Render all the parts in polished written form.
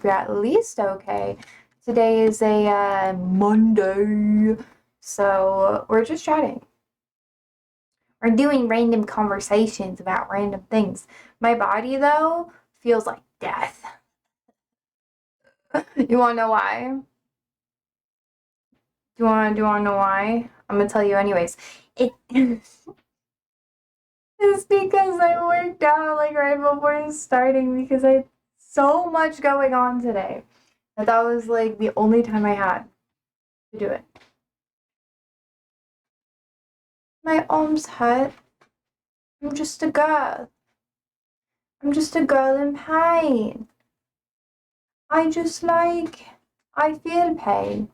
you're at least okay. Today is a Monday, so we're just chatting. We're doing random conversations about random things. My body, though, feels like death. You wanna know why? Do you wanna know why? I'm gonna tell you anyways. It is because I worked out like right before starting because I had so much going on today. That was like the only time I had to do it. My arms hurt. I'm just a girl. I'm just a girl in pain. I feel pain.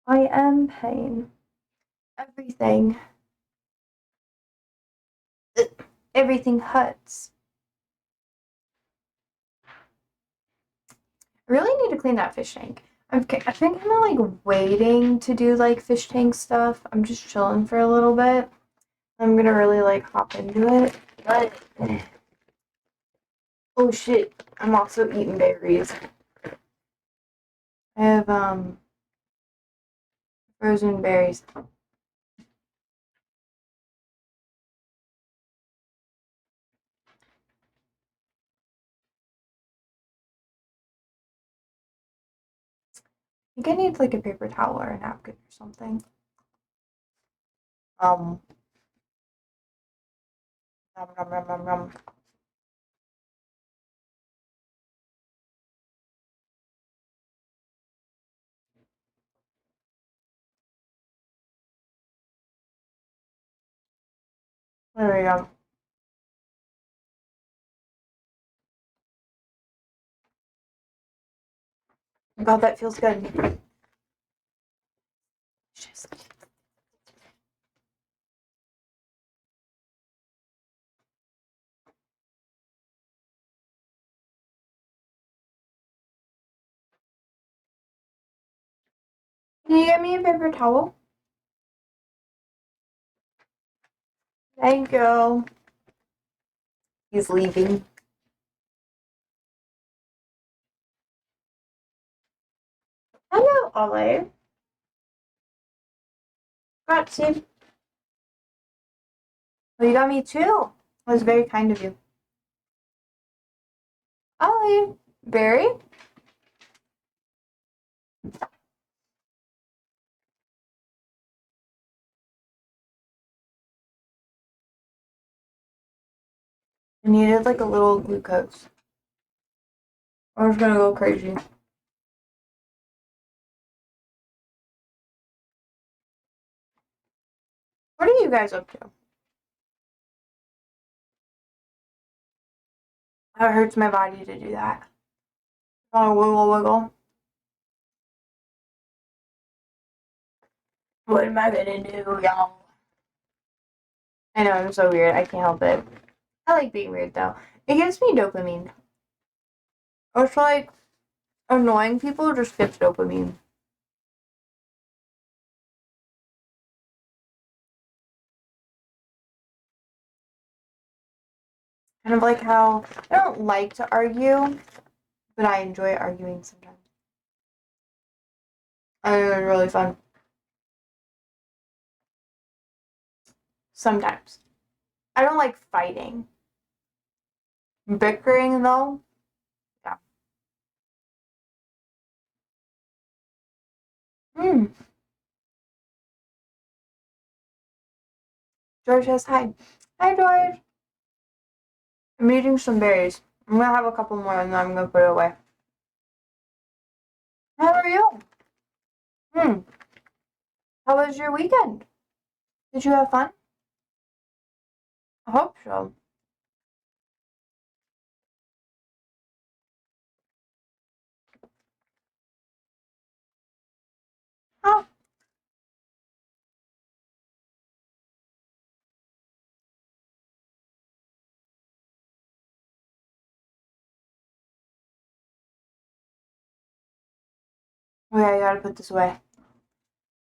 I am pain. Everything. Everything hurts. I really need to clean that fish tank. I've been kind of like waiting to do like fish tank stuff. I'm just chilling for a little bit. I'm gonna really like hop into it. But oh shit, I'm also eating berries. I have frozen berries. I think I need like a paper towel or a napkin or something. Um, nom, nom, nom, nom, nom. There we go. God, that feels good. Just... Can you get me a paper towel? Thank you. He's leaving. Hello, Olive. Grazie. Well, you got me too. That was very kind of you. Olive. Barry? I needed like a little glucose. I was gonna go crazy. What are you guys up to? That hurts my body to do that. Oh, wiggle, wiggle. What am I gonna do, y'all? I know, I'm so weird. I can't help it. I like being weird, though. It gives me dopamine. It's like annoying people just gets dopamine. Kind of like how I don't like to argue, but I enjoy arguing sometimes. I think it's really fun. Sometimes. I don't like fighting. Bickering, though, yeah. Hmm. George says hi. Hi, George. I'm eating some berries. I'm gonna have a couple more and then I'm gonna put it away. How are you? Hmm. How was your weekend? Did you have fun? I hope so. Oh, okay, I gotta put this away.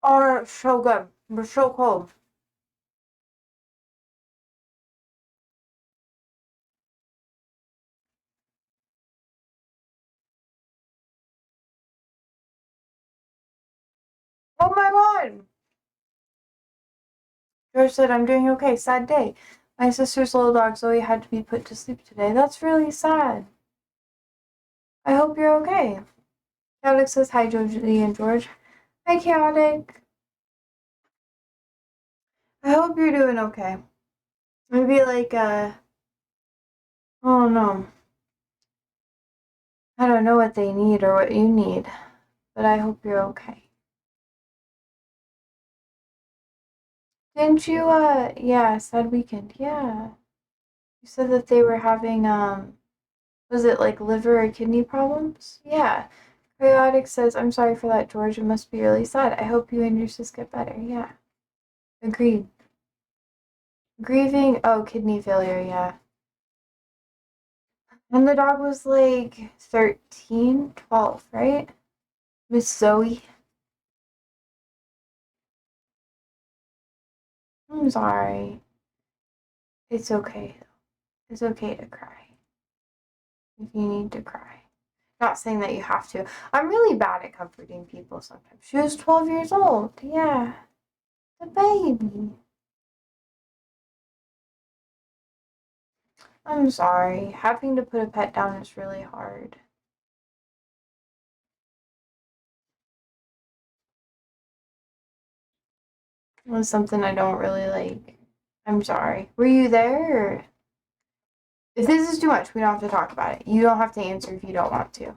Oh, it's so good. We're so cold. Oh my god! George said, I'm doing okay. Sad day. My sister's little dog Zoe had to be put to sleep today. That's really sad. I hope you're okay. Chaotic says, hi, Josie and George. Hi, Chaotic. I hope you're doing okay. Maybe like, oh no. I don't know what they need or what you need, but I hope you're okay. Didn't you, yeah, sad weekend, yeah. You said that they were having, was it like liver or kidney problems? Yeah. Chaotic says, I'm sorry for that, George. It must be really sad. I hope you and your sis get better. Yeah. Agreed. Grieving, oh, kidney failure, yeah. And the dog was like 13, 12, right? Miss Zoe. I'm sorry. It's okay. It's okay to cry if you need to cry. Not saying that you have to. I'm really bad at comforting people sometimes. She was 12 years old. Yeah. The baby. I'm sorry. Having to put a pet down is really hard. It was something I don't really like. I'm sorry. Were you there? Or... If this is too much, we don't have to talk about it. You don't have to answer if you don't want to.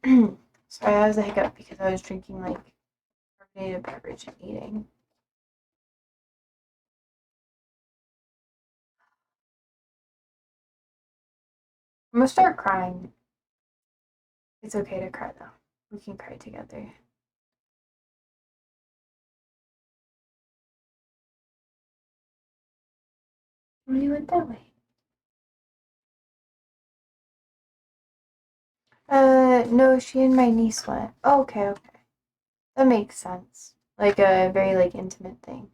Sorry, that was a hiccup because I was drinking like carbonated beverage and eating. I'm gonna start crying. It's okay to cry though. We can cry together. When you went that way. No, she and my niece went. Oh, okay, okay. That makes sense. Like a very like intimate thing.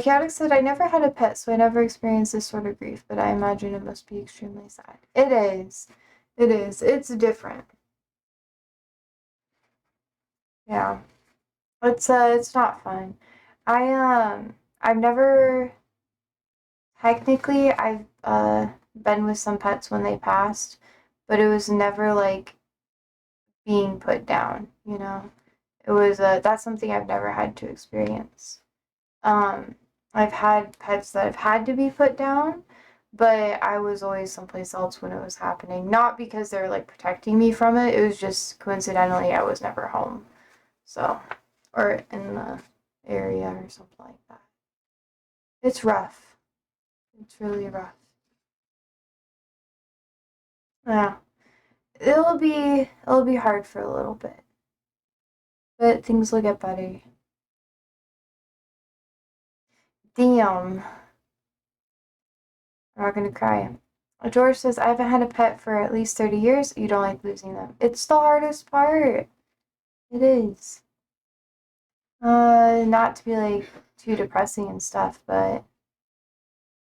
Chaotic said, I never had a pet, so I never experienced this sort of grief, but I imagine it must be extremely sad. It is. It is. It's different. Yeah. It's not fun. I've never technically I've been with some pets when they passed, but it was never like being put down, you know. It was that's something I've never had to experience. Um, I've had pets that have had to be put down, but I was always someplace else when it was happening. Not because they're like protecting me from it, it was just coincidentally I was never home. So, or in the area or something like that. It's rough. It's really rough. Yeah. It'll be hard for a little bit. But things will get better. Damn. I'm not gonna cry. George says, I haven't had a pet for at least 30 years. You don't like losing them. It's the hardest part. It is. Not to be like too depressing and stuff, but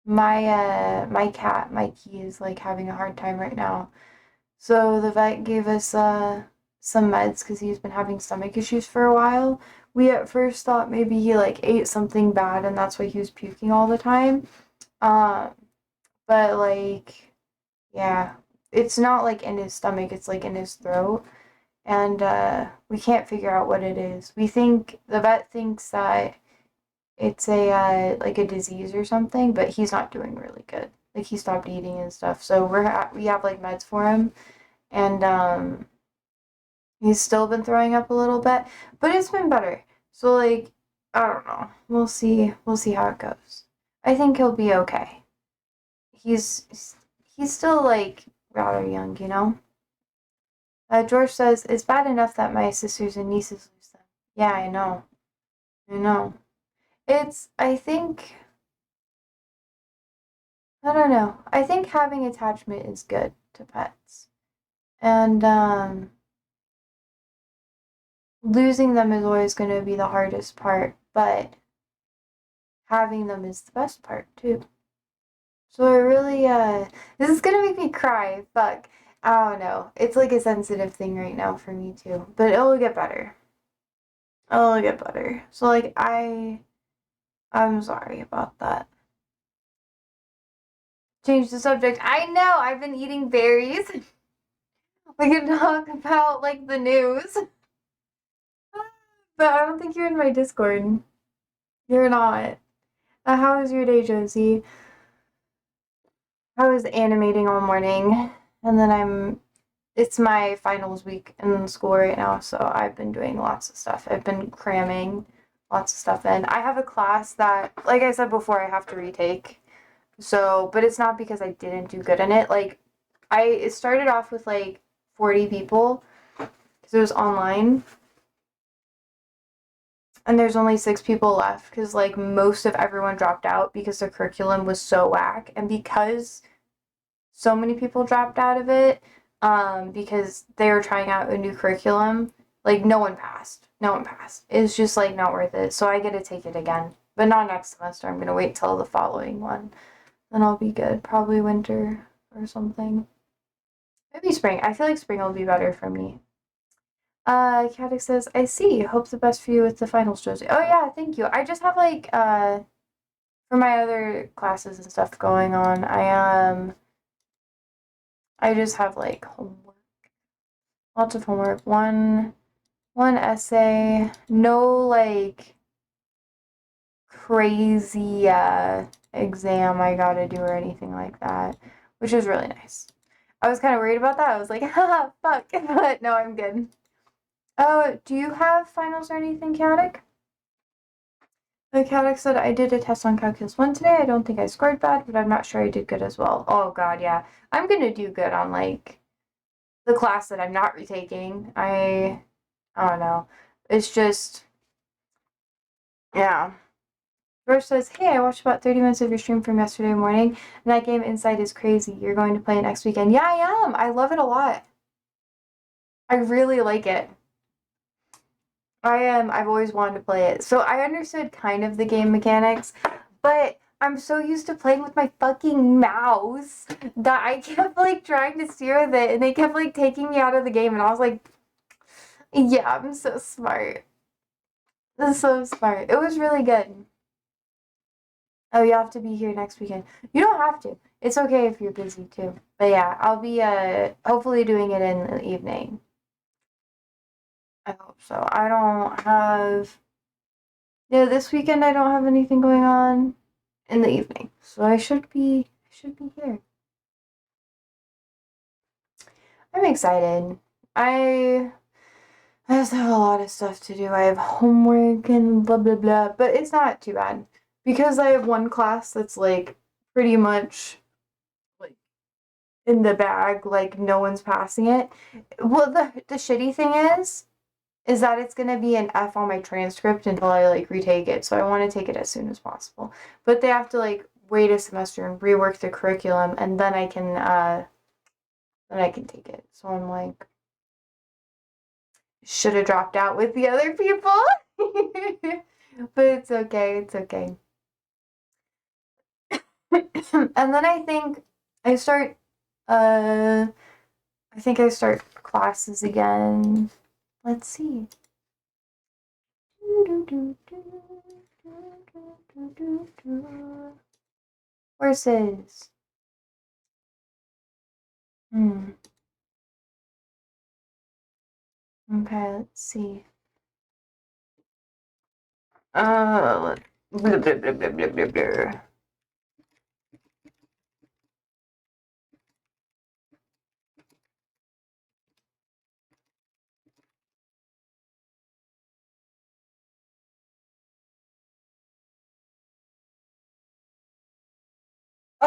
my cat, Mikey, is like having a hard time right now. So the vet gave us some meds because he's been having stomach issues for a while. We at first thought maybe he like ate something bad and that's why he was puking all the time. Um, but like yeah, it's not like in his stomach, it's like in his throat. And we can't figure out what it is. We think the vet thinks that it's a like a disease or something, but he's not doing really good. Like he stopped eating and stuff. So we have like meds for him, and he's still been throwing up a little bit, but it's been better. So like I don't know. We'll see how it goes. I think he'll be okay. He's still like rather young, you know. George says, it's bad enough that my sisters and nieces lose them. Yeah, I know. I know. I think, I don't know. I think having attachment is good to pets. And losing them is always going to be the hardest part, but having them is the best part too. So I really, this is going to make me cry. Fuck. I don't know. It's like a sensitive thing right now for me too. But it'll get better. It'll get better. So like I'm sorry about that. Change the subject. I know, I've been eating berries. We can talk about like the news. But I don't think you're in my Discord. You're not. How was your day, Josie? I was animating all morning, and then it's my finals week in school right now, so I've been doing lots of stuff. I've been cramming lots of stuff in. I have a class that, like I said before, I have to retake. So, but it's not because I didn't do good in it. Like, it started off with like 40 people because it was online, and there's only 6 people left because like most of everyone dropped out because the curriculum was so whack, and because so many people dropped out of it, because they were trying out a new curriculum, like no one passed. No one passed. It's just like not worth it. So I get to take it again, but not next semester. I'm gonna wait till the following one, then I'll be good. Probably winter or something. Maybe spring. I feel like spring will be better for me. Caddick says, I see. Hope the best for you with the finals, Josie. Oh yeah, thank you. I just have like for my other classes and stuff going on, I just have like homework. Lots of homework. One essay. No like crazy exam I gotta do or anything like that, which is really nice. I was kind of worried about that. I was like, haha, fuck. But no, I'm good. Oh, do you have finals or anything, Chaotic? Chaotic said, I did a test on Calculus 1 today. I don't think I scored bad, but I'm not sure I did good as well. Oh, God, yeah. I'm gonna do good on, like, the class that I'm not retaking. I don't know. It's just, yeah. George says, hey, I watched about 30 minutes of your stream from yesterday morning, and that game Inside is crazy. You're going to play it next weekend. Yeah, I am. I love it a lot. I really like it. I've always wanted to play it. So I understood kind of the game mechanics, but I'm so used to playing with my fucking mouse that I kept like trying to steer with it and they kept like taking me out of the game and I was like, yeah, I'm so smart. This is so smart. It was really good. Oh, you have to be here next weekend. You don't have to. It's okay if you're busy too. But yeah, I'll be hopefully doing it in the evening. I hope so. I don't have this weekend I don't have anything going on in the evening. So I should be here. I'm excited. I just have a lot of stuff to do. I have homework and blah blah blah, but it's not too bad because I have one class that's like pretty much like in the bag, like no one's passing it. Well, the shitty thing is that it's gonna be an F on my transcript until I like retake it. So I want to take it as soon as possible. But they have to like wait a semester and rework the curriculum, and then I can take it. So I'm like, should have dropped out with the other people. But it's okay. It's okay. And then I start uh I start classes again. Let's see. Horses. Okay, let's see. Blah, blah, blah, blah, blah, blah, blah.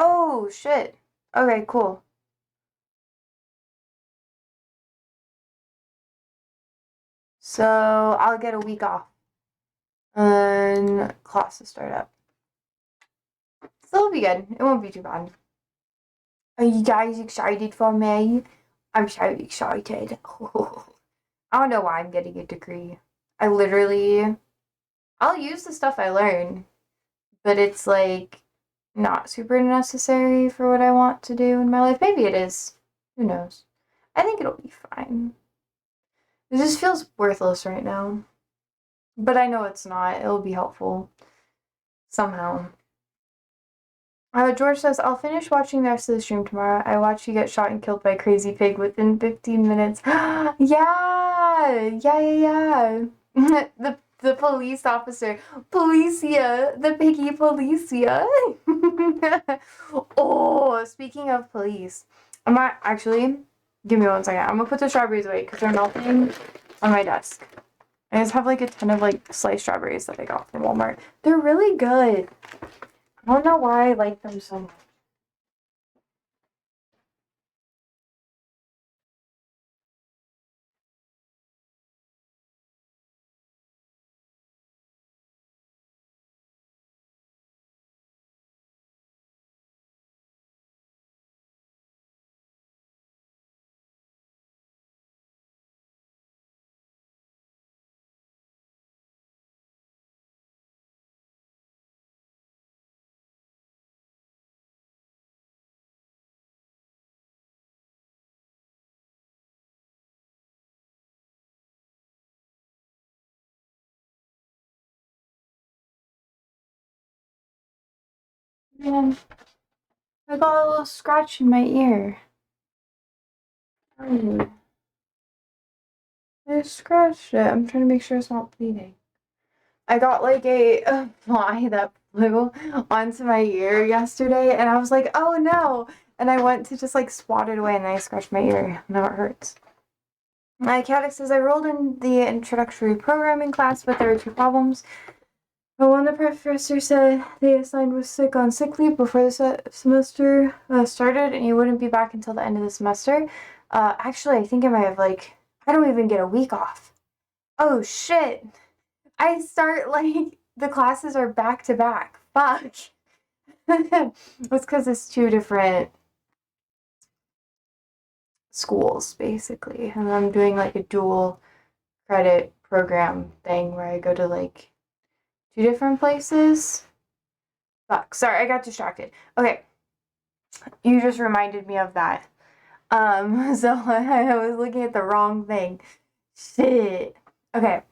Oh shit. Okay, cool. So I'll get a week off. And classes start up. So it'll be good. It won't be too bad. Are you guys excited for me? I'm so excited. I don't know why I'm getting a degree. I'll use the stuff I learn, but it's like not super necessary for what I want to do in my life. Maybe it is. Who knows? I think it'll be fine. It just feels worthless right now. But I know it's not. It'll be helpful. Somehow. George says, I'll finish watching the rest of the stream tomorrow. I watched you get shot and killed by a crazy pig within 15 minutes. Yeah! The police officer. Policia. The piggy policia. Oh, speaking of police. I'm not actually... Give me 1 second. I'm gonna put the strawberries away because they're melting on my desk. I just have like a ton of like sliced strawberries that I got from Walmart. They're really good. I don't know why I like them so much. Man, I got a little scratch in my ear. Oh, I scratched it. I'm trying to make sure it's not bleeding. I got like a fly that flew onto my ear yesterday, and I was like, oh no! And I went to just like swat it away, and I scratched my ear. Now it hurts. My cat says, I rolled in the introductory programming class, but there were 2 problems. But when the professor said the assigned was sick on sick leave before the semester started, and he wouldn't be back until the end of the semester. Actually, I think I might have I don't even get a week off. Oh shit! I start the classes are back to back. Fuck. It's because it's 2 different schools basically, and I'm doing like a dual credit program thing where I go to 2 different places. Fuck, sorry, I got distracted. Okay, you just reminded me of that. So I was looking at the wrong thing. Shit. Okay.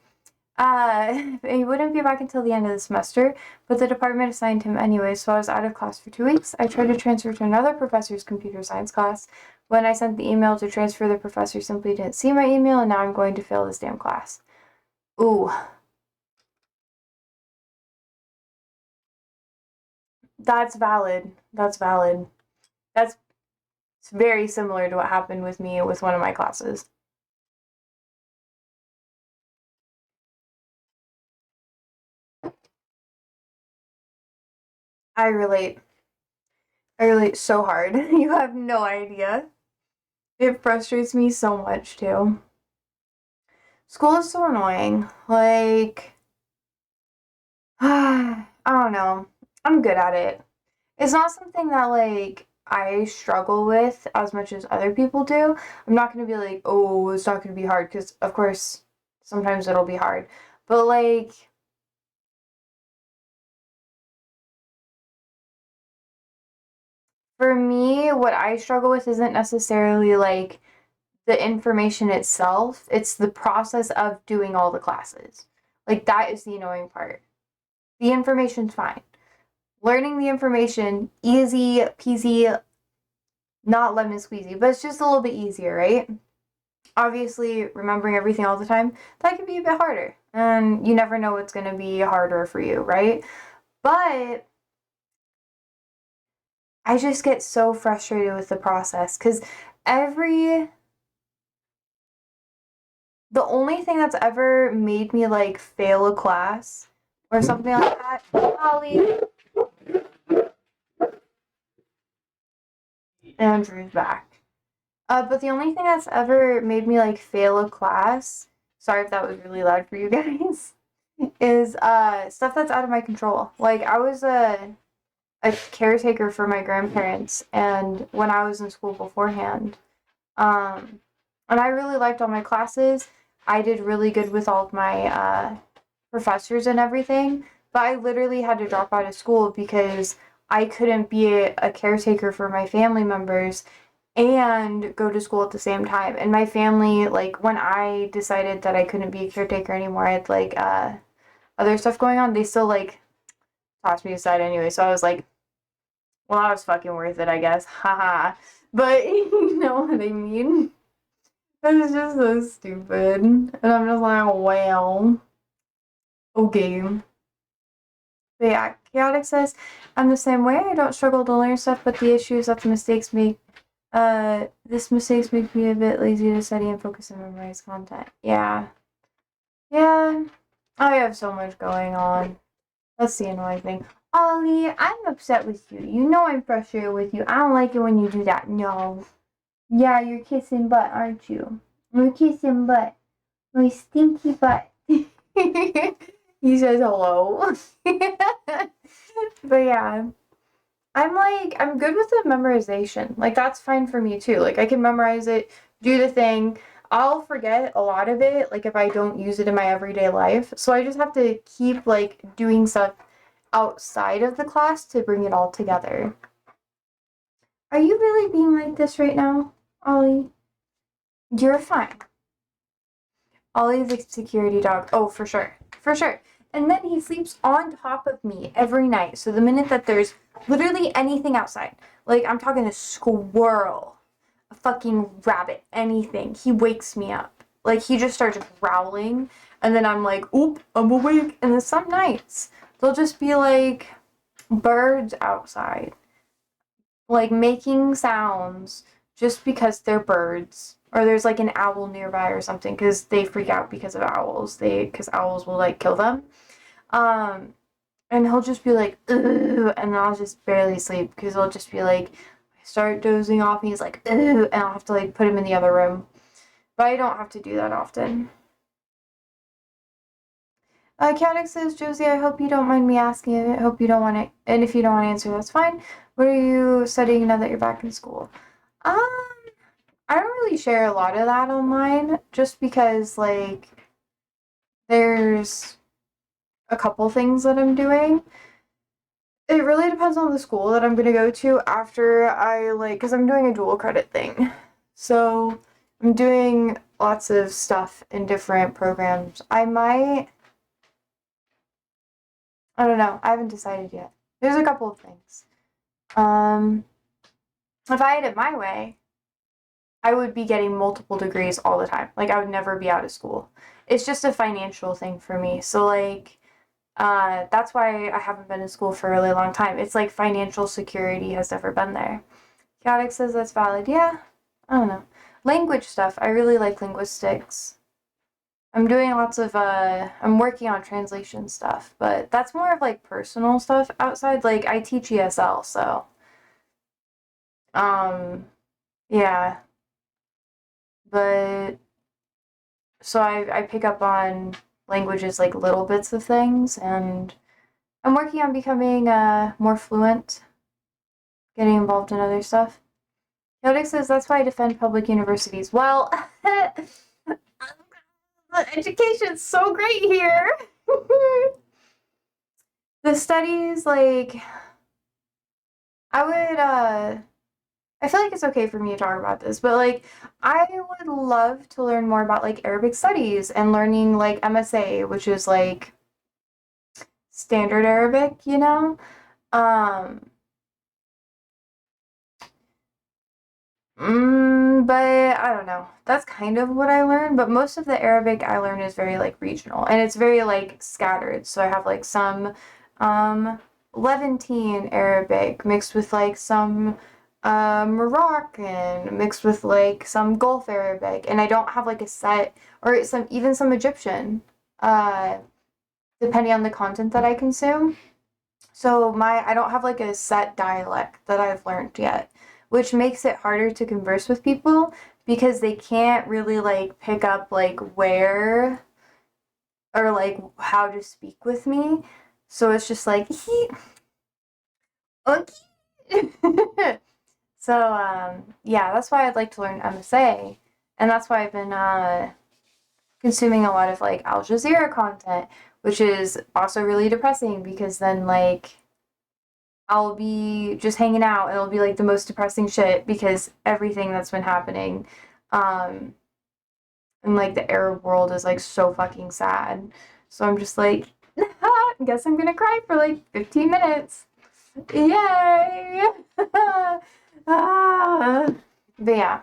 He wouldn't be back until the end of the semester, but the department assigned him anyway, so I was out of class for 2 weeks. I tried to transfer to another professor's computer science class. When I sent the email to transfer, the professor simply didn't see my email, and now I'm going to fail this damn class. Ooh. That's valid. That's valid. That's very similar to what happened with me with one of my classes. I relate. I relate so hard. You have no idea. It frustrates me so much too. School is so annoying. I don't know. I'm good at it. It's not something that I struggle with as much as other people do. I'm not gonna be like, oh, it's not gonna be hard, because of course sometimes it'll be hard. But for me, what I struggle with isn't necessarily the information itself, it's the process of doing all the classes. That is the annoying part. The information's fine. Learning the information, easy peasy, not lemon squeezy, but it's just a little bit easier, right? Obviously, remembering everything all the time, that can be a bit harder. And you never know what's going to be harder for you, right? But I just get so frustrated with the process because the only thing that's ever made me fail a class or something like that, Holly, Andrew's back. But the only thing that's ever made me fail a class, sorry if that was really loud for you guys, is stuff that's out of my control. I was a caretaker for my grandparents, and when I was in school beforehand, and I really liked all my classes. I did really good with all of my professors and everything, but I literally had to drop out of school because I couldn't be a caretaker for my family members and go to school at the same time. And my family, like when I decided that I couldn't be a caretaker anymore, I had like other stuff going on, they still like tossed me aside anyway. So I was like, well, I was fucking worth it, I guess. Haha. But you know what I mean? It's just so stupid. And I'm just like, well, okay. But yeah, Chaotic says, I'm the same way. I don't struggle to learn stuff, but the issue is that the mistakes make this mistakes make me a bit lazy to study and focus on memorize content. Yeah. Yeah. I have so much going on. That's the annoying thing. Ollie, I'm upset with you. You know I'm frustrated with you. I don't like it when you do that. No. Yeah, you're kissing butt, aren't you? You're kissing butt. My stinky butt. He says hello. But yeah. I'm good with the memorization. Like, that's fine for me too. Like, I can memorize it, do the thing. I'll forget a lot of it, like, if I don't use it in my everyday life. So I just have to keep, like, doing stuff outside of the class to bring it all together. Are you really being like this right now, Ollie? You're fine. Ollie's a security dog. Oh, for sure. For sure. And then he sleeps on top of me every night. So the minute that there's literally anything outside, like I'm talking a squirrel, a fucking rabbit, anything, he wakes me up. Like he just starts growling. And then I'm like, oop, I'm awake. And then some nights, there'll just be like birds outside, like making sounds just because they're birds. Or there's like an owl nearby or something because they freak out because of owls. Because owls will like kill them. Um, and he'll just be like, ugh, and I'll just barely sleep because he'll just be like, I start dozing off and he's like, ugh, and I'll have to like put him in the other room. But I don't have to do that often. Chaotic says, Josie, I hope you don't mind me asking. I hope you don't want it. And if you don't want to answer, that's fine. What are you studying now that you're back in school? Um, I don't really share a lot of that online just because, like, there's a couple things that I'm doing. It really depends on the school that I'm going to go to after I, like, because I'm doing a dual credit thing. So I'm doing lots of stuff in different programs. I don't know. I haven't decided yet. There's a couple of things. If I had it my way, I would be getting multiple degrees all the time. Like, I would never be out of school. It's just a financial thing for me. So, like, that's why I haven't been in school for a really long time. It's like financial security has never been there. Chaotic says that's valid. Yeah, I don't know. Language stuff. I really like linguistics. I'm doing lots of, I'm working on translation stuff, but that's more of like personal stuff outside. Like, I teach ESL, so, yeah. But, so I pick up on languages like little bits of things, and I'm working on becoming more fluent, getting involved in other stuff. Yodik says that's why I defend public universities. Well, education's so great here. The studies, like, I would, I feel like it's okay for me to talk about this, but like, I would love to learn more about like Arabic studies and learning like MSA, which is like standard Arabic, you know? Um, but I don't know. That's kind of what I learned, but most of the Arabic I learn is very like regional and it's very like scattered. So I have like some Levantine Arabic mixed with like some Moroccan mixed with like some Gulf Arabic, and I don't have like a set or some Egyptian, uh, depending on the content that I consume. So I don't have like a set dialect that I've learned yet, which makes it harder to converse with people because they can't really like pick up like where or like how to speak with me. So it's just like okay. So yeah, that's why I'd like to learn MSA, and that's why I've been consuming a lot of like Al Jazeera content, which is also really depressing because then like I'll be just hanging out and it'll be like the most depressing shit because everything that's been happening um in like the Arab world is like so fucking sad. So I'm just like, guess I'm gonna cry for like 15 minutes. Yay! Ah. But yeah,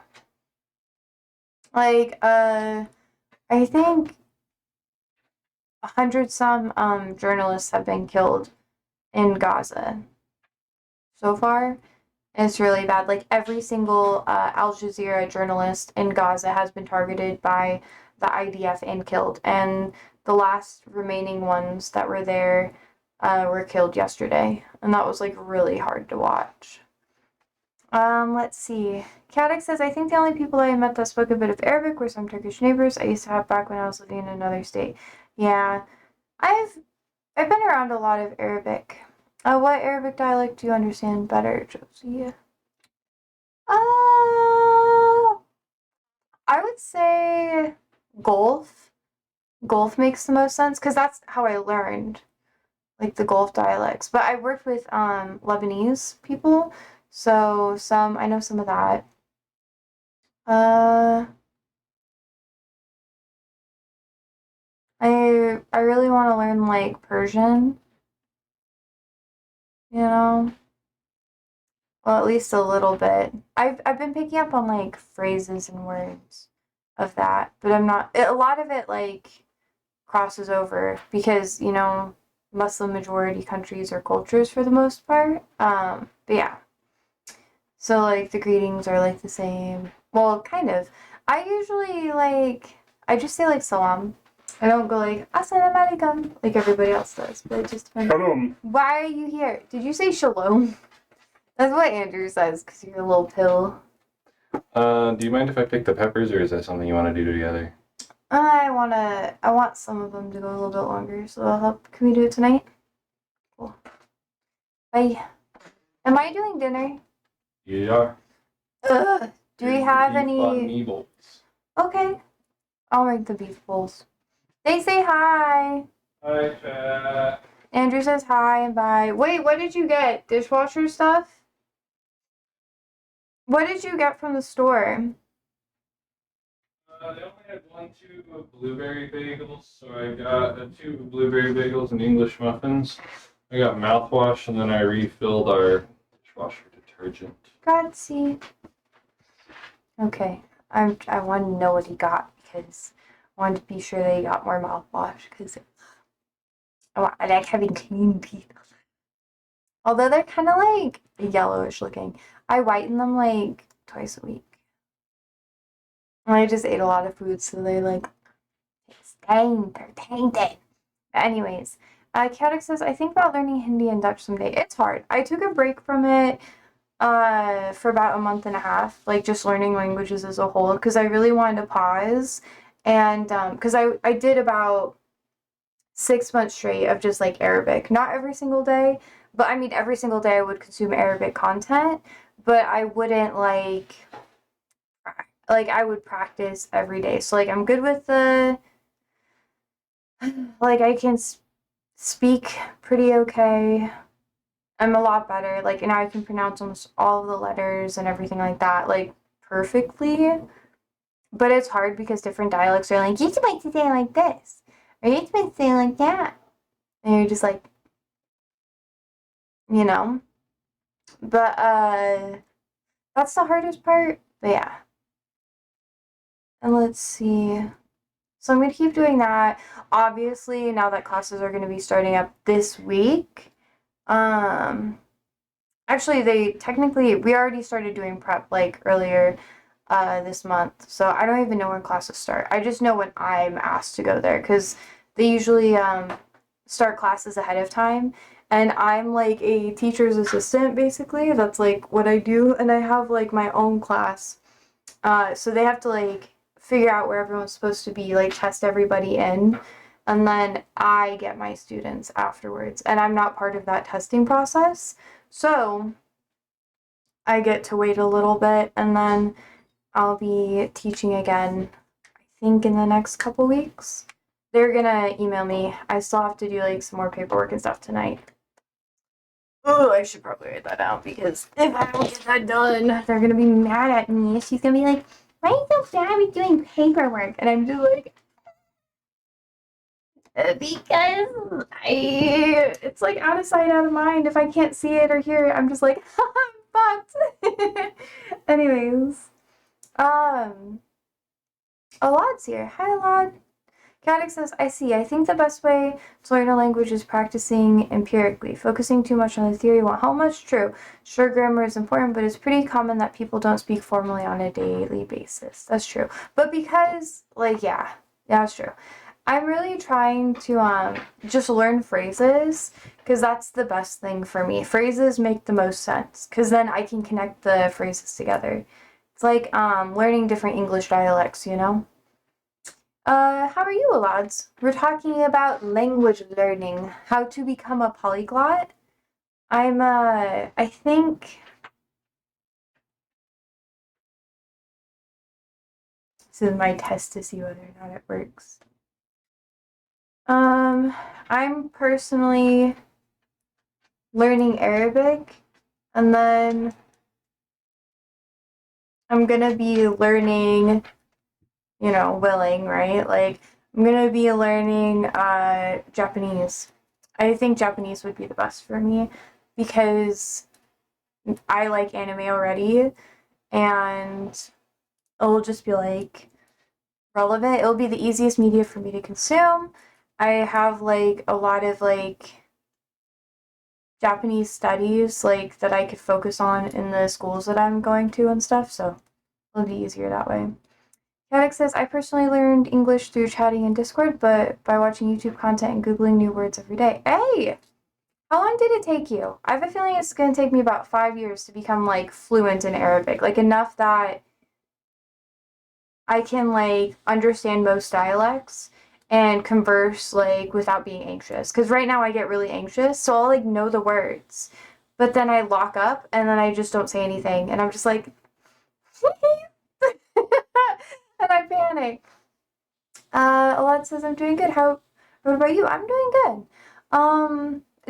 like I think 100 some journalists have been killed in Gaza so far. It's really bad. Like every single Al Jazeera journalist in Gaza has been targeted by the IDF and killed. And the last remaining ones that were there were killed yesterday. And that was like really hard to watch. Let's see. Kadek says, I think the only people I met that spoke a bit of Arabic were some Turkish neighbors I used to have back when I was living in another state. Yeah, I've been around a lot of Arabic. What Arabic dialect do you understand better, Josie? I would say Gulf. Gulf makes the most sense because that's how I learned like the Gulf dialects. But I worked with Lebanese people, so I know some of that. Uh, I really want to learn like Persian, you know. Well, at least a little bit. I've been picking up on like phrases and words of that, but I'm not. A lot of it like crosses over because Muslim majority countries or cultures for the most part. But yeah, so like the greetings are like the same. Well, kind of. I usually I just say like salam. I don't go like assalamu alaikum like everybody else does, but it just depends. Shalom. Why are you here? Did you say shalom? That's what Andrew says because you're a little pill. Do you mind if I pick the peppers, or is that something you want to do together? I want some of them to go a little bit longer, so I'll help. Can we do it tonight? Cool. Bye. Am I doing dinner? Yeah. Ugh. Do we have any? Meatballs. Okay. I'll make the beef bowls. They say hi. Hi, chat. Andrew says hi and bye. Wait, what did you get? Dishwasher stuff? What did you get from the store? They only had 1 tube of blueberry bagels, so I got a tube of blueberry bagels and English muffins. I got mouthwash, and then I refilled our dishwasher detergent. Grazie. Okay. I want to know what he got because I wanted to be sure that he got more mouthwash because I like having clean teeth. Although they're kind of like yellowish looking. I whiten them like twice a week. And I just ate a lot of food, so they like stained. They're tainted. Anyways, Katic says, I think about learning Hindi and Dutch someday. It's hard. I took a break from it for about a month and a half, like just learning languages as a whole, because I really wanted to pause. And because I did about 6 months straight of just like Arabic. Not every single day, but I mean, every single day I would consume Arabic content, but I wouldn't like I would practice every day. So like I'm good with like I can speak pretty okay. I'm a lot better. Like now I can pronounce almost all of the letters and everything like that like perfectly. But it's hard because different dialects are like, you might say it like this, or you might say it like that. And you're just like, you know. But that's the hardest part. But yeah. And let's see. So I'm gonna keep doing that. Obviously, now that classes are gonna be starting up this week. Actually we already started doing prep like earlier this month. So I don't even know when classes start. I just know when I'm asked to go there because they usually start classes ahead of time. And I'm like a teacher's assistant basically. That's like what I do. And I have like my own class. So they have to like figure out where everyone's supposed to be, like test everybody in. And then I get my students afterwards. And I'm not part of that testing process. So I get to wait a little bit and then I'll be teaching again, I think in the next couple weeks. They're gonna email me. I still have to do like some more paperwork and stuff tonight. Oh, I should probably write that down because if I don't get that done, they're gonna be mad at me. She's gonna be like, "Why are you so bad with doing paperwork?" And I'm just like, because it's like out of sight, out of mind. If I can't see it or hear it, I'm just like, I'm fucked. Anyways, um, Alad's here. Hi, Alad. Caddick says, I see. I think the best way to learn a language is practicing empirically. Focusing too much on the theory won't help much. True. Sure, grammar is important, but it's pretty common that people don't speak formally on a daily basis. That's true. But because, like, yeah, that's true. I'm really trying to just learn phrases because that's the best thing for me. Phrases make the most sense because then I can connect the phrases together. It's like learning different English dialects, you know? How are you, lads? We're talking about language learning, how to become a polyglot. I think this is my test to see whether or not it works. I'm personally learning Arabic, and then I'm gonna be learning, willing, right? Like, I'm gonna be learning Japanese. I think Japanese would be the best for me because I like anime already, and it'll just be like relevant. It'll be the easiest media for me to consume. I have like a lot of like Japanese studies like that I could focus on in the schools that I'm going to and stuff, so it'll be easier that way. Caddick says, I personally learned English through chatting in Discord, but by watching YouTube content and Googling new words every day. Hey! How long did it take you? I have a feeling it's going to take me about 5 years to become like fluent in Arabic, like enough that I can like understand most dialects and converse like without being anxious. Because right now I get really anxious, so I'll like know the words, but then I lock up and then I just don't say anything, and I'm just like, and I panic. Alad says I'm doing good. What about you? I'm doing good.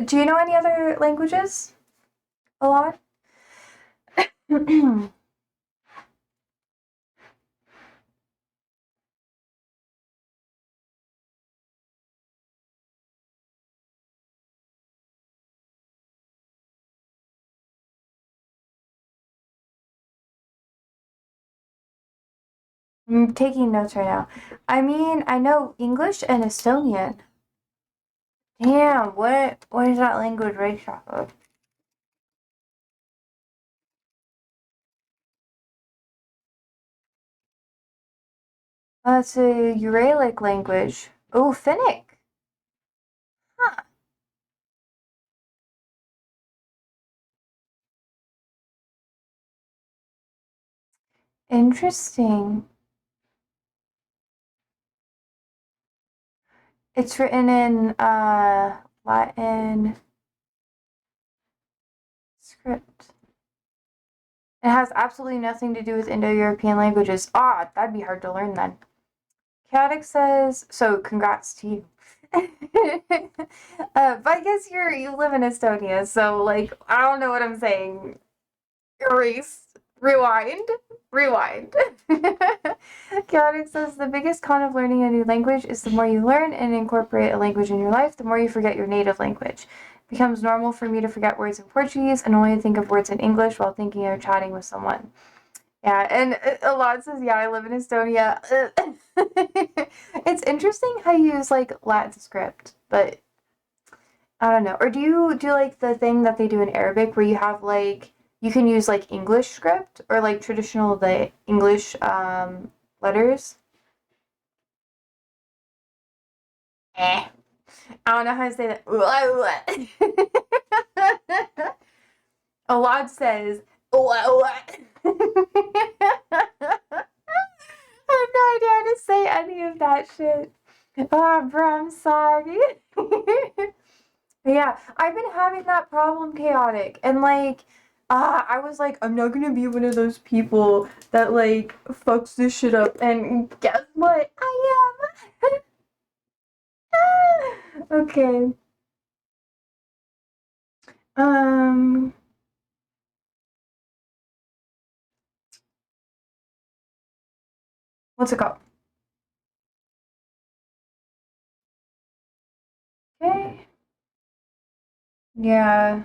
Do you know any other languages? Alad? I'm taking notes right now. I mean, I know English and Estonian. Damn, what is that language based off of? It's a Uralic language. Oh, Finnic. Huh. Interesting. It's written in Latin script. It has absolutely nothing to do with Indo-European languages. Ah, that'd be hard to learn then. Caddick says, so congrats to you. But I guess you live in Estonia, so like I don't know what I'm saying. Erase. Rewind. Rewind. Chaotic says the biggest con of learning a new language is the more you learn and incorporate a language in your life, the more you forget your native language. It becomes normal for me to forget words in Portuguese and only think of words in English while thinking or chatting with someone. Yeah, and a lot says, yeah, I live in Estonia. It's interesting how you use like Latin script, but I don't know. Or do you do like the thing that they do in Arabic where you have like you can use like English script or like traditional the English letters? Eh. I don't know how to say that. A lot says what? I have no idea how to say any of that shit. Oh, bro, I'm sorry. Yeah, I've been having that problem chaotic and like I was like, I'm not gonna be one of those people that like fucks this shit up and guess what? I am. Okay. Um, what's it called? Okay. Yeah.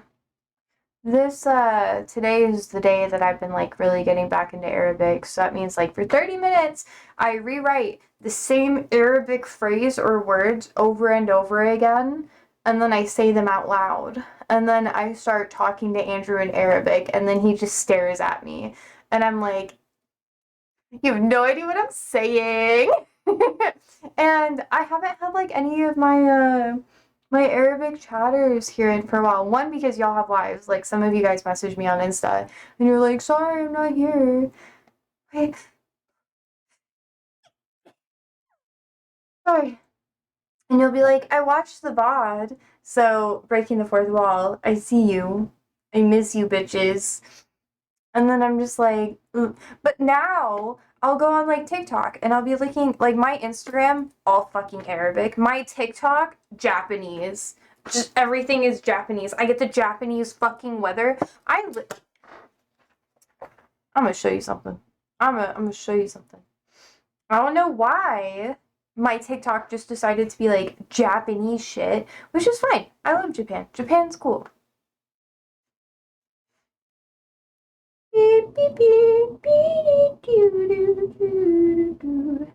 This today is the day that I've been like really getting back into Arabic. So that means like for 30 minutes I rewrite the same Arabic phrase or words over and over again, and then I say them out loud. And then I start talking to Andrew in Arabic, and then he just stares at me. And I'm like, you have no idea what I'm saying. And I haven't had like any of my Arabic chatters here in for a while. One, because y'all have lives. Like some of you guys message me on Insta and you're like, sorry, I'm not here. Wait, sorry. And you'll be like, I watched the VOD, so breaking the fourth wall, I see you. I miss you bitches. And then I'm just like, "Ugh." But now I'll go on like TikTok and I'll be looking like my Instagram, all fucking Arabic. My TikTok, Japanese. Just everything is Japanese. I get the Japanese fucking weather. I'm gonna show you something. I'm gonna show you something. I don't know why my TikTok just decided to be like Japanese shit, which is fine. I love Japan. Japan's cool. Beep, beep, beep, beep, doo, doo, doo, doo.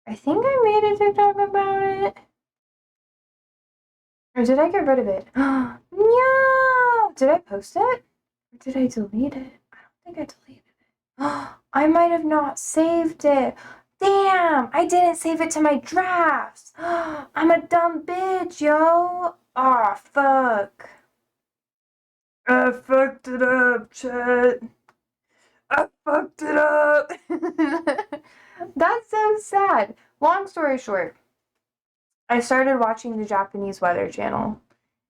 I think I made a TikTok about it. Or did I get rid of it? No! Did I post it? Or did I delete it? I don't think I deleted it. I might have not saved it. Damn! I didn't save it to my drafts. I'm a dumb bitch, yo. Aw, fuck. I fucked it up, Chet. I fucked it up. That's so sad. Long story short, I started watching the Japanese Weather Channel,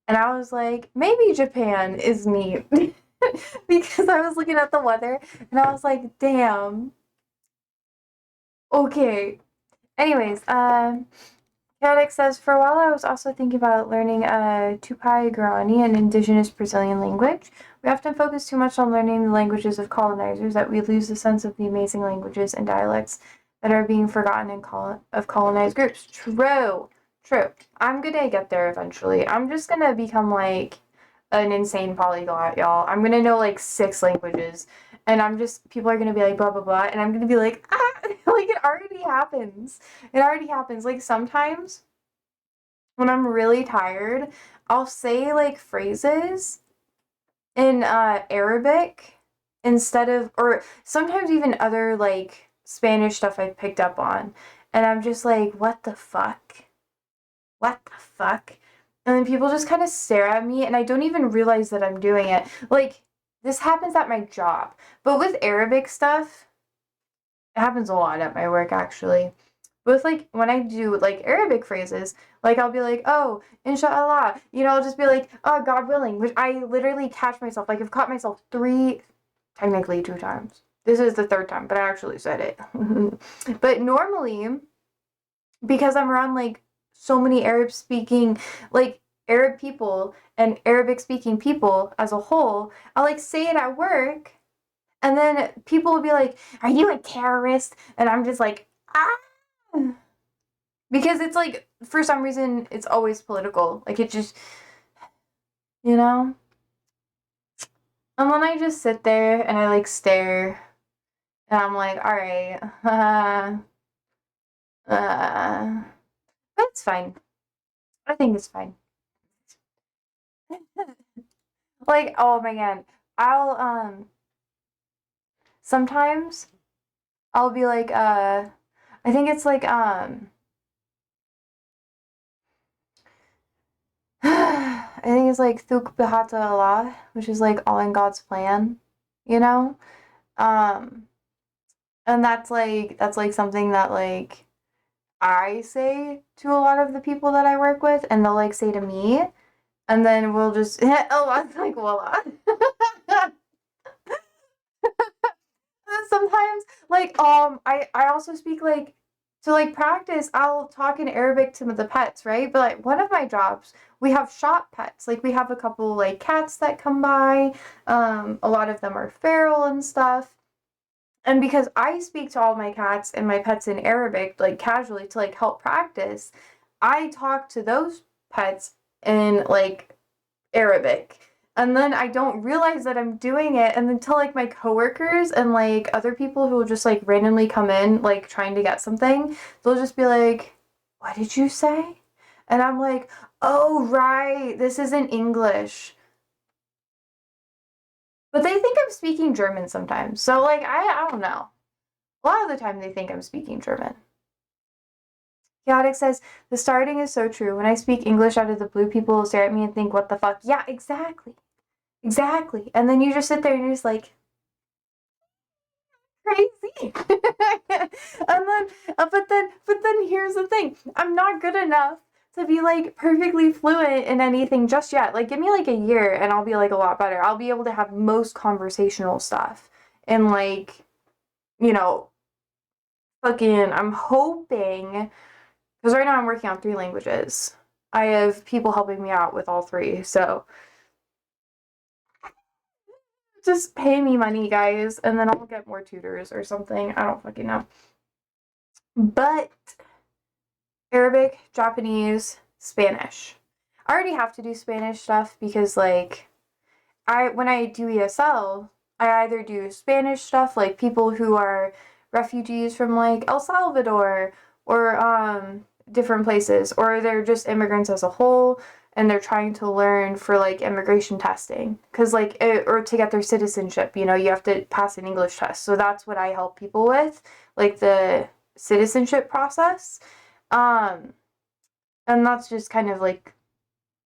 and I was like, maybe Japan is neat. Because I was looking at the weather, and I was like, damn. Okay. Anyways, Chaotic says, for a while I was also thinking about learning Tupai-Guarani, an indigenous Brazilian language. We often focus too much on learning the languages of colonizers that we lose the sense of the amazing languages and dialects that are being forgotten of colonized groups. True. True. I'm gonna get there eventually. I'm just gonna become like an insane polyglot, y'all. I'm gonna know like 6 languages. And people are gonna be like, blah, blah, blah. And I'm gonna be like, ah, like it already happens. It already happens. Like sometimes when I'm really tired, I'll say like phrases in Arabic instead of, or sometimes even other like Spanish stuff I've picked up on. And I'm just like, what the fuck? What the fuck? And then people just kind of stare at me and I don't even realize that I'm doing it. Like, this happens at my job. But with Arabic stuff, it happens a lot at my work actually. With like when I do like Arabic phrases, like I'll be like, oh, inshallah. I'll just be like, oh, God willing, which I literally catch myself. Like I've caught myself technically 2 times. This is the 3rd time, but I actually said it. But normally, because I'm around like so many like Arab people and Arabic speaking people as a whole, I'll like say it at work and then people will be like, are you a terrorist? And I'm just like, ah. Because it's like, for some reason, it's always political. Like it just, you know? And then I just sit there and I like stare and I'm like, all right, but it's fine. I think it's fine. Like, oh my god. I'll sometimes I'll be like I think it's like I think it's like Thuk Bihata Allah, which is like all in God's plan, you know? Um and that's like something that like I say to a lot of the people that I work with and they'll like say to me and then we'll just oh I'm like voila. Sometimes like I also speak like to like practice, I'll talk in Arabic to the pets, right? But like one of my jobs, we have shop pets. Like we have a couple like cats that come by. A lot of them are feral and stuff. And because I speak to all my cats and my pets in Arabic, like casually to like help practice, I talk to those pets in like Arabic. And then I don't realize that I'm doing it. And until like my coworkers and like other people who will just like randomly come in, like trying to get something, they'll just be like, "What did you say?" And I'm like, "Oh, right. This isn't English." But they think I'm speaking German sometimes. So like I don't know. A lot of the time they think I'm speaking German. Chaotic says, the starting is so true. When I speak English out of the blue, people will stare at me and think, what the fuck? Yeah, exactly. Exactly. And then you just sit there and you're just like, crazy. And then, but then here's the thing. I'm not good enough to be like perfectly fluent in anything just yet. Like, give me like a year and I'll be like a lot better. I'll be able to have most conversational stuff. And like, you know, fucking, I'm hoping, because right now I'm working on 3 languages. I have people helping me out with all 3. So just pay me money, guys, and then I'll get more tutors or something. I don't fucking know. But Arabic, Japanese, Spanish. I already have to do Spanish stuff because like when I do ESL, I either do Spanish stuff like people who are refugees from like El Salvador or different places, or they're just immigrants as a whole and they're trying to learn for like immigration testing because like or to get their citizenship, you have to pass an English test. So that's what I help people with, like the citizenship process. um and that's just kind of like,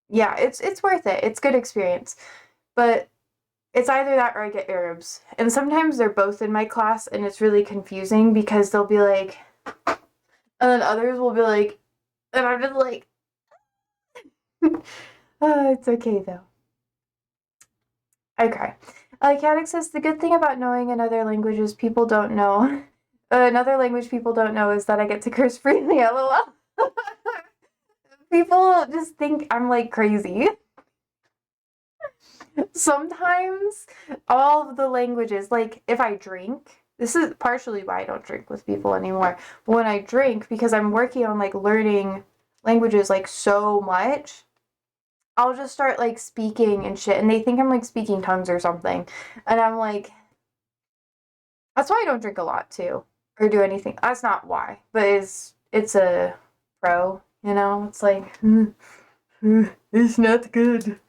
yeah, it's worth it. It's good experience. But it's either that or I get Arabs. And sometimes they're both in my class and it's really confusing because they'll be like, and then others will be like, and I'm just like, oh, it's okay though. I cry. Caddick says the good thing about knowing another language is people don't know. Another language people don't know is that I get to curse freely. LOL. People just think I'm like crazy. Sometimes all of the languages, like if I drink, this is partially why I don't drink with people anymore. But when I drink, because I'm working on like learning languages like so much, I'll just start like speaking and shit, and they think I'm like speaking tongues or something. And I'm like, that's why I don't drink a lot too, or do anything. That's not why, but it's a pro. It's like it's not good.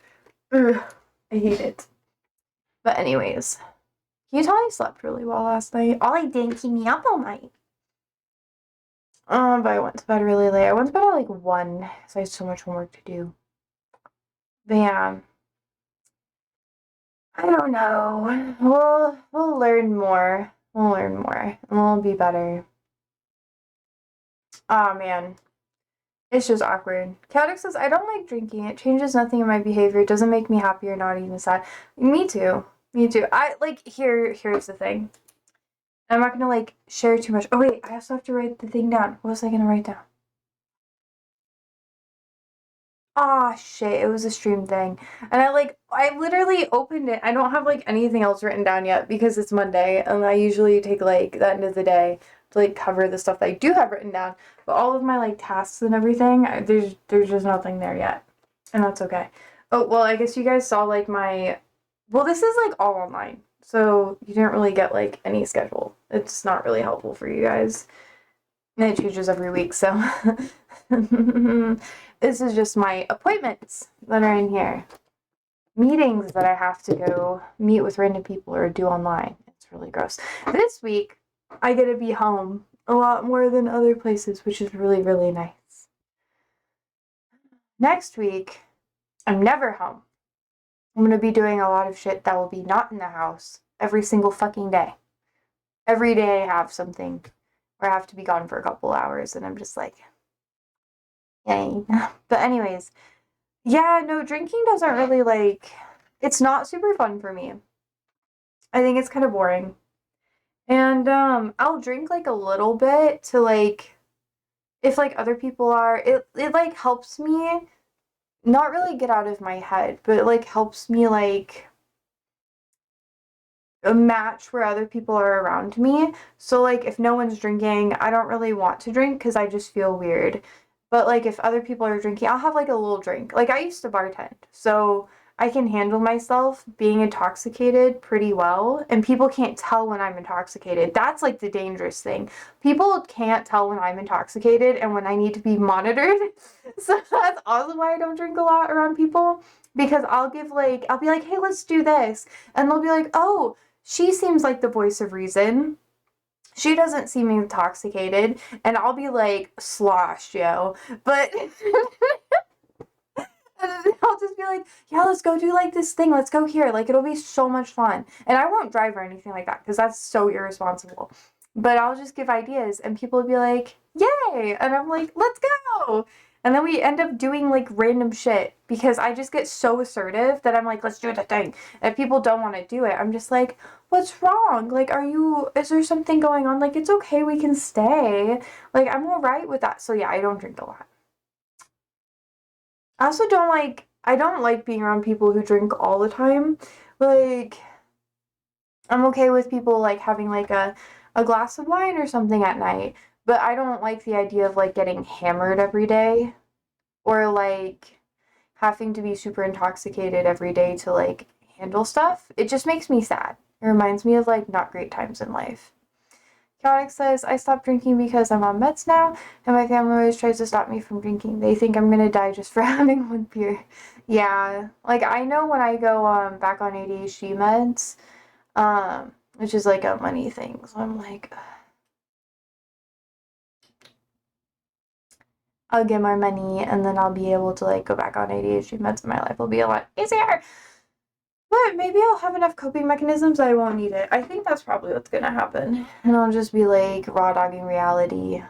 Ugh, I hate it. But anyways, can you tell I slept really well last night? All I did keep me up all night. But I went to bed really late. I went to bed at like 1, because I had so much homework to do. But yeah, I don't know. We'll learn more. We'll learn more, and we'll be better. Oh man, it's just awkward. Chaotic says I don't like drinking. It changes nothing in my behavior. It doesn't make me happy or not even sad. Me too. Me too. I like here's the thing. I'm not gonna like share too much. Oh wait, I also have to write the thing down. What was I gonna write down? Ah, shit, it was a stream thing. And I literally opened it. I don't have like anything else written down yet because it's Monday and I usually take like the end of the day to like cover the stuff that I do have written down. But all of my like tasks and everything, there's just nothing there yet. And that's okay. Oh, well, I guess you guys saw like well, this is like all online. So you didn't really get like any schedule. It's not really helpful for you guys. And it changes every week, so this is just my appointments that are in here. Meetings that I have to go meet with random people or do online. It's really gross. This week, I get to be home a lot more than other places, which is really, really nice. Next week, I'm never home. I'm going to be doing a lot of shit that will be not in the house every single fucking day. Every day I have something where I have to be gone for a couple hours, and I'm just like, yay. But anyways, yeah, no, drinking doesn't really like, it's not super fun for me. I think it's kind of boring. And I'll drink like a little bit to like if like other people are, it like helps me not really get out of my head, but it like helps me like a match where other people are around me. So like if no one's drinking, I don't really want to drink because I just feel weird. But like if other people are drinking, I'll have like a little drink. Like I used to bartend, so I can handle myself being intoxicated pretty well, and people can't tell when I'm intoxicated. That's like the dangerous thing. People can't tell when I'm intoxicated and when I need to be monitored. So that's also why I don't drink a lot around people, because I'll be like, "Hey, let's do this." And they'll be like, "Oh, she seems like the voice of reason. She doesn't seem intoxicated." And I'll be like, sloshed, yo. But I'll just be like, yeah, let's go do like this thing. Let's go here. Like, it'll be so much fun. And I won't drive or anything like that because that's so irresponsible. But I'll just give ideas and people will be like, yay. And I'm like, let's go. And then we end up doing like random shit because I just get so assertive that I'm like, let's do the thing. And if people don't want to do it, I'm just like, what's wrong? Like, is there something going on? Like, it's okay. We can stay. Like, I'm all right with that. So yeah, I don't drink a lot. I don't like being around people who drink all the time. Like, I'm okay with people like having like a glass of wine or something at night, but I don't like the idea of like getting hammered every day or like having to be super intoxicated every day to like handle stuff. It just makes me sad. It reminds me of like not great times in life. Chaotic says, I stopped drinking because I'm on meds now, and my family always tries to stop me from drinking. They think I'm gonna die just for having one beer. Yeah, like I know when I go back on ADHD meds, which is like a money thing. So I'm like, I'll get more money, and then I'll be able to like go back on ADHD meds, and my life will be a lot easier. But maybe I'll have enough coping mechanisms that I won't need it. I think that's probably what's gonna happen, and I'll just be like raw dogging reality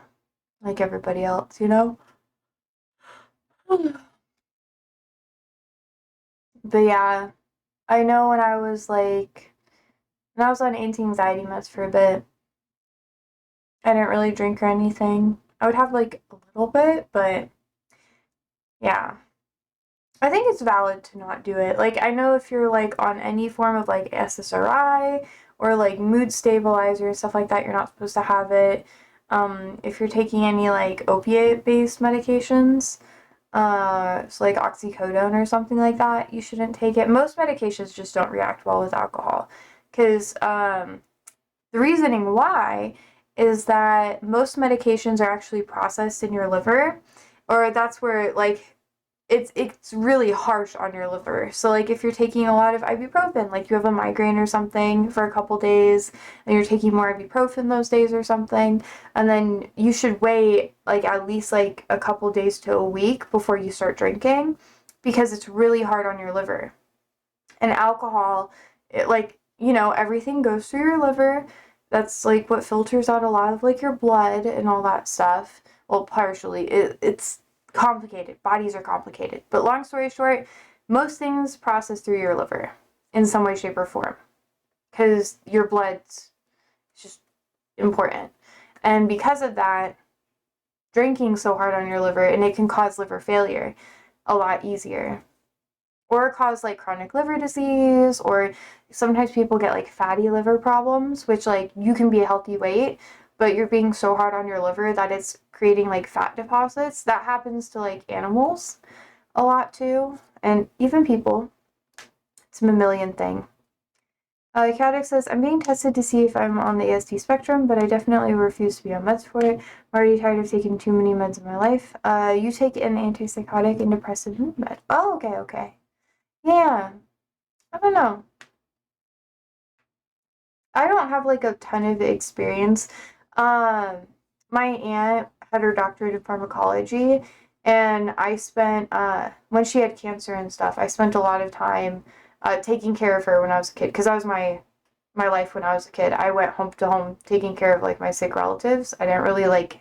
like everybody else, you know? But yeah, I know when I was on anti-anxiety meds for a bit, I didn't really drink or anything. I would have like a little bit, but yeah. I think it's valid to not do it. Like, I know if you're like on any form of like SSRI or like mood stabilizer and stuff like that, you're not supposed to have it. If you're taking any like opiate based medications, so like oxycodone or something like that, you shouldn't take it. Most medications just don't react well with alcohol. Because the reasoning why is that most medications are actually processed in your liver, or that's where like it's really harsh on your liver. So like if you're taking a lot of ibuprofen, like you have a migraine or something for a couple days and you're taking more ibuprofen those days or something, and then you should wait like at least like a couple days to a week before you start drinking because it's really hard on your liver. And alcohol, it like, everything goes through your liver. That's like what filters out a lot of like your blood and all that stuff. Well, partially. It's complicated. Bodies are complicated. But long story short, most things process through your liver in some way, shape, or form. Because your blood's just important. And because of that, drinking so hard on your liver, and it can cause liver failure a lot easier or cause like chronic liver disease, or sometimes people get like fatty liver problems, which like you can be a healthy weight, but you're being so hard on your liver that it's creating like fat deposits. That happens to like animals a lot too, and even people. It's a mammalian thing. Caddick says, I'm being tested to see if I'm on the ASD spectrum, but I definitely refuse to be on meds for it. I'm already tired of taking too many meds in my life. You take an antipsychotic and depressive mood med. Oh, okay, okay. Yeah, I don't know. I don't have like a ton of experience. Um, my aunt had her doctorate in pharmacology, and I spent when she had cancer and stuff, I spent a lot of time taking care of her when I was a kid because that was my life when I was a kid. I went home to home taking care of like my sick relatives. I didn't really like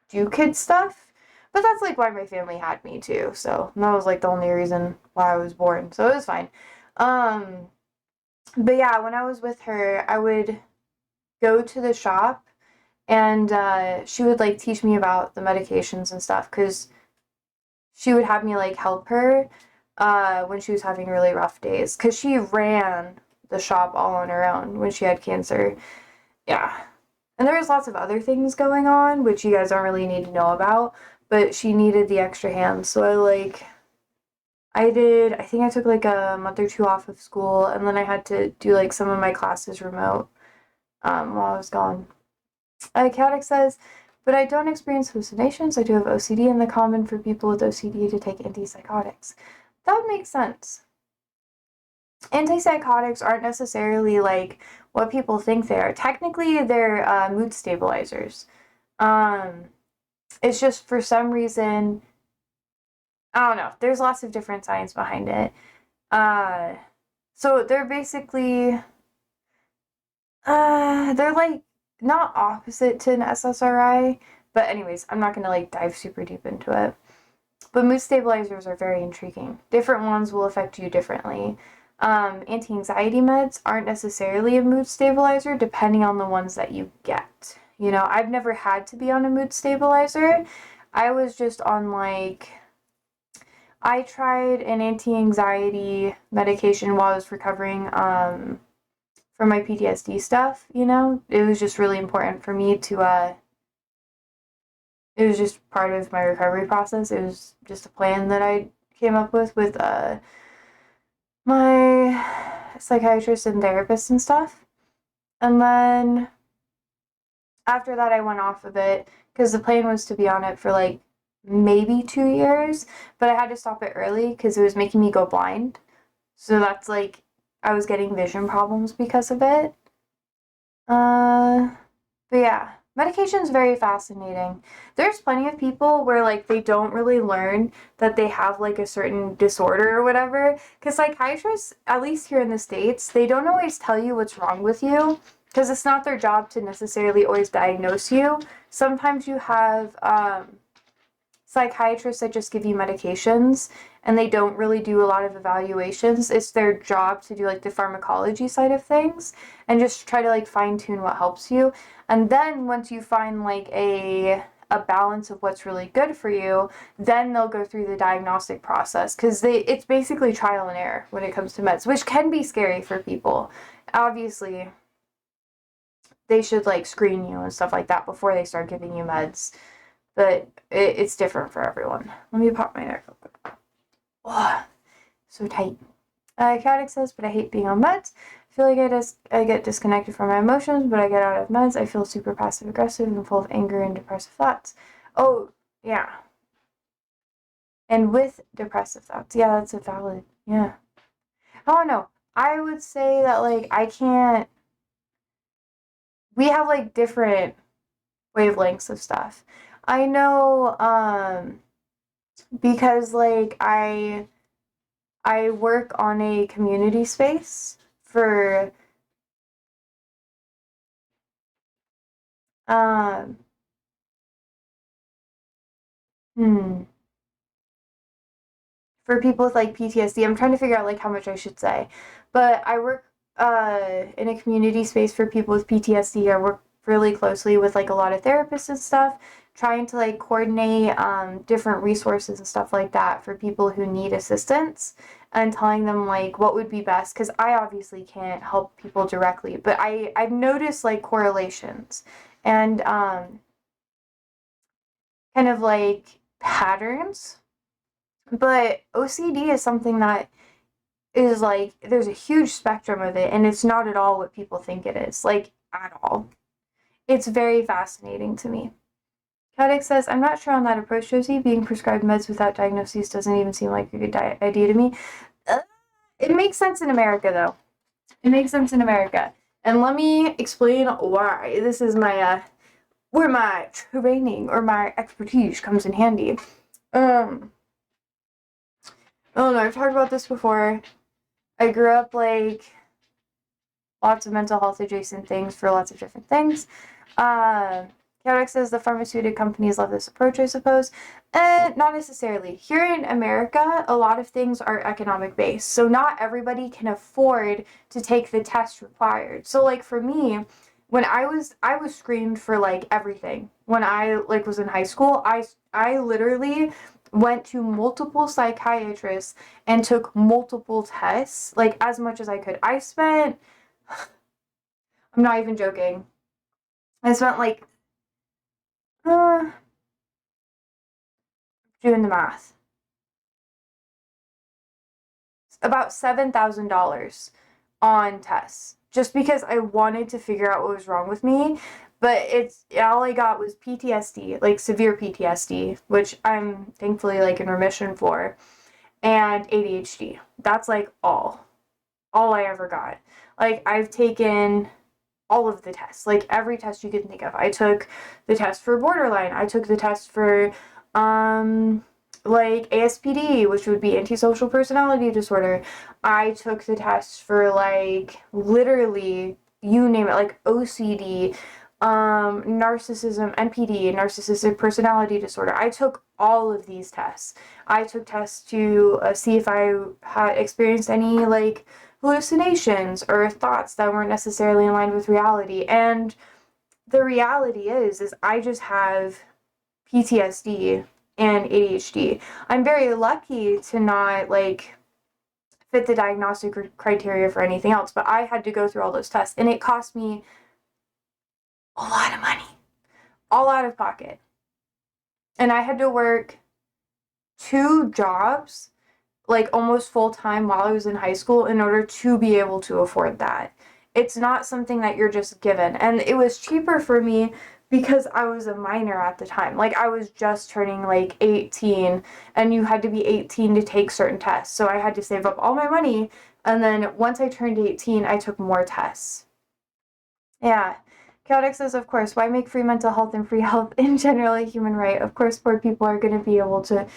do kid stuff, but that's like why my family had me too. So that was like the only reason why I was born. So it was fine. Um, but yeah, when I was with her, I would go to the shop And she would like teach me about the medications and stuff because she would have me like help her when she was having really rough days because she ran the shop all on her own when she had cancer. Yeah. And there was lots of other things going on, which you guys don't really need to know about, but she needed the extra hands. So I think I took like a month or two off of school, and then I had to do like some of my classes remote while I was gone. Chaotic says, but I don't experience hallucinations. I do have OCD, and the common for people with OCD to take antipsychotics. That makes sense. Antipsychotics aren't necessarily like what people think they are. Technically, they're mood stabilizers. Um, it's just for some reason, I don't know. There's lots of different science behind it. Uh, so they're like not opposite to an SSRI, but anyways, I'm not gonna like dive super deep into it. But mood stabilizers are very intriguing. Different ones will affect you differently. Anti-anxiety meds aren't necessarily a mood stabilizer, depending on the ones that you get. You know, I've never had to be on a mood stabilizer. I was just on like I tried an anti-anxiety medication while I was recovering from my PTSD stuff, you know? It was just really important for me to it was just part of my recovery process. It was just a plan that I came up with my psychiatrist and therapist and stuff. And then after that I went off of it because the plan was to be on it for like maybe 2 years, but I had to stop it early because it was making me go blind. So that's like I was getting vision problems because of it. Uh, but yeah, medication's very fascinating. There's plenty of people where like they don't really learn that they have like a certain disorder or whatever. Because psychiatrists, at least here in the States, they don't always tell you what's wrong with you because it's not their job to necessarily always diagnose you. Sometimes you have psychiatrists that just give you medications and they don't really do a lot of evaluations. It's their job to do like the pharmacology side of things and just try to like fine tune what helps you. And then once you find like a balance of what's really good for you, then they'll go through the diagnostic process because it's basically trial and error when it comes to meds, which can be scary for people. Obviously, they should like screen you and stuff like that before they start giving you meds. But it's different for everyone. Let me pop my neck real quick. Oh, so tight. Chaotic says, but I hate being on meds. I feel like I get disconnected from my emotions, but I get out of meds. I feel super passive aggressive and full of anger and depressive thoughts. Oh, yeah. And with depressive thoughts. Yeah, that's a valid. Yeah. I don't know. I would say that, like, I can't. We have, like, different wavelengths of stuff. I know, because, like, I work on a community space for um hmm for people with like PTSD. I'm trying to figure out like how much I should say. But I work in a community space for people with PTSD. I work really closely with like a lot of therapists and stuff, trying to like coordinate different resources and stuff like that for people who need assistance and telling them like what would be best because I obviously can't help people directly, but I've noticed like correlations and kind of like patterns. But OCD is something that is like there's a huge spectrum of it and it's not at all what people think it is, like at all. It's very fascinating to me. Kadek says, I'm not sure on that approach, Josie. Being prescribed meds without diagnosis doesn't even seem like a good idea to me. Uh, it makes sense in America, though. It makes sense in America. And let me explain why. This is my, where my training or my expertise comes in handy. Oh no, I've talked about this before. I grew up like lots of mental health adjacent things for lots of different things. Chaotic says the pharmaceutical companies love this approach, I suppose. Not necessarily. Here in America, a lot of things are economic based, so not everybody can afford to take the test required. So, like for me, when I was screened for like everything. When I like was in high school, I literally went to multiple psychiatrists and took multiple tests, like as much as I could. I'm not even joking. I spent like uh doing the math. About $7,000 on tests just because I wanted to figure out what was wrong with me. But it's all I got was PTSD, like severe PTSD, which I'm thankfully like in remission for, and ADHD. That's like all I ever got. Like I've taken all of the tests, like every test you can think of. I took the test for borderline. I took the test for like ASPD, which would be antisocial personality disorder. I took the test for like literally you name it, like OCD, narcissism, NPD, narcissistic personality disorder. I took all of these tests. I took tests to see if I had experienced any like hallucinations or thoughts that weren't necessarily in line with reality. And the reality is I just have PTSD and ADHD. I'm very lucky to not like fit the diagnostic criteria for anything else, but I had to go through all those tests and it cost me a lot of money, all out of pocket. And I had to work 2 jobs like almost full time while I was in high school in order to be able to afford that. It's not something that you're just given. And it was cheaper for me because I was a minor at the time. Like I was just turning like 18 and you had to be 18 to take certain tests. So I had to save up all my money and then once I turned 18, I took more tests. Yeah. Chaotic says, of course, why make free mental health and free health in general a human right? Of course, poor people are going to be able to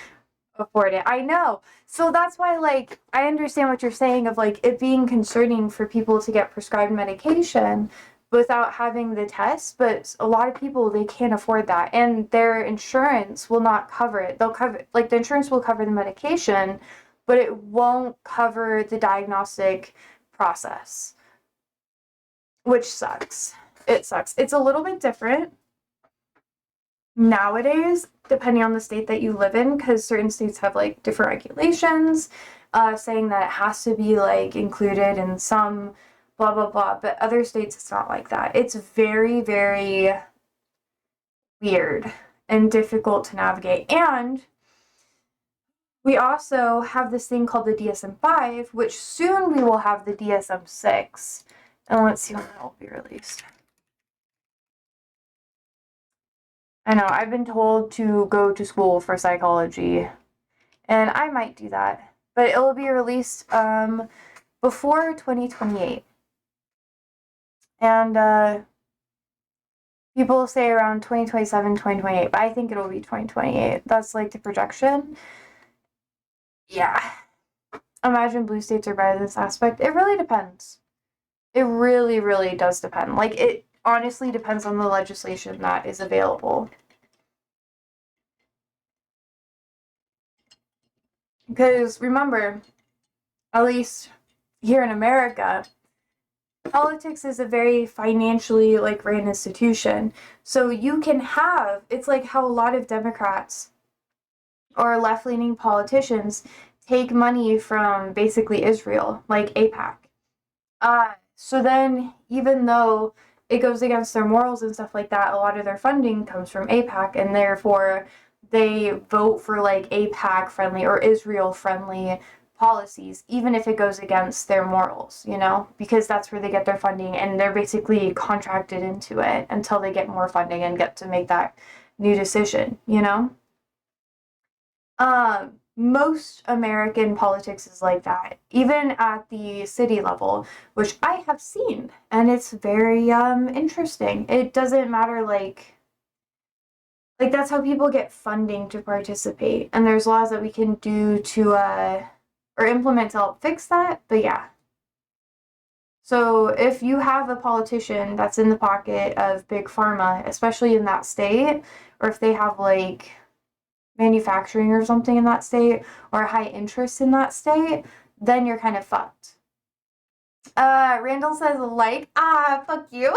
afford it. I know. So that's why, like, I understand what you're saying of, like, it being concerning for people to get prescribed medication without having the test, but a lot of people, they can't afford that, and their insurance will not cover it. They'll cover, like, the insurance will cover the medication, but it won't cover the diagnostic process, which sucks. It sucks. It's a little bit different nowadays, depending on the state that you live in, because certain states have like different regulations, saying that it has to be like included in some blah blah blah. But other states, it's not like that. It's very, very weird and difficult to navigate. And we also have this thing called the DSM-5, which soon we will have the DSM-6. And let's see when that will be released. I know, I've been told to go to school for psychology, and I might do that. But it will be released before 2028. And people say around 2027, 2028, but I think it'll be 2028. That's like the projection. Yeah. Imagine blue states are better in this aspect. It really depends. It really, really does depend. Like, it honestly depends on the legislation that is available. Because remember, at least here in America, politics is a very financially like ran institution. So you can have, it's like how a lot of Democrats or left-leaning politicians take money from basically Israel, like AIPAC. So then even though it goes against their morals and stuff like that, a lot of their funding comes from AIPAC, and therefore they vote for like AIPAC friendly or Israel friendly policies, even if it goes against their morals, you know, because that's where they get their funding and they're basically contracted into it until they get more funding and get to make that new decision, you know? Most American politics is like that, even at the city level, which I have seen, and it's very interesting. It doesn't matter like that's how people get funding to participate, and there's laws that we can do to or implement to help fix that. But yeah. So if you have a politician that's in the pocket of big pharma, especially in that state, or if they have like manufacturing or something in that state or high interest in that state, then you're kind of fucked. Randall says like, fuck you.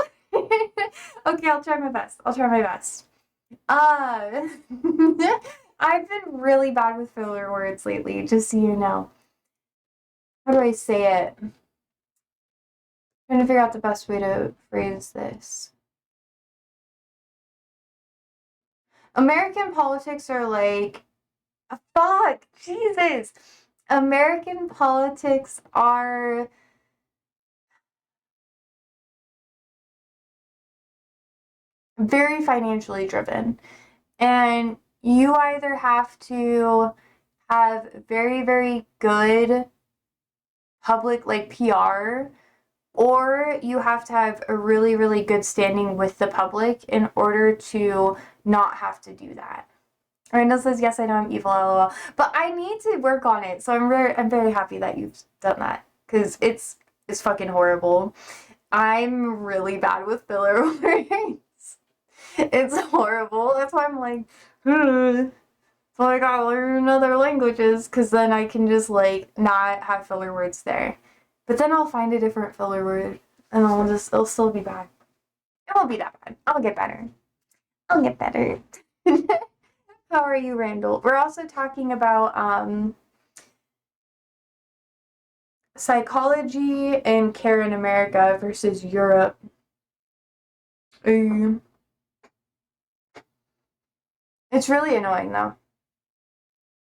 Okay, I'll try my best. I'll try my best. Uh, I've been really bad with filler words lately, just so you know. How do I say it? Trying to figure out the best way to phrase this. American politics are like, fuck, Jesus. American politics are very financially driven. And you either have to have very, very good public, like PR, or you have to have a really, really good standing with the public in order to not have to do that. Randall says, "Yes, I know I'm evil, lol." But I need to work on it, so I'm very happy that you've done that because it's fucking horrible. I'm really bad with filler words. It's horrible. That's why I'm like, so I gotta learn other languages because then I can just like not have filler words there. But then I'll find a different filler word and it'll still be bad. It won't be that bad. I'll get better. I'll get better. How are you, Randall? We're also talking about psychology and care in America versus Europe. It's really annoying though.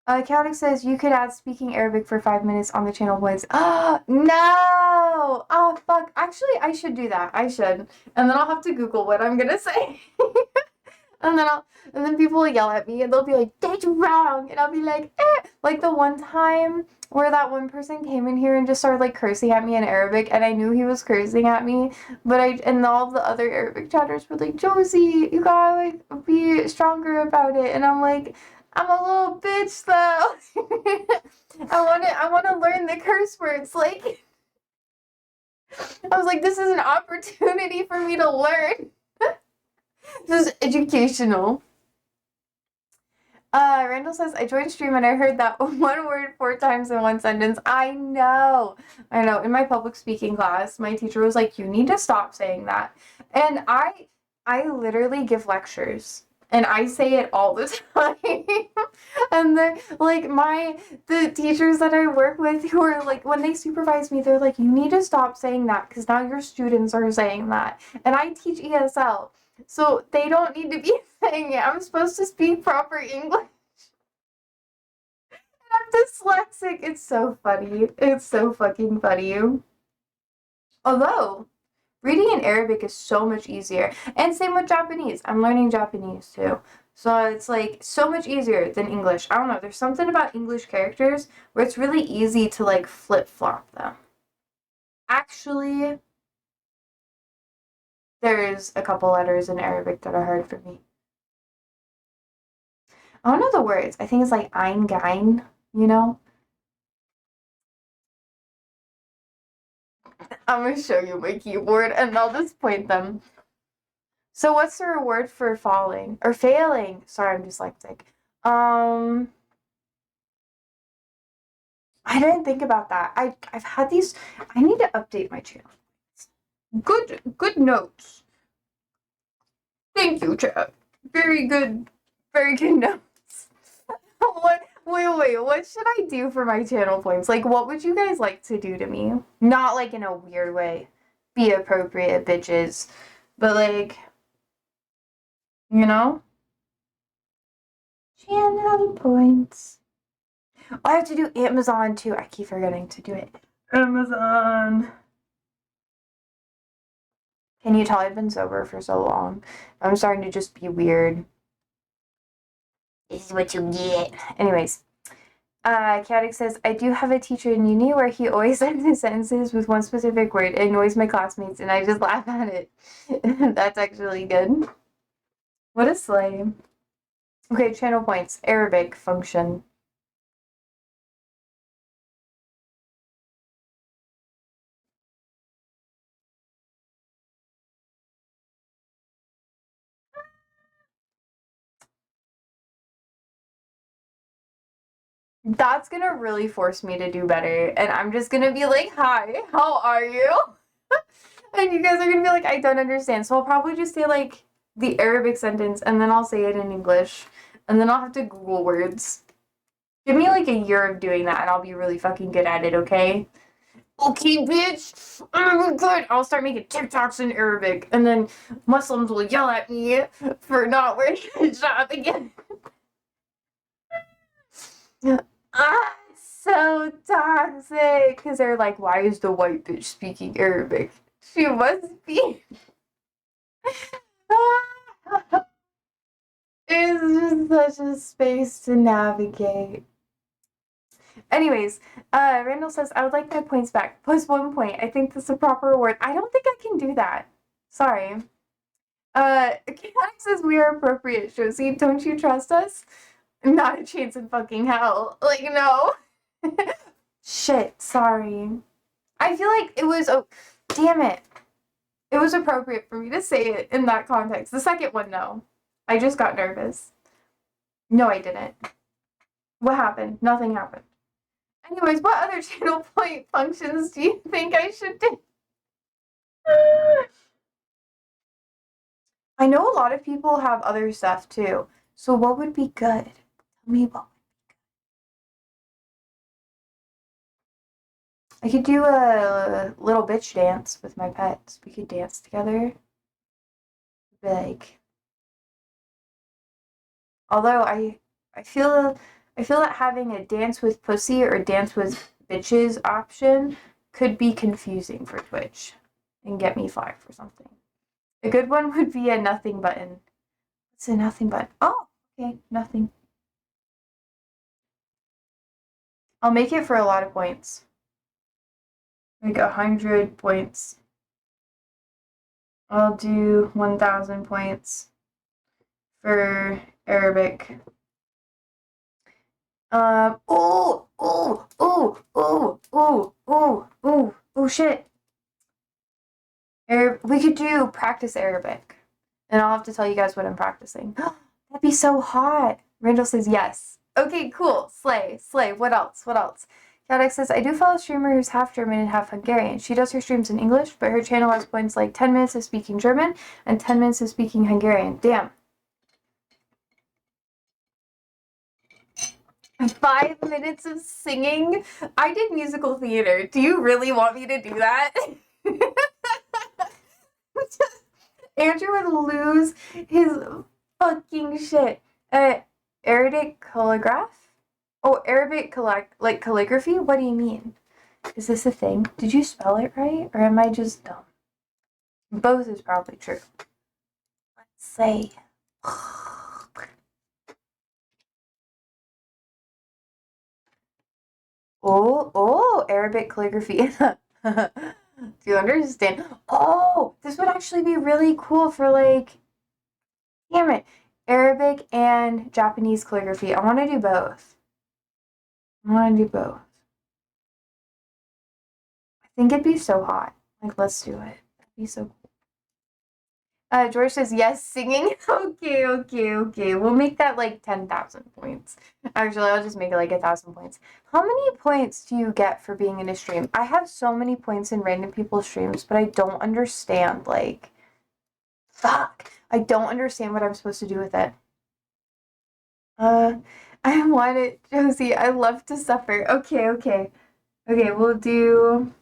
Chaotic says you could add speaking Arabic for 5 minutes on the channel points. Oh, no! Oh, fuck. Actually, I should do that. I should. And then I'll have to Google what I'm gonna say. And then people will yell at me and they'll be like, "That's wrong." And I'll be like, eh. Like the one time where that one person came in here and just started like cursing at me in Arabic and I knew he was cursing at me, and all the other Arabic chatters were like, "Josie, you gotta like be stronger about it." And I'm like, I'm a little bitch though. I wanna learn the curse words. Like I was like, this is an opportunity for me to learn. This is educational. Randall says, I joined stream and I heard that one word 4 times in one sentence. I know. In my public speaking class, my teacher was like, you need to stop saying that. And I literally give lectures and I say it all the time. And the teachers that I work with who are like, when they supervise me, they're like, you need to stop saying that because now your students are saying that. And I teach ESL. So they don't need to be saying it. I'm supposed to speak proper English. I'm dyslexic. It's so funny. It's so fucking funny. Although, reading in Arabic is so much easier. And same with Japanese. I'm learning Japanese too. So it's like so much easier than English. I don't know. There's something about English characters where it's really easy to like flip flop them. Actually, there's a couple letters in Arabic that are hard for me. I don't know the words. I think it's like ein, gein, you know? I'm gonna show you my keyboard and I'll just point them. So what's the reward for falling? Or failing? Sorry, I'm dyslexic. I didn't think about that. I've had these. I need to update my channel. Good notes. Thank you, chat. Very good notes. Wait, what should I do for my channel points? Like, what would you guys like to do to me? Not like in a weird way. Be appropriate, bitches. But like, you know? Channel points. Oh, I have to do Amazon too. I keep forgetting to do it. Amazon. Can you tell I've been sober for so long? I'm starting to just be weird. This is what you get. Anyways, Chaotic says, I do have a teacher in uni where he always ends sentences with one specific word. It annoys my classmates and I just laugh at it. That's actually good. What a slay. Okay, channel points. Arabic function. That's gonna really force me to do better. And I'm just gonna be like, hi, how are you? And you guys are gonna be like, I don't understand. So I'll probably just say like the Arabic sentence and then I'll say it in English. And then I'll have to Google words. Give me like a year of doing that and I'll be really fucking good at it, okay? Okay, bitch. Oh, good. I'll start making TikToks in Arabic, and then Muslims will yell at me for not wearing a hijab again. Ah, it's so toxic. Because they're like, why is the white bitch speaking Arabic? She must be. It's just such a space to navigate. Anyways, Randall says, I would like my points back. Plus 1 point. I think that's a proper reward. I don't think I can do that. Sorry. Cat says we are appropriate, Josie. Don't you trust us? Not a chance in fucking hell. Like, no. Shit, sorry. I feel like it was, oh, damn it. It was appropriate for me to say it in that context. The second one, no. I just got nervous. No, I didn't. What happened? Nothing happened. Anyways, what other channel point functions do you think I should do? I know a lot of people have other stuff too. So what would be good? Tell me what. I could do a little bitch dance with my pets. We could dance together. Be like, although I feel that having a dance with pussy or dance with bitches option could be confusing for Twitch and get me flagged for something. A good one would be a nothing button. What's a nothing button? Oh, okay, nothing. I'll make it for a lot of points. Like 100 points. I'll do 1,000 points for Arabic. Oh, shit. We could do practice Arabic. And I'll have to tell you guys what I'm practicing. That'd be so hot. Randall says yes. Okay, cool. Slay. What else? Kadek says, I do follow a streamer who's half German and half Hungarian. She does her streams in English, but her channel has points like 10 minutes of speaking German and 10 minutes of speaking Hungarian. Damn. 5 minutes of singing? I did musical theater. Do you really want me to do that? Andrew would lose his fucking shit. Arabic calligraph? Oh, Arabic calligraphy? What do you mean? Is this a thing? Did you spell it right? Or am I just dumb? Both is probably true. Let's say. Oh, Arabic calligraphy. Do you understand? Oh, this would actually be really cool for like, damn it, Arabic and Japanese calligraphy. I want to do both. I think it'd be so hot. Like, let's do it. That'd be so cool. George says yes, singing. Okay. We'll make that like 10,000 points. Actually, I'll just make it like 1,000 points. How many points do you get for being in a stream? I have so many points in random people's streams, but I don't understand, like, fuck. I don't understand what I'm supposed to do with it. I want it, Josie. I love to suffer. Okay, we'll do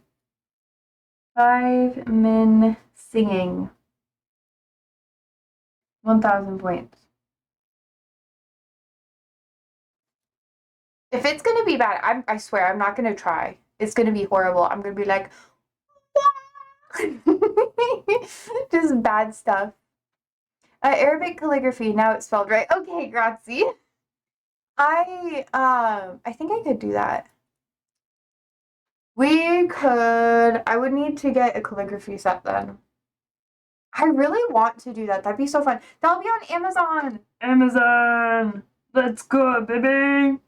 5 min singing. 1,000 points. If it's gonna be bad, I swear I'm not gonna try. It's gonna be horrible. I'm gonna be like, just bad stuff. Arabic calligraphy. Now it's spelled right. Okay, grazie. I think I could do that. We could. I would need to get a calligraphy set then. I really want to do that. That'd be so fun. That'll be on Amazon. Amazon. Let's go, baby.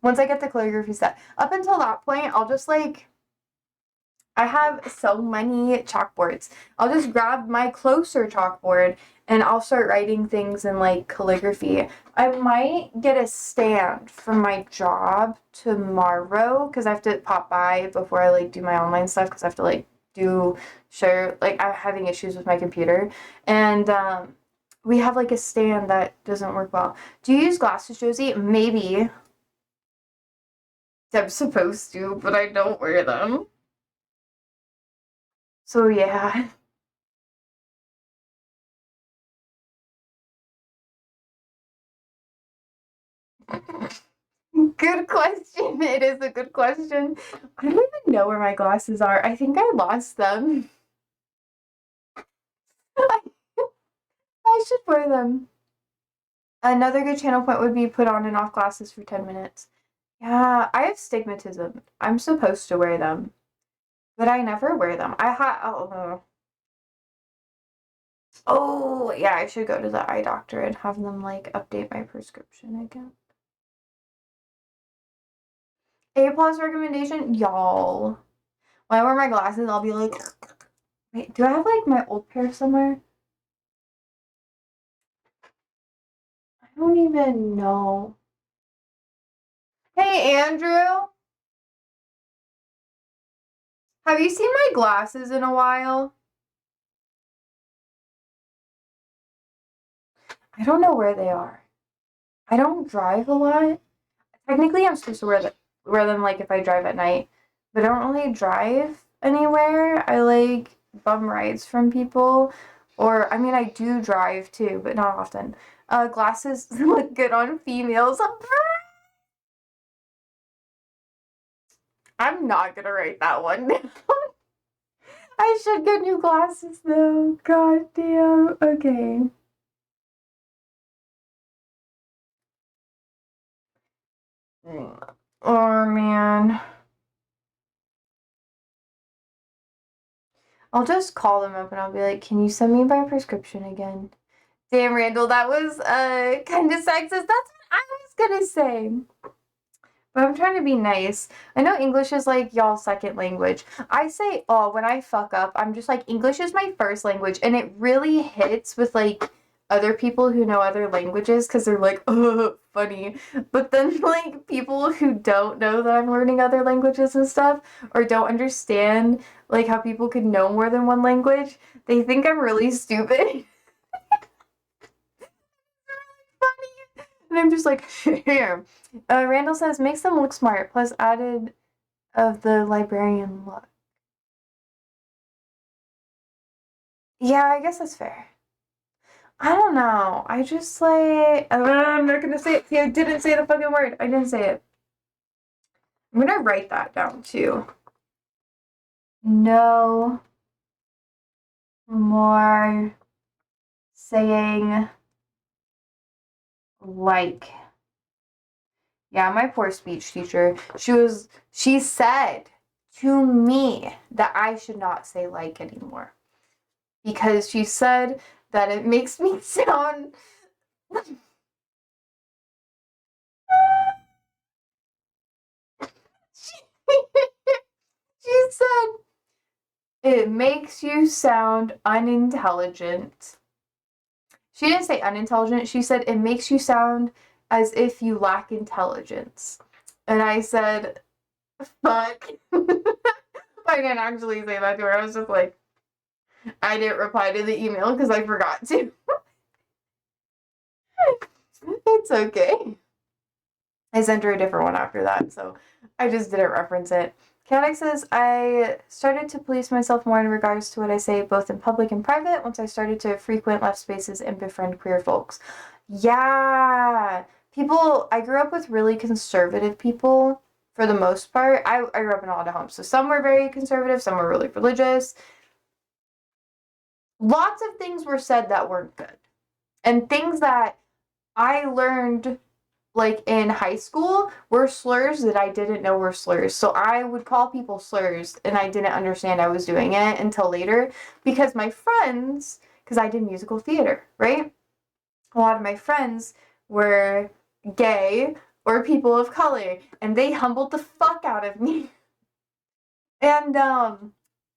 Once I get the calligraphy set. Up until that point, I'll just like, I have so many chalkboards. I'll just grab my closer chalkboard and I'll start writing things in like calligraphy. I might get a stand for my job tomorrow because I have to pop by before I like do my online stuff because I have to like do share, like, I'm having issues with my computer, and we have like a stand that doesn't work well. Do you use glasses, Josie? Maybe. I'm supposed to, but I don't wear them. So yeah. Good question. It is a good question. I don't even know where my glasses are. I think I lost them. I should wear them. Another good channel point would be put on and off glasses for 10 minutes. Yeah, I have stigmatism. I'm supposed to wear them, but I never wear them. Oh, yeah, I should go to the eye doctor and have them like update my prescription again. A plus recommendation, y'all. When I wear my glasses, I'll be like, wait, do I have like my old pair somewhere? I don't even know. Hey, Andrew. Have you seen my glasses in a while? I don't know where they are. I don't drive a lot. Technically, I'm supposed to wear them like if I drive at night, but I don't really drive anywhere. I like bum rides from people, or I mean, I do drive too, but not often. Glasses look good on females. I'm not gonna write that one down. I should get new glasses though. God damn. Okay. Oh man. I'll just call them up and I'll be like, can you send me my prescription again? Damn, Randall, that was kind of sexist. That's what I was gonna say. But I'm trying to be nice. I know English is like y'all's second language. I say, oh, when I fuck up, I'm just like, English is my first language. And it really hits with like other people who know other languages because they're like, oh, funny. But then like people who don't know that I'm learning other languages and stuff or don't understand like how people could know more than one language, they think I'm really stupid. And I'm just like, here. Randall says, makes them look smart, plus added of the librarian look. Yeah, I guess that's fair. I don't know. I just like, I'm not gonna say it. See, I didn't say the fucking word. I didn't say it. I'm gonna write that down too. No more saying like. Yeah, my poor speech teacher, she said to me that I should not say like anymore. Because she said that it makes me sound she said it makes you sound unintelligent. She didn't say unintelligent, she said it makes you sound as if you lack intelligence. And I said, fuck. I didn't actually say that to her. I was just like, I didn't reply to the email because I forgot to. It's okay. I sent her a different one after that, so I just didn't reference it. Kanek says, I started to police myself more in regards to what I say both in public and private once I started to frequent left spaces and befriend queer folks. Yeah. I grew up with really conservative people for the most part. I grew up in a lot of homes, so some were very conservative, some were really religious. Lots of things were said that weren't good. And things that I learned like in high school were slurs that I didn't know were slurs. So I would call people slurs and I didn't understand I was doing it until later because my friends, because I did musical theater, right? A lot of my friends were gay or people of color and they humbled the fuck out of me. And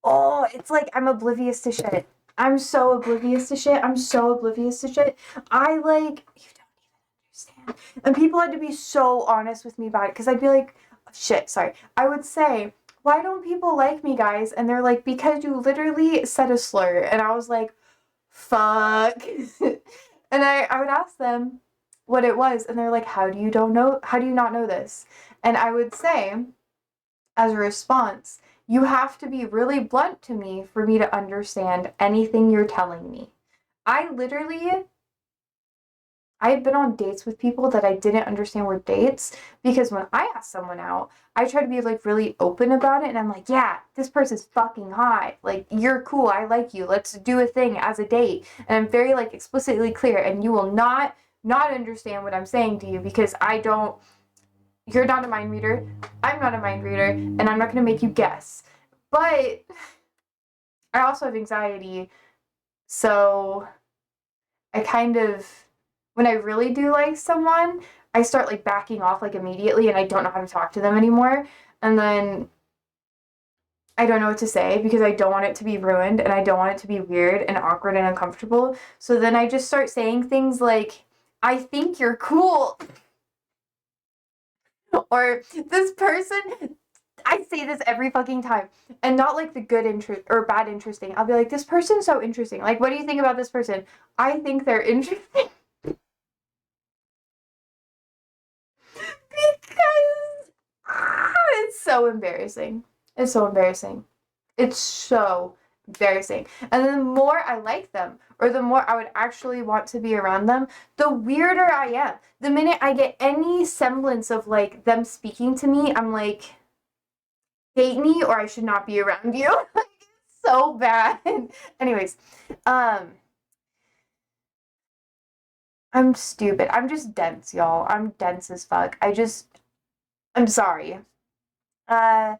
oh, it's like I'm oblivious to shit. I'm so oblivious to shit. I'm so oblivious to shit. I like, you don't even understand. And people had to be so honest with me about it because I'd be like, shit, sorry. I would say, why don't people like me, guys? And they're like, because you literally said a slur. And I was like, fuck. And I would ask them what it was, and they're like, how do you not know this? And I would say, as a response, you have to be really blunt to me for me to understand anything you're telling me. I had been on dates with people that I didn't understand were dates, because when I ask someone out, I try to be like really open about it, and I'm like, yeah, this person's fucking hot. Like, you're cool. I like you. Let's do a thing as a date. And I'm very like explicitly clear, and you will not understand what I'm saying to you, because you're not a mind reader. I'm not a mind reader, and I'm not going to make you guess. But I also have anxiety, so I kind of, when I really do like someone, I start like backing off like immediately, and I don't know how to talk to them anymore. And then I don't know what to say, because I don't want it to be ruined, and I don't want it to be weird and awkward and uncomfortable. So then I just start saying things like, I think you're cool. Or this person, I say this every fucking time, and not like the good interest or bad interesting. I'll be like, this person's so interesting. Like, what do you think about this person? I think they're interesting. Because it's so embarrassing. It's so embarrassing. It's so embarrassing. And then the more I like them, or the more I would actually want to be around them, the weirder I am. The minute I get any semblance of like them speaking to me, I'm like, hate me or I should not be around you. Like, it's so bad. Anyways, I'm stupid. I'm just dense, y'all. I'm dense as fuck. I'm sorry. Uh,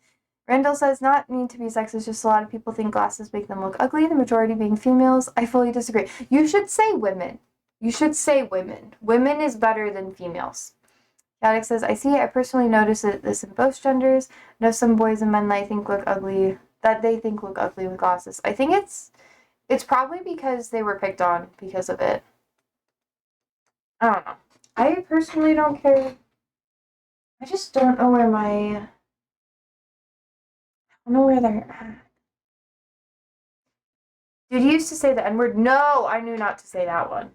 Randall says, not mean to be sexist, just a lot of people think glasses make them look ugly, the majority being females. I fully disagree. You should say women. You should say women. Women is better than females. Alex says, I see, I personally notice this in both genders. I know some boys and men that they think look ugly with glasses. I think it's probably because they were picked on because of it. I don't know. I personally don't care. I just don't know where I don't know where they're at. Did you used to say the N-word? No, I knew not to say that one.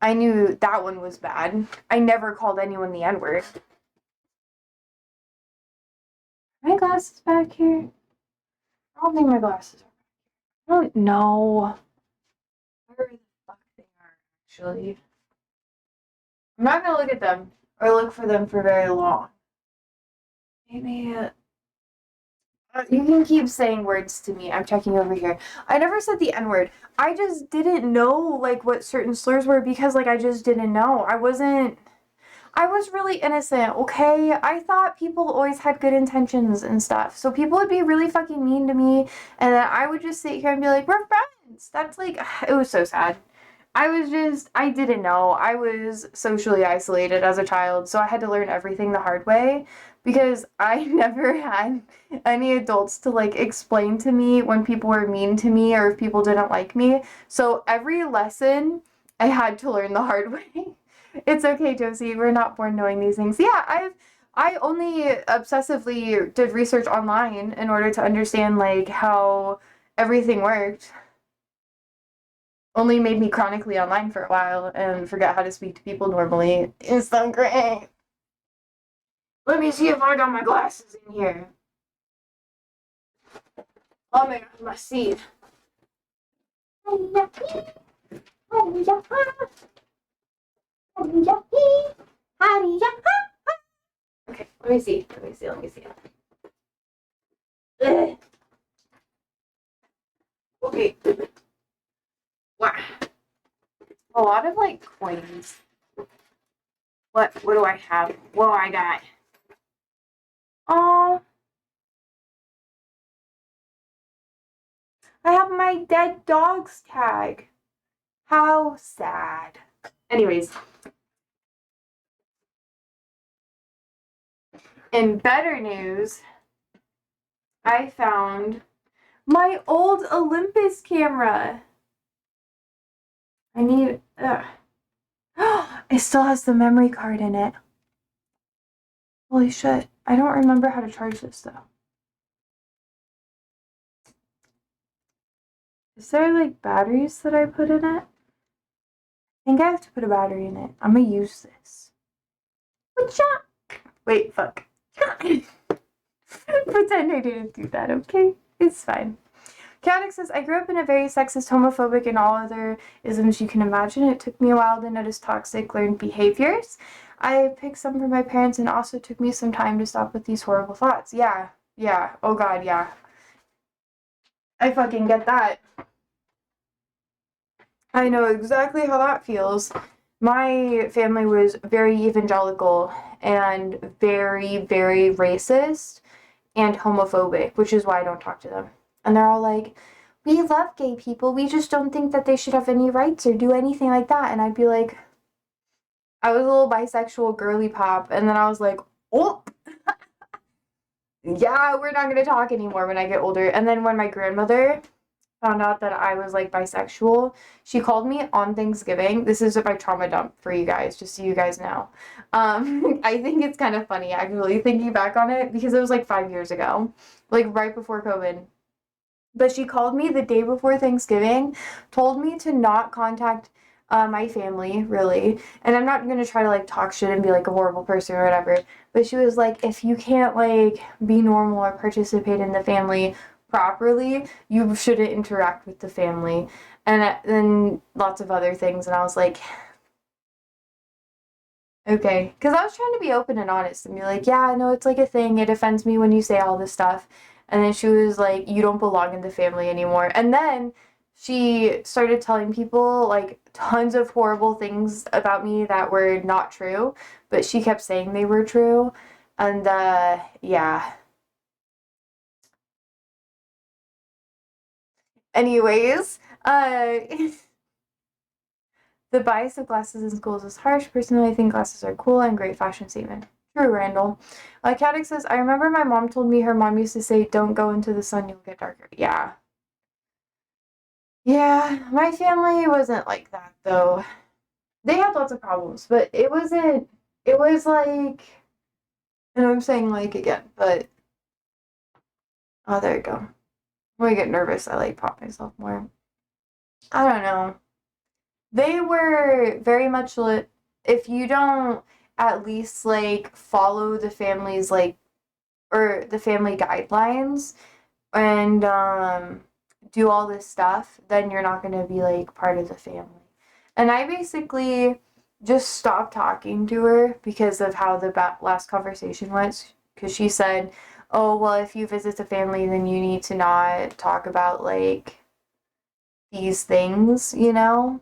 I knew that one was bad. I never called anyone the N-word. My glasses back here? I don't think my glasses are. I don't know where the fuck they are, actually. I'm not gonna look at them or look for them for very long. Maybe you can keep saying words to me. I'm checking over here. I never said the N-word. I just didn't know like what certain slurs were, because like I just didn't know. I was really innocent, okay? I thought people always had good intentions and stuff. So people would be really fucking mean to me, and then I would just sit here and be like, we're friends. That's like, it was so sad. I didn't know. I was socially isolated as a child, so I had to learn everything the hard way, because I never had any adults to like explain to me when people were mean to me or if people didn't like me. So every lesson I had to learn the hard way. It's okay, Josie. We're not born knowing these things. Yeah, I only obsessively did research online in order to understand like how everything worked. Only made me chronically online for a while and forgot how to speak to people normally. It's so great. Let me see if I got my glasses in here. Oh my god, my seat. Okay, let me see. Ugh. Okay. Wow. A lot of like coins. What do I have? Whoa, I got. Oh, I have my dead dog's tag. How sad. Anyways, in better news, I found my old Olympus camera. I need. It still has the memory card in it. Holy shit. I don't remember how to charge this though. Is there like batteries that I put in it? I think I have to put a battery in it. I'm gonna use this. What's up? Wait, fuck. Pretend I didn't do that, okay? It's fine. Chaotic says, I grew up in a very sexist, homophobic, and all other isms you can imagine. It took me a while to notice toxic learned behaviors. I picked some from my parents, and also took me some time to stop with these horrible thoughts. Yeah. Oh god, yeah. I fucking get that. I know exactly how that feels. My family was very evangelical and very, very racist and homophobic, which is why I don't talk to them. And they're all like, we love gay people. We just don't think that they should have any rights or do anything like that. And I'd be like, I was a little bisexual girly pop. And then I was like, oh, yeah, we're not going to talk anymore when I get older. And then when my grandmother found out that I was like bisexual, she called me on Thanksgiving. This is my trauma dump for you guys, just so you guys know. I think it's kind of funny actually thinking back on it because it was like 5 years ago, like right before COVID. But she called me the day before Thanksgiving, told me to not contact my family, really. And I'm not going to try to like talk shit and be like a horrible person or whatever. But she was like, if you can't like be normal or participate in the family properly, you shouldn't interact with the family. And then lots of other things. And I was like, okay. Because I was trying to be open and honest and be like, yeah, no, it's like a thing. It offends me when you say all this stuff. And then she was like, you don't belong in the family anymore. And then she started telling people like tons of horrible things about me that were not true, but she kept saying they were true. And yeah. Anyways, the bias of glasses in schools is harsh. Personally, I think glasses are cool and great fashion statement. True, Randall. Caddick says, I remember my mom told me her mom used to say, don't go into the sun, you'll get darker. Yeah. Yeah, my family wasn't like that, though. They had lots of problems, but it wasn't, it was like, and I'm saying like again, but, oh, there you go. When I get nervous, I like pop myself more. I don't know. They were very much if you don't at least like follow the family's like or the family guidelines and do all this stuff, then you're not going to be like part of the family. And I basically just stopped talking to her because of how the last conversation went, because she said, oh, well, if you visit the family, then you need to not talk about like these things, you know,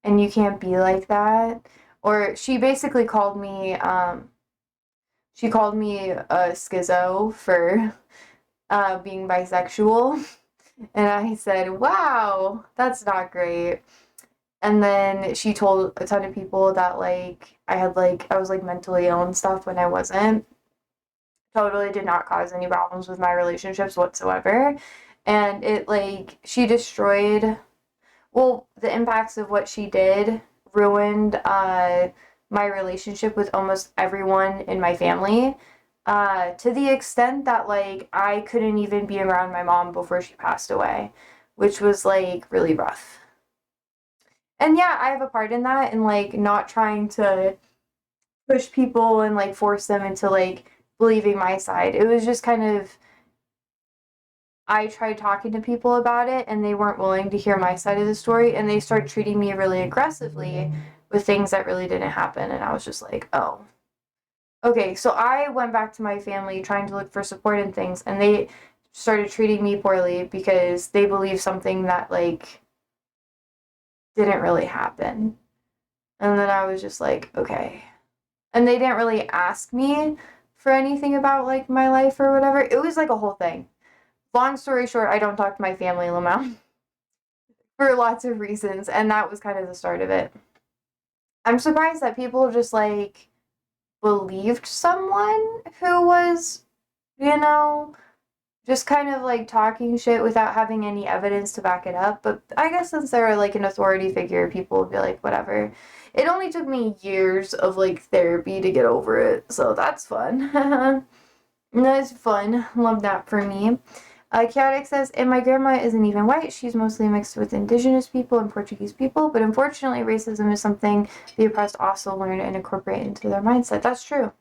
and you can't be like that. Or she basically called me a schizo for being bisexual. And I said, wow, that's not great. And then she told a ton of people that like I was like mentally ill and stuff when I wasn't. Totally did not cause any problems with my relationships whatsoever. And it like she destroyed, well, the impacts of what she did ruined my relationship with almost everyone in my family, to the extent that like I couldn't even be around my mom before she passed away, which was like really rough. And yeah, I have a part in that, and like not trying to push people and like force them into like believing my side. It was just kind of, I tried talking to people about it and they weren't willing to hear my side of the story, and they started treating me really aggressively with things that really didn't happen. And I was just like, oh, okay. So I went back to my family trying to look for support and things, and they started treating me poorly because they believed something that like didn't really happen. And then I was just like, okay. And they didn't really ask me for anything about like my life or whatever. It was like a whole thing. Long story short, I don't talk to my family, Lamau, for lots of reasons, and that was kind of the start of it. I'm surprised that people just like believed someone who was, you know, just kind of like talking shit without having any evidence to back it up. But I guess since they're like an authority figure, people would be like, whatever. It only took me years of like therapy to get over it, so that's fun. That's fun. Love that for me. Chaotic says, and my grandma isn't even white. She's mostly mixed with indigenous people and Portuguese people. But unfortunately, racism is something the oppressed also learn and incorporate into their mindset. That's true.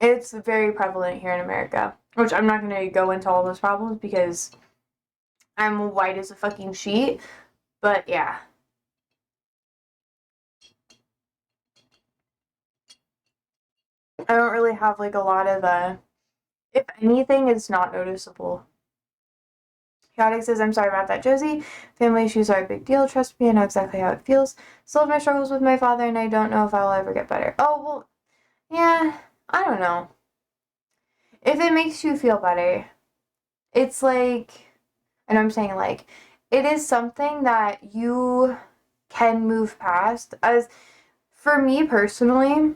It's very prevalent here in America, which I'm not going to go into all those problems because I'm white as a fucking sheet. But yeah. I don't really have like a lot of, if anything, it's not noticeable. Chaotic says, I'm sorry about that, Josie. Family issues are a big deal. Trust me, I know exactly how it feels. Still have my struggles with my father, and I don't know if I'll ever get better. Oh, well, yeah, I don't know. If it makes you feel better, it's like, and I'm saying like, it is something that you can move past. As for me personally,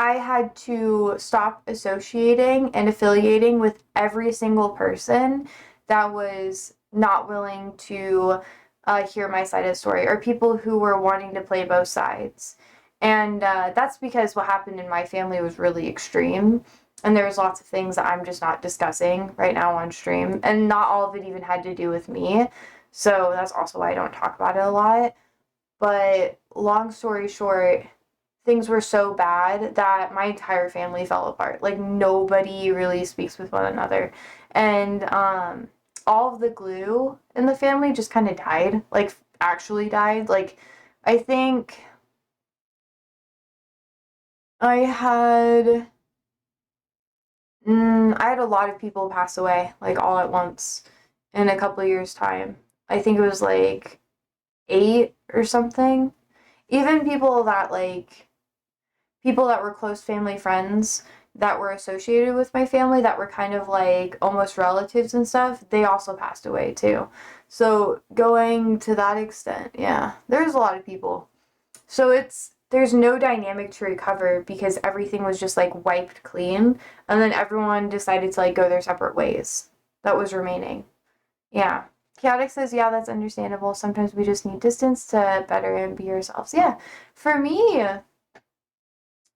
I had to stop associating and affiliating with every single person that was not willing to hear my side of the story, or people who were wanting to play both sides. And that's because what happened in my family was really extreme. And there's lots of things that I'm just not discussing right now on stream. And not all of it even had to do with me. So that's also why I don't talk about it a lot. But long story short, things were so bad that my entire family fell apart. Like nobody really speaks with one another. And all of the glue in the family just kind of died. Like actually died. Like I think I had I had a lot of people pass away like all at once in a couple of years time. I think it was like 8 or something. Even people that were close family friends that were associated with my family that were kind of like almost relatives and stuff, they also passed away too. So going to that extent, yeah, there's a lot of people. So there's no dynamic to recover because everything was just like wiped clean and then everyone decided to like go their separate ways. That was remaining. Yeah. Chaotic says, yeah, that's understandable. Sometimes we just need distance to better and be ourselves. Yeah. For me,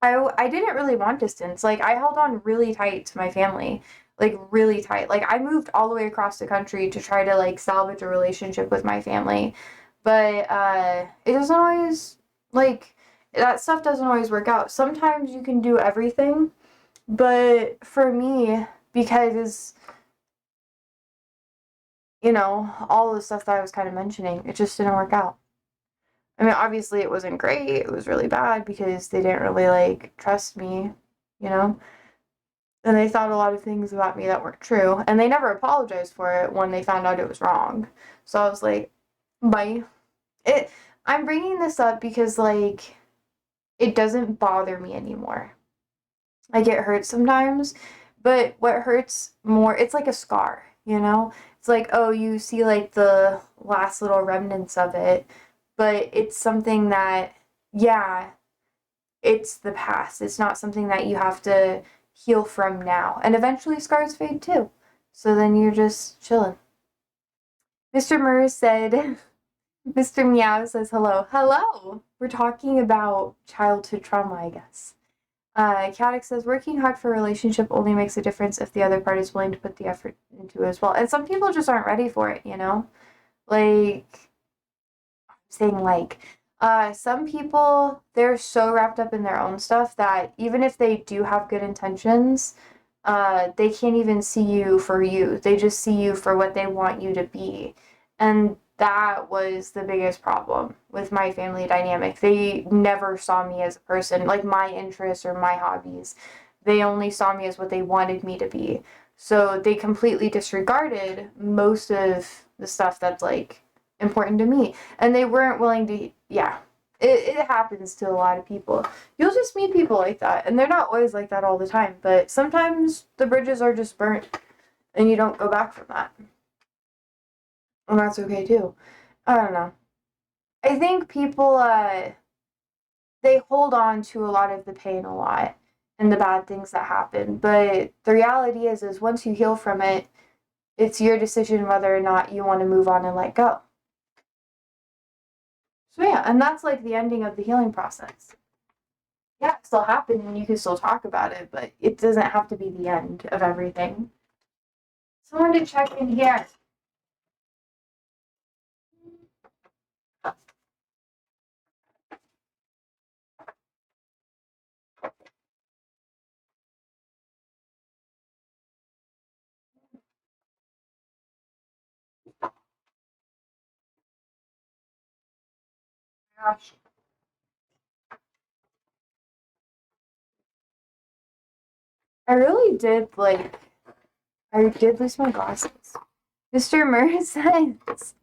I didn't really want distance. Like I held on really tight to my family, like really tight. Like I moved all the way across the country to try to like salvage a relationship with my family. But it doesn't always like that stuff doesn't always work out. Sometimes you can do everything, but for me because all the stuff that I was kind of mentioning, it just didn't work out. I mean, obviously it wasn't great. It was really bad because they didn't really like trust me, you know? And they thought a lot of things about me that weren't true. And they never apologized for it when they found out it was wrong. So I was like, bye. It I'm bringing this up because like it doesn't bother me anymore. I get hurt sometimes, but what hurts more, it's like a scar, you know? It's like, oh, you see like the last little remnants of it, but it's something that, yeah, it's the past. It's not something that you have to heal from now. And eventually scars fade too. So then you're just chilling. Mr. Murr said, Mr. Meow says hello. Hello! We're talking about childhood trauma, I guess. Chaotic says, working hard for a relationship only makes a difference if the other party is willing to put the effort into it as well. And some people just aren't ready for it, you know? Like, saying like some people they're so wrapped up in their own stuff that even if they do have good intentions, they can't even see you for you. They just see you for what they want you to be. And that was the biggest problem with my family dynamic. They never saw me as a person, like my interests or my hobbies. They only saw me as what they wanted me to be. So they completely disregarded most of the stuff that's like important to me. And they weren't willing to, yeah. It happens to a lot of people. You'll just meet people like that, and they're not always like that all the time, but sometimes the bridges are just burnt and you don't go back from that. And that's okay too. I don't know. I think people they hold on to a lot of the pain a lot and the bad things that happen, but the reality is once you heal from it, it's your decision whether or not you want to move on and let go. So yeah, and that's like the ending of the healing process. Yeah, it still happened and you can still talk about it, but it doesn't have to be the end of everything. Someone to check in here. Gosh. I really did I did lose my glasses. Mr. Murray says,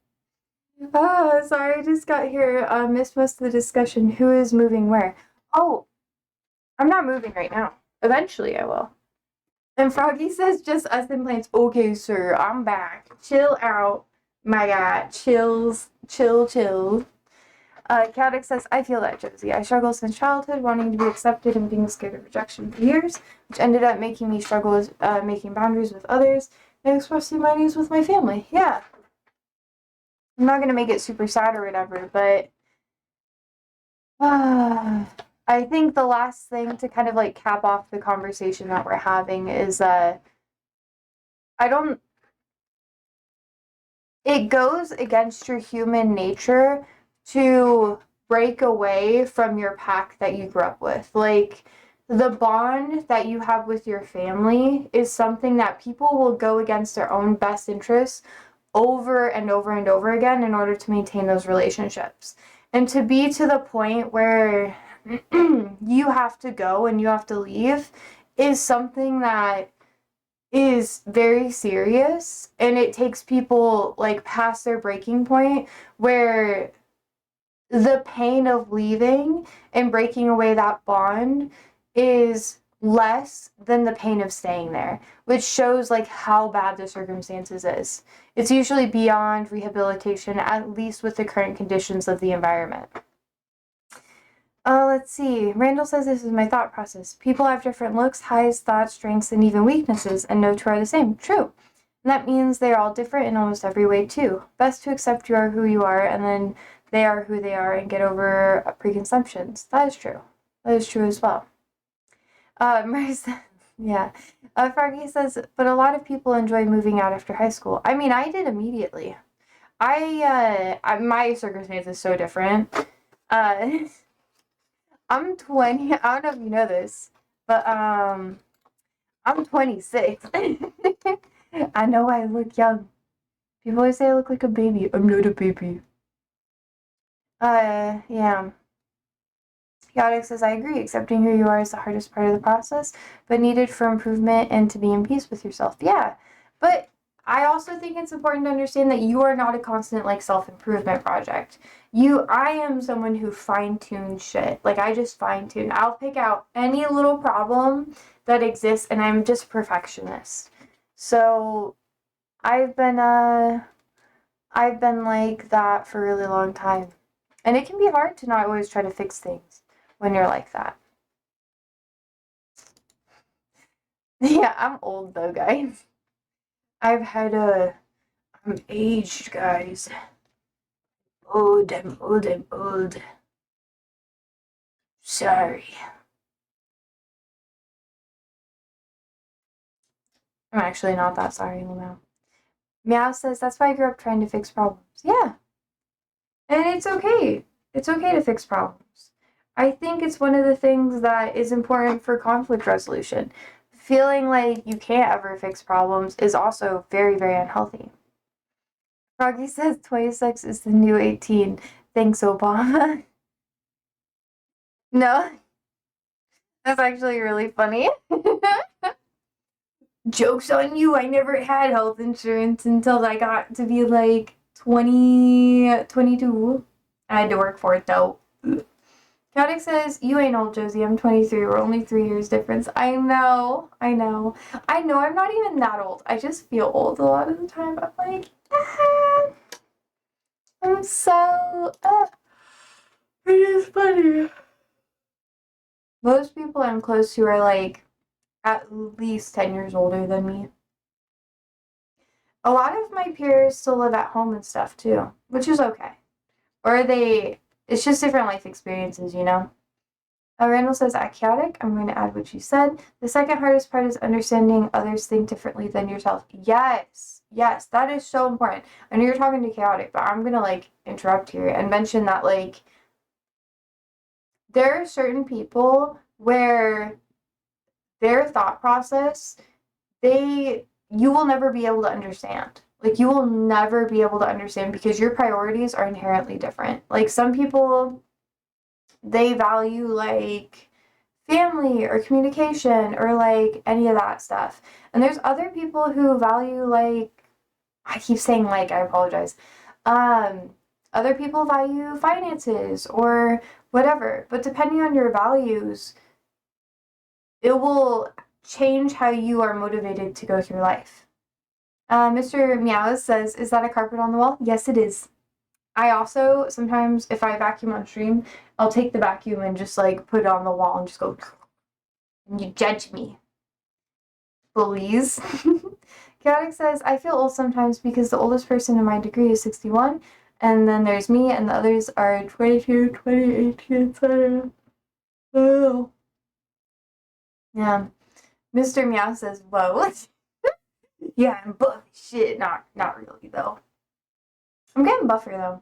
oh, sorry, I just got here. Missed most of the discussion. Who is moving where? Oh, I'm not moving right now. Eventually I will. And Froggy says, just us implants. Okay, sir, I'm back. Chill out. My God, chills. Chill, chill. Caddick says, I feel that, Josie. I struggled since childhood, wanting to be accepted and being scared of rejection for years, which ended up making me struggle with making boundaries with others and expressing my needs with my family. Yeah. I'm not going to make it super sad or whatever, but I think the last thing to kind of like cap off the conversation that we're having is I don't, it goes against your human nature to break away from your pack that you grew up with. Like, the bond that you have with your family is something that people will go against their own best interests over and over and over again in order to maintain those relationships. And to be to the point where you have to go and you have to leave is something that is very serious, and it takes people like past their breaking point where the pain of leaving and breaking away that bond is less than the pain of staying there, which shows like how bad the circumstances is. It's usually beyond rehabilitation, at least with the current conditions of the environment. Let's see. Randall says this is my thought process. People have different looks, highs, thoughts, strengths, and even weaknesses, and no two are the same. True. And that means they're all different in almost every way, too. Best to accept you are who you are, and then they are who they are, and get over preconceptions. That is true. That is true as well. Marissa, yeah. Froggy says, but a lot of people enjoy moving out after high school. I mean, I did immediately. My circumstance is so different. I'm 20. I don't know if you know this, but I'm 26. I know I look young. People always say I look like a baby. I'm not a baby. Yeah. Chaotic says, I agree. Accepting who you are is the hardest part of the process, but needed for improvement and to be in peace with yourself. Yeah. But I also think it's important to understand that you are not a constant like self-improvement project. I am someone who fine-tunes shit. Like I just fine-tune. I'll pick out any little problem that exists and I'm just perfectionist. So I've been I've been like that for a really long time. And it can be hard to not always try to fix things when you're like that. Yeah, I'm old though, guys. I'm aged, guys. Old, I'm old, I'm old. Sorry. I'm actually not that sorry now. Meow says, that's why I grew up trying to fix problems. Yeah. And it's okay. It's okay to fix problems. I think it's one of the things that is important for conflict resolution. Feeling like you can't ever fix problems is also very, very unhealthy. Froggy says 26 is the new 18. Thanks, Obama. No, that's actually really funny. Joke's on you, I never had health insurance until I got to be like 20, 22. I had to work for it though. Chaotic says, you ain't old, Josie. I'm 23. We're only 3 years difference. I know. I know I'm not even that old. I just feel old a lot of the time. I'm like, I'm so, it is funny. Most people I'm close to are like at least 10 years older than me. A lot of my peers still live at home and stuff too, which is okay. Or It's just different life experiences, you know? Randall says, chaotic. I'm going to add what you said. The second hardest part is understanding others think differently than yourself. Yes. Yes. That is so important. I know you're talking to chaotic, but I'm going to like interrupt here and mention that like there are certain people where their thought process, you will never be able to understand. Like you will never be able to understand because your priorities are inherently different. Like some people, they value like family or communication or like any of that stuff. And there's other people who value like, I keep saying like, I apologize. Um Other people value finances or whatever. But depending on your values, it will change how you are motivated to go through life. Mr. Meows says, "Is that a carpet on the wall?" Yes, it is. I also sometimes, if I vacuum on stream, I'll take the vacuum and just like put it on the wall and just go. And you judge me, bullies. Chaotic says, "I feel old sometimes because the oldest person in my degree is 61, and then there's me, and the others are 22, 28, etc." Oh. Yeah. Mr. Meow says, "Whoa." Yeah, I'm buff as shit. Not really though. I'm getting buffer though.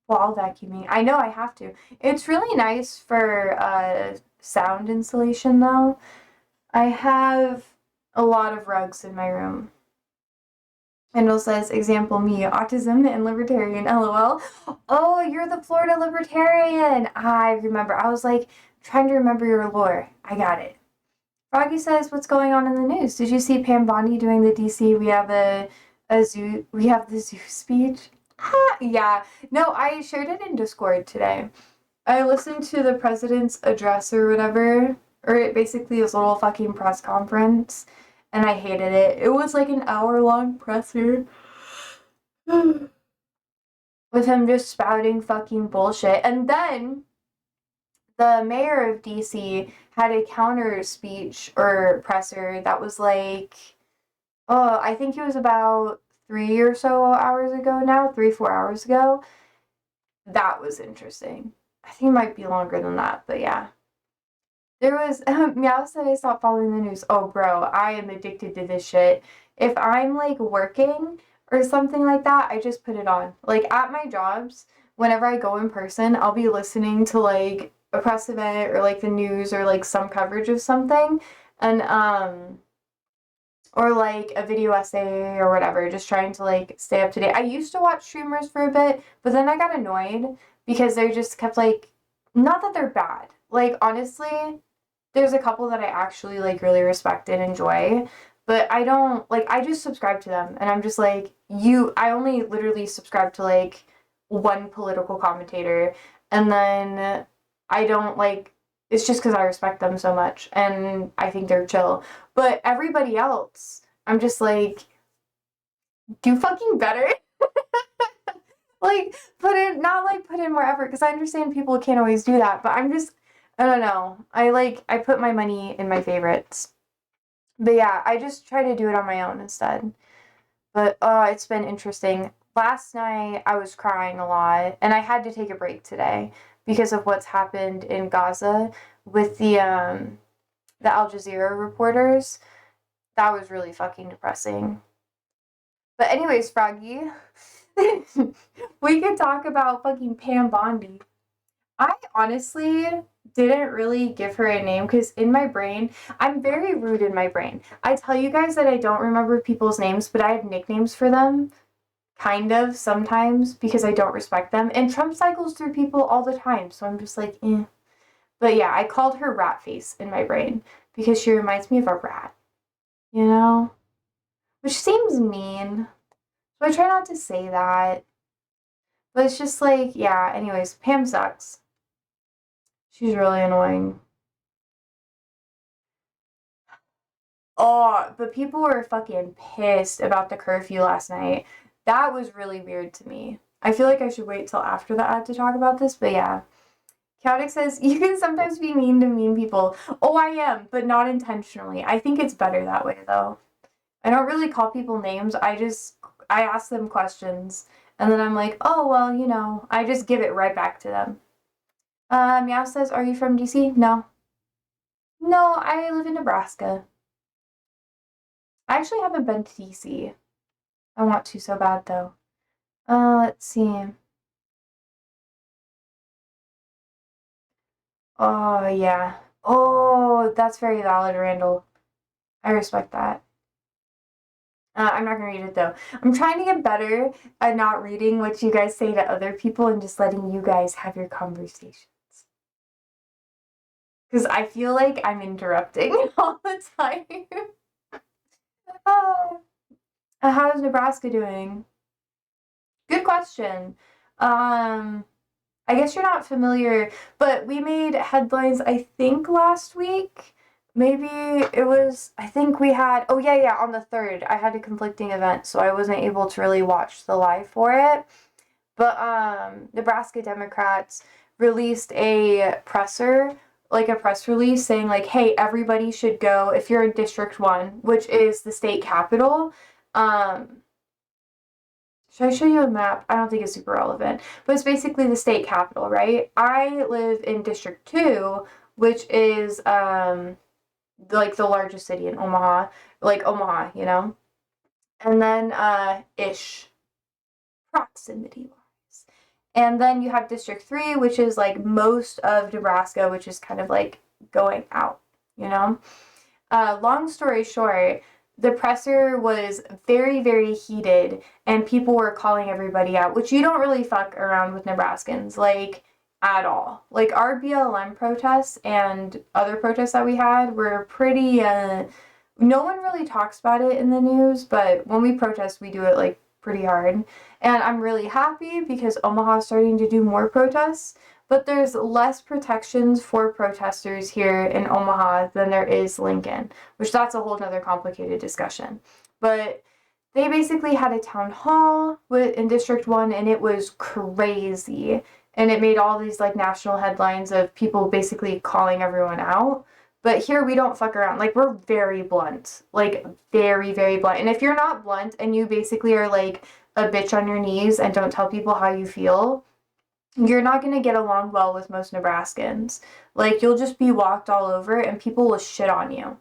While vacuuming. I know I have to. It's really nice for sound insulation though. I have a lot of rugs in my room. Kendall says, example me, autism and libertarian, lol. Oh, you're the Florida libertarian. I remember. I was like trying to remember your lore. I got it. Froggy says, what's going on in the news? Did you see Pam Bondi doing the DC we have the zoo speech? Yeah. No, I shared it in Discord today. I listened to the president's address or whatever, or it basically was a little fucking press conference, and I hated it. It was like an hour-long presser with him just spouting fucking bullshit. And then the mayor of DC had a counter speech or presser that was like, oh, I think it was about 3 or so hours ago now, 3, 4 hours ago. That was interesting. I think it might be longer than that, but yeah. There was, Meow said I stopped following the news. Oh, bro, I am addicted to this shit. If I'm like working or something like that, I just put it on. Like at my jobs, whenever I go in person, I'll be listening to like a press event or like the news or like some coverage of something. And, or like a video essay or whatever, just trying to like stay up to date. I used to watch streamers for a bit, but then I got annoyed because they just kept like, not that they're bad. Like honestly, there's a couple that I actually like really respect and enjoy, but I don't like I just subscribe to them and I'm just like I only literally subscribe to like one political commentator and then I don't like it's just because I respect them so much and I think they're chill. But everybody else, I'm just like, do fucking better. Like not like put in more effort because I understand people can't always do that, but I don't know. I put my money in my favorites. But yeah, I just try to do it on my own instead. But it's been interesting. Last night I was crying a lot and I had to take a break today because of what's happened in Gaza with the Al Jazeera reporters. That was really fucking depressing. But anyways, Froggy, we could talk about fucking Pam Bondi. I honestly didn't really give her a name because in my brain, I'm very rude in my brain. I tell you guys that I don't remember people's names, but I have nicknames for them, kind of, sometimes, because I don't respect them. And Trump cycles through people all the time, so I'm just like, eh. But yeah, I called her Rat Face in my brain because she reminds me of a rat, you know? Which seems mean. So I try not to say that. But it's just like, yeah, anyways, Pam sucks. She's really annoying. Oh, but people were fucking pissed about the curfew last night. That was really weird to me. I feel like I should wait till after the ad to talk about this, but yeah. Chaotic says, you can sometimes be mean to mean people. Oh, I am, but not intentionally. I think it's better that way, though. I don't really call people names. I ask them questions. And then I'm like, oh, well, I just give it right back to them. Meow says, are you from DC? No. No, I live in Nebraska. I actually haven't been to DC. I want to so bad though. Let's see. Oh, yeah. Oh, that's very valid, Randall. I respect that. I'm not gonna read it though. I'm trying to get better at not reading what you guys say to other people and just letting you guys have your conversations. Because I feel like I'm interrupting all the time. Oh, how's Nebraska doing? Good question. Um, I guess you're not familiar, but we made headlines, I think, last week. Maybe it was, I think we had, oh, yeah, yeah, on the 3rd. I had a conflicting event, so I wasn't able to really watch the live for it. But Nebraska Democrats released a presser, like a press release saying, like, hey, everybody should go if you're in District 1, which is the state capital. Um, should I show you a map? I don't think it's super relevant, but it's basically the state capital, right? I live in District 2, which is like the largest city in Omaha, like Omaha, you know? And then ish proximity wise. And then you have District 3, which is like most of Nebraska, which is kind of like going out, you know? Long story short, the presser was very, very heated, and people were calling everybody out, which you don't really fuck around with Nebraskans, like, at all. Like, our BLM protests and other protests that we had were pretty, no one really talks about it in the news, but when we protest, we do it, like, pretty hard. And I'm really happy because Omaha's starting to do more protests, but there's less protections for protesters here in Omaha than there is Lincoln, which that's a whole nother complicated discussion. But they basically had a town hall in District 1 and it was crazy. And it made all these like national headlines of people basically calling everyone out. But here we don't fuck around. Like we're very blunt. Like very, very blunt. And if you're not blunt and you basically are like a bitch on your knees and don't tell people how you feel, you're not going to get along well with most Nebraskans. Like, you'll just be walked all over and people will shit on you.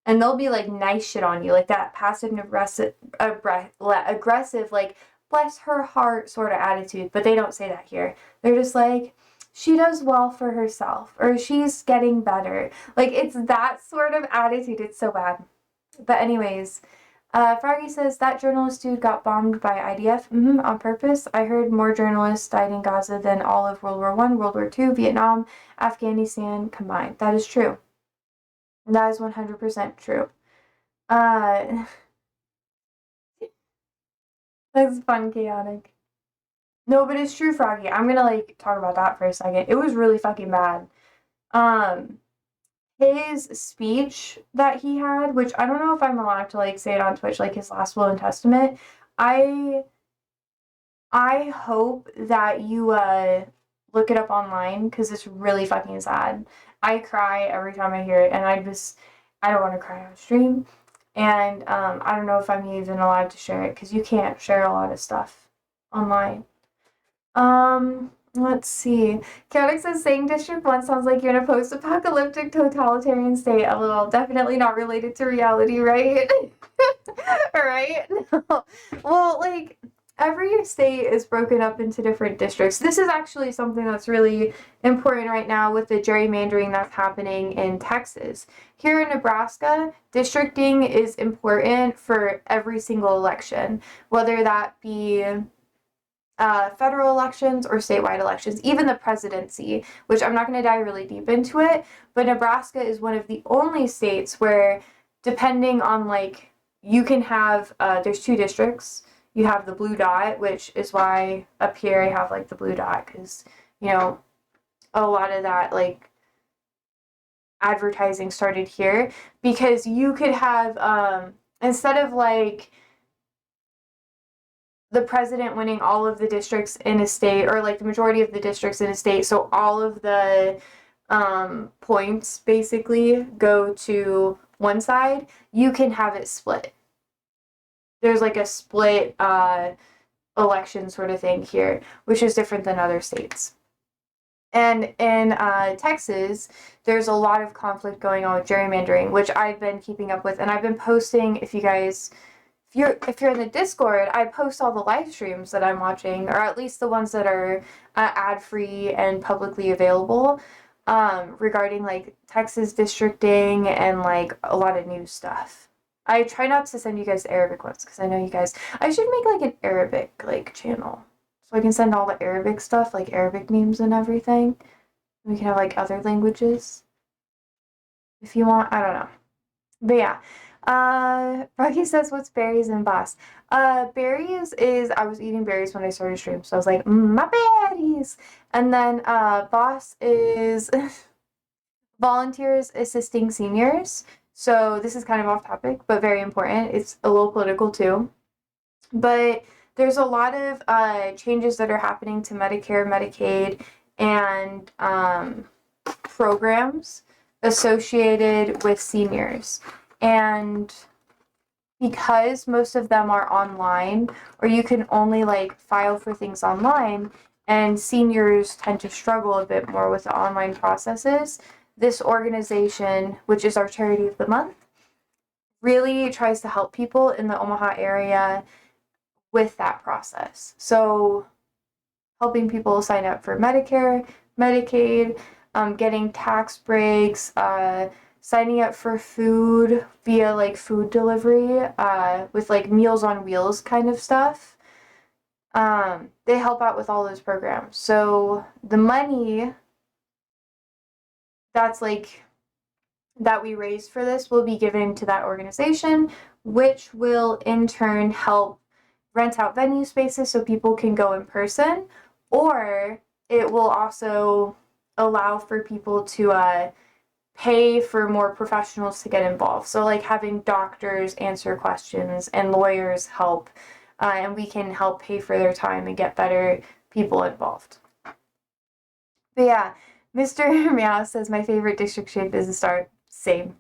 And they'll be like nice shit on you, like that passive aggressive, like, bless her heart sort of attitude. But they don't say that here. They're just like, she does well for herself, or she's getting better. Like, it's that sort of attitude. It's so bad. But, anyways, Froggy says that journalist dude got bombed by IDF on purpose. I heard more journalists died in Gaza than all of World War One, World War Two, Vietnam, Afghanistan combined. That is true. That is 100% true. Uh, that's fun, chaotic. No, but it's true, Froggy. I'm gonna like talk about that for a second. It was really fucking bad. Um, his speech that he had, which I don't know if I'm allowed to like say it on Twitch, like his last will and testament. I I hope that you look it up online because it's really fucking sad. I cry every time I hear it, and I don't want to cry on stream. And I don't know if I'm even allowed to share it because you can't share a lot of stuff online. Let's see. Chaotic says saying District 1 sounds like you're in a post-apocalyptic totalitarian state. A little definitely not related to reality, right? Right? No. Well, like, every state is broken up into different districts. This is actually something that's really important right now with the gerrymandering that's happening in Texas. Here in Nebraska, districting is important for every single election, whether that be federal elections or statewide elections, even the presidency, which I'm not going to dive really deep into it, but Nebraska is one of the only states where, depending on like, you can have, there's two districts. You have the blue dot, which is why up here I have like the blue dot, because, you know, a lot of that like advertising started here, because you could have, instead of like, the president winning all of the districts in a state, or like the majority of the districts in a state, so all of the points basically go to one side, you can have it split. There's like a split election sort of thing here, which is different than other states. And in Texas, there's a lot of conflict going on with gerrymandering, which I've been keeping up with, and I've been posting. If you're in the Discord, I post all the live streams that I'm watching, or at least the ones that are ad free and publicly available, regarding like Texas districting and like a lot of new stuff. I try not to send you guys the Arabic ones because I know you guys. I should make like an Arabic like channel so I can send all the Arabic stuff, like Arabic memes and everything. We can have like other languages if you want. I don't know. But yeah. Rocky says, what's berries and Boss? Berries is, I was eating berries when I started stream, so I was like, my berries. And then, Boss is volunteers assisting seniors. So this is kind of off topic, but very important. It's a little political too. But there's a lot of changes that are happening to Medicare, Medicaid, and programs associated with seniors. And because most of them are online, or you can only like file for things online, and seniors tend to struggle a bit more with the online processes, this organization, which is our charity of the month, really tries to help people in the Omaha area with that process. So helping people sign up for Medicare, Medicaid, getting tax breaks, signing up for food via like food delivery, with like Meals on Wheels kind of stuff. They help out with all those programs. So the money that's like that we raise for this will be given to that organization, which will in turn help rent out venue spaces so people can go in person, or it will also allow for people to pay for more professionals to get involved. So, like having doctors answer questions and lawyers help, and we can help pay for their time and get better people involved. But yeah, Mr. Meow says my favorite district shape is a star. Same.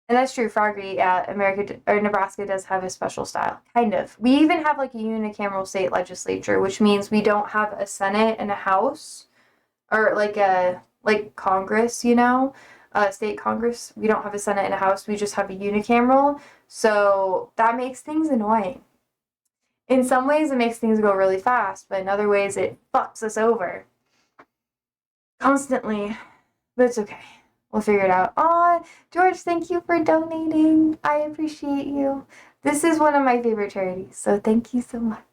And that's true. Froggy, yeah, America or Nebraska does have a special style, kind of. We even have like a unicameral state legislature, which means we don't have a Senate and a House, or like a like Congress, state Congress. We don't have a Senate and a House. We just have a unicameral. So that makes things annoying. In some ways, it makes things go really fast, but in other ways, it fucks us over constantly. But it's okay. We'll figure it out. Aw, George, thank you for donating. I appreciate you. This is one of my favorite charities, so thank you so much.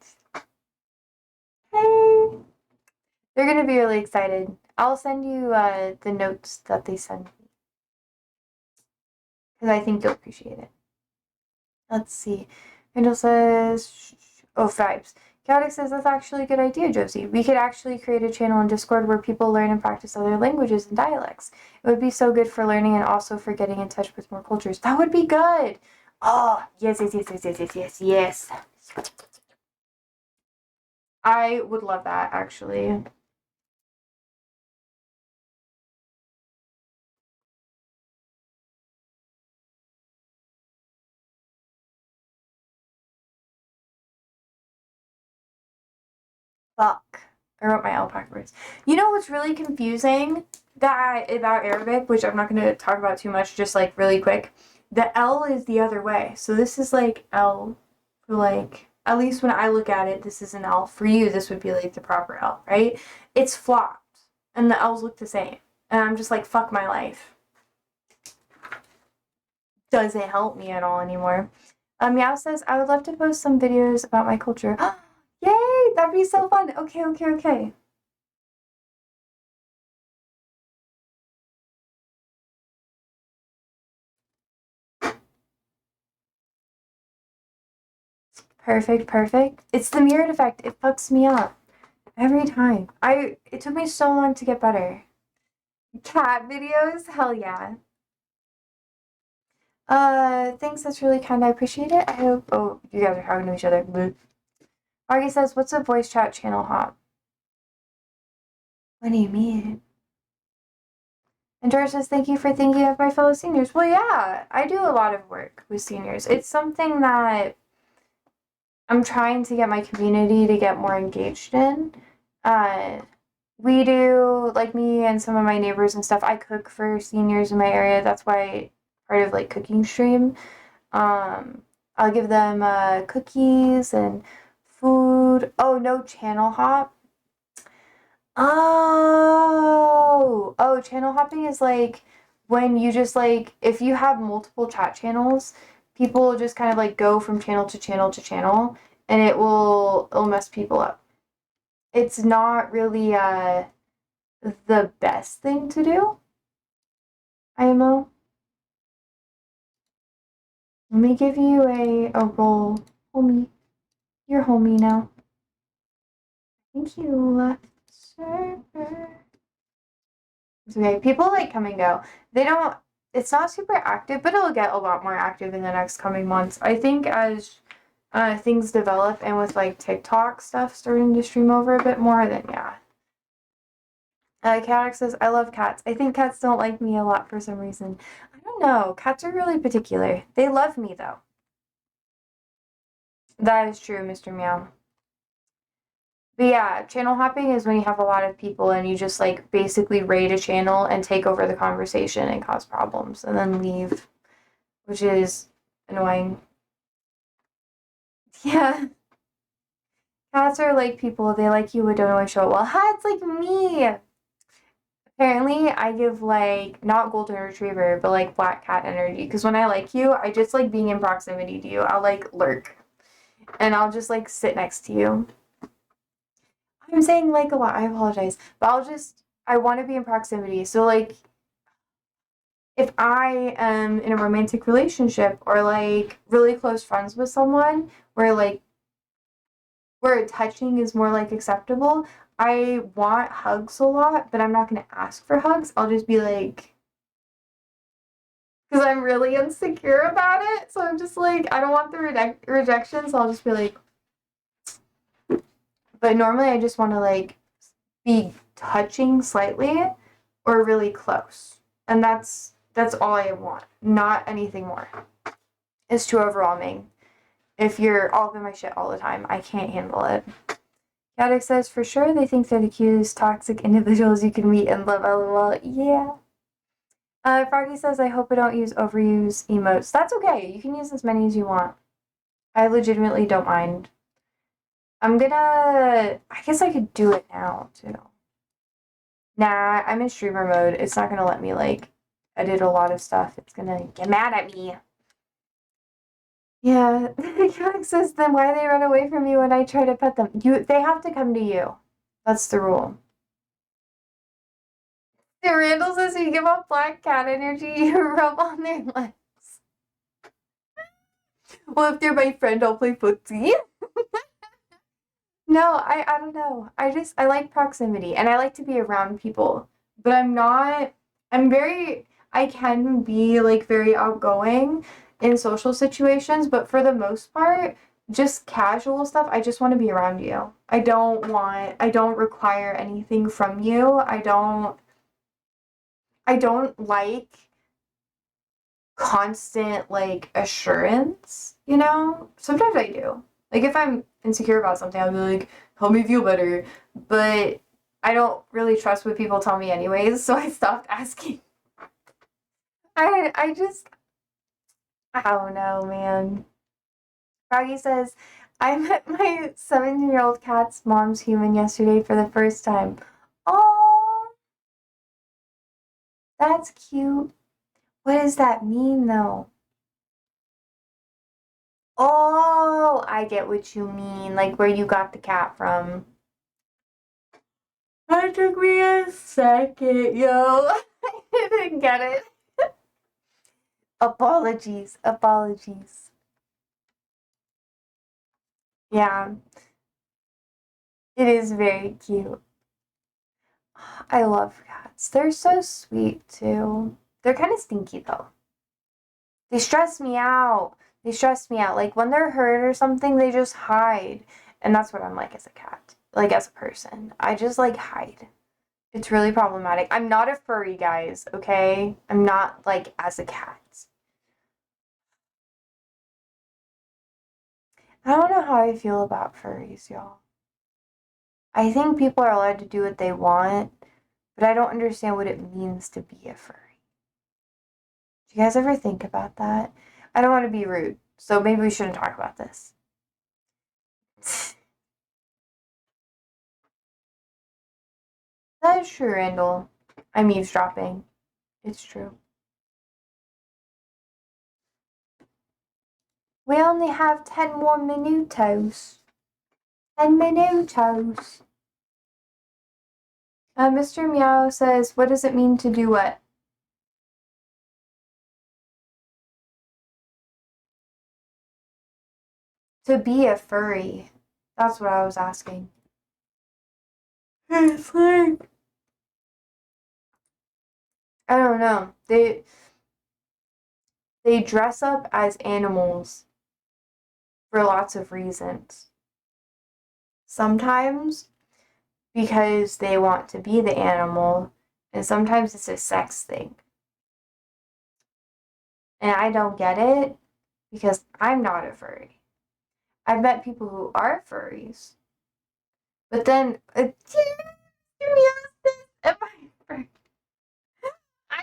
Hey! They're gonna be really excited. I'll send you the notes that they send me, because I think you'll appreciate it. Let's see. Randall says, oh, vibes. Chaotic says, that's actually a good idea, Josie. We could actually create a channel in Discord where people learn and practice other languages and dialects. It would be so good for learning and also for getting in touch with more cultures. That would be good. Oh, yes, yes, yes, yes, yes, yes, yes, yes. I would love that, actually. Fuck. I wrote my L backwards. You know what's really confusing about Arabic, which I'm not going to talk about too much, just like really quick. The L is the other way. So this is like L for like, at least when I look at it, this is an L. For you, this would be like the proper L, right? It's flopped, and the L's look the same. And I'm just like, fuck my life. Doesn't help me at all anymore. Meow says, I would love to post some videos about my culture. Yay! That'd be so fun. Okay, okay, okay. Perfect, perfect. It's the mirrored effect. It fucks me up every time. It took me so long to get better. Cat videos? Hell yeah. Thanks, that's really kind. I appreciate it. I hope you guys are talking to each other. Argy says, what's a voice chat channel hop? What do you mean? And George says, thank you for thinking of my fellow seniors. Well, yeah, I do a lot of work with seniors. It's something that I'm trying to get my community to get more engaged in. we do, like me and some of my neighbors and stuff, I cook for seniors in my area. That's why part of like cooking stream. I'll give them cookies and food. Oh, no channel hop. Channel hopping is like when you just like if you have multiple chat channels, people just kind of like go from channel to channel to channel, and it'll mess people up. It's not really the best thing to do, IMO. Let me give you a roll, homie. You're homie now. Thank you left server. It's okay. People like come and go. They don't. It's not super active, but it'll get a lot more active in the next coming months. I think as things develop and with like TikTok stuff starting to stream over a bit more, then yeah. Cat says, I love cats. I think cats don't like me a lot for some reason. I don't know. Cats are really particular. They love me though. That is true, Mr. Meow. But yeah, channel hopping is when you have a lot of people and you just like basically raid a channel and take over the conversation and cause problems and then leave, which is annoying. Yeah. Cats are like people. They like you but don't always show it well. Ha, it's like me. Apparently, I give like not golden retriever, but like black cat energy. Because when I like you, I just like being in proximity to you. I'll like lurk and I'll just like sit next to you. I'm saying like a lot. I apologize, but I want to be in proximity. So like if I am in a romantic relationship or like really close friends with someone where touching is more like acceptable, I want hugs a lot, but I'm not going to ask for hugs. I'll just be like, because I'm really insecure about it. So I'm just like, I don't want the rejection. So I'll just be like, but normally I just want to like be touching slightly or really close. And that's all I want, not anything more. It's too overwhelming. If you're all up in my shit all the time, I can't handle it. Caddick says, for sure, they think they're the cutest toxic individuals you can meet and love, lol. Yeah. Froggy says, I hope I don't overuse emotes. That's okay. You can use as many as you want. I legitimately don't mind. I guess I could do it now, too. Nah, I'm in streamer mode. It's not gonna let me, like, edit a lot of stuff. It's gonna get mad at me. Yeah, Alex says, then why do they run away from you when I try to pet them? They have to come to you. That's the rule. And Randall says, you give off black cat energy, you rub on their legs. Well, if they're my friend, I'll play footsie. No, I don't know. I like proximity and I like to be around people. But I can be like very outgoing in social situations, but for the most part, just casual stuff, I just want to be around you. I don't require anything from you. I don't like constant like assurance, you know? Sometimes I do. Like if I'm insecure about something, I'll be like, help me feel better. But I don't really trust what people tell me anyways, so I stopped asking. I just I don't know, man. Froggy says, I met my 17-year-old cat's mom's human yesterday for the first time. Oh, that's cute. What does that mean though? Oh, I get what you mean. Like where you got the cat from. That took me a second, yo. I didn't get it. Apologies. Apologies. Yeah, it is very cute. I love cats. They're so sweet too. They're kind of stinky though. They stress me out. They stress me out. Like when they're hurt or something, they just hide. And that's what I'm like as a cat. Like as a person. I just like hide. It's really problematic. I'm not a furry, guys, okay? I'm not like as a cat. I don't know how I feel about furries, y'all. I think people are allowed to do what they want, but I don't understand what it means to be a furry. Do you guys ever think about that? I don't want to be rude, so maybe we shouldn't talk about this. That is true, Randall. I'm eavesdropping. It's true. We only have 10 more minutos. 10 minutos. Mr. Meow says, what does it mean to do what? To be a furry. That's what I was asking. It's like, I don't know. They dress up as animals for lots of reasons. Sometimes because they want to be the animal, and sometimes it's a sex thing. And I don't get it because I'm not a furry. I've met people who are furries, but then I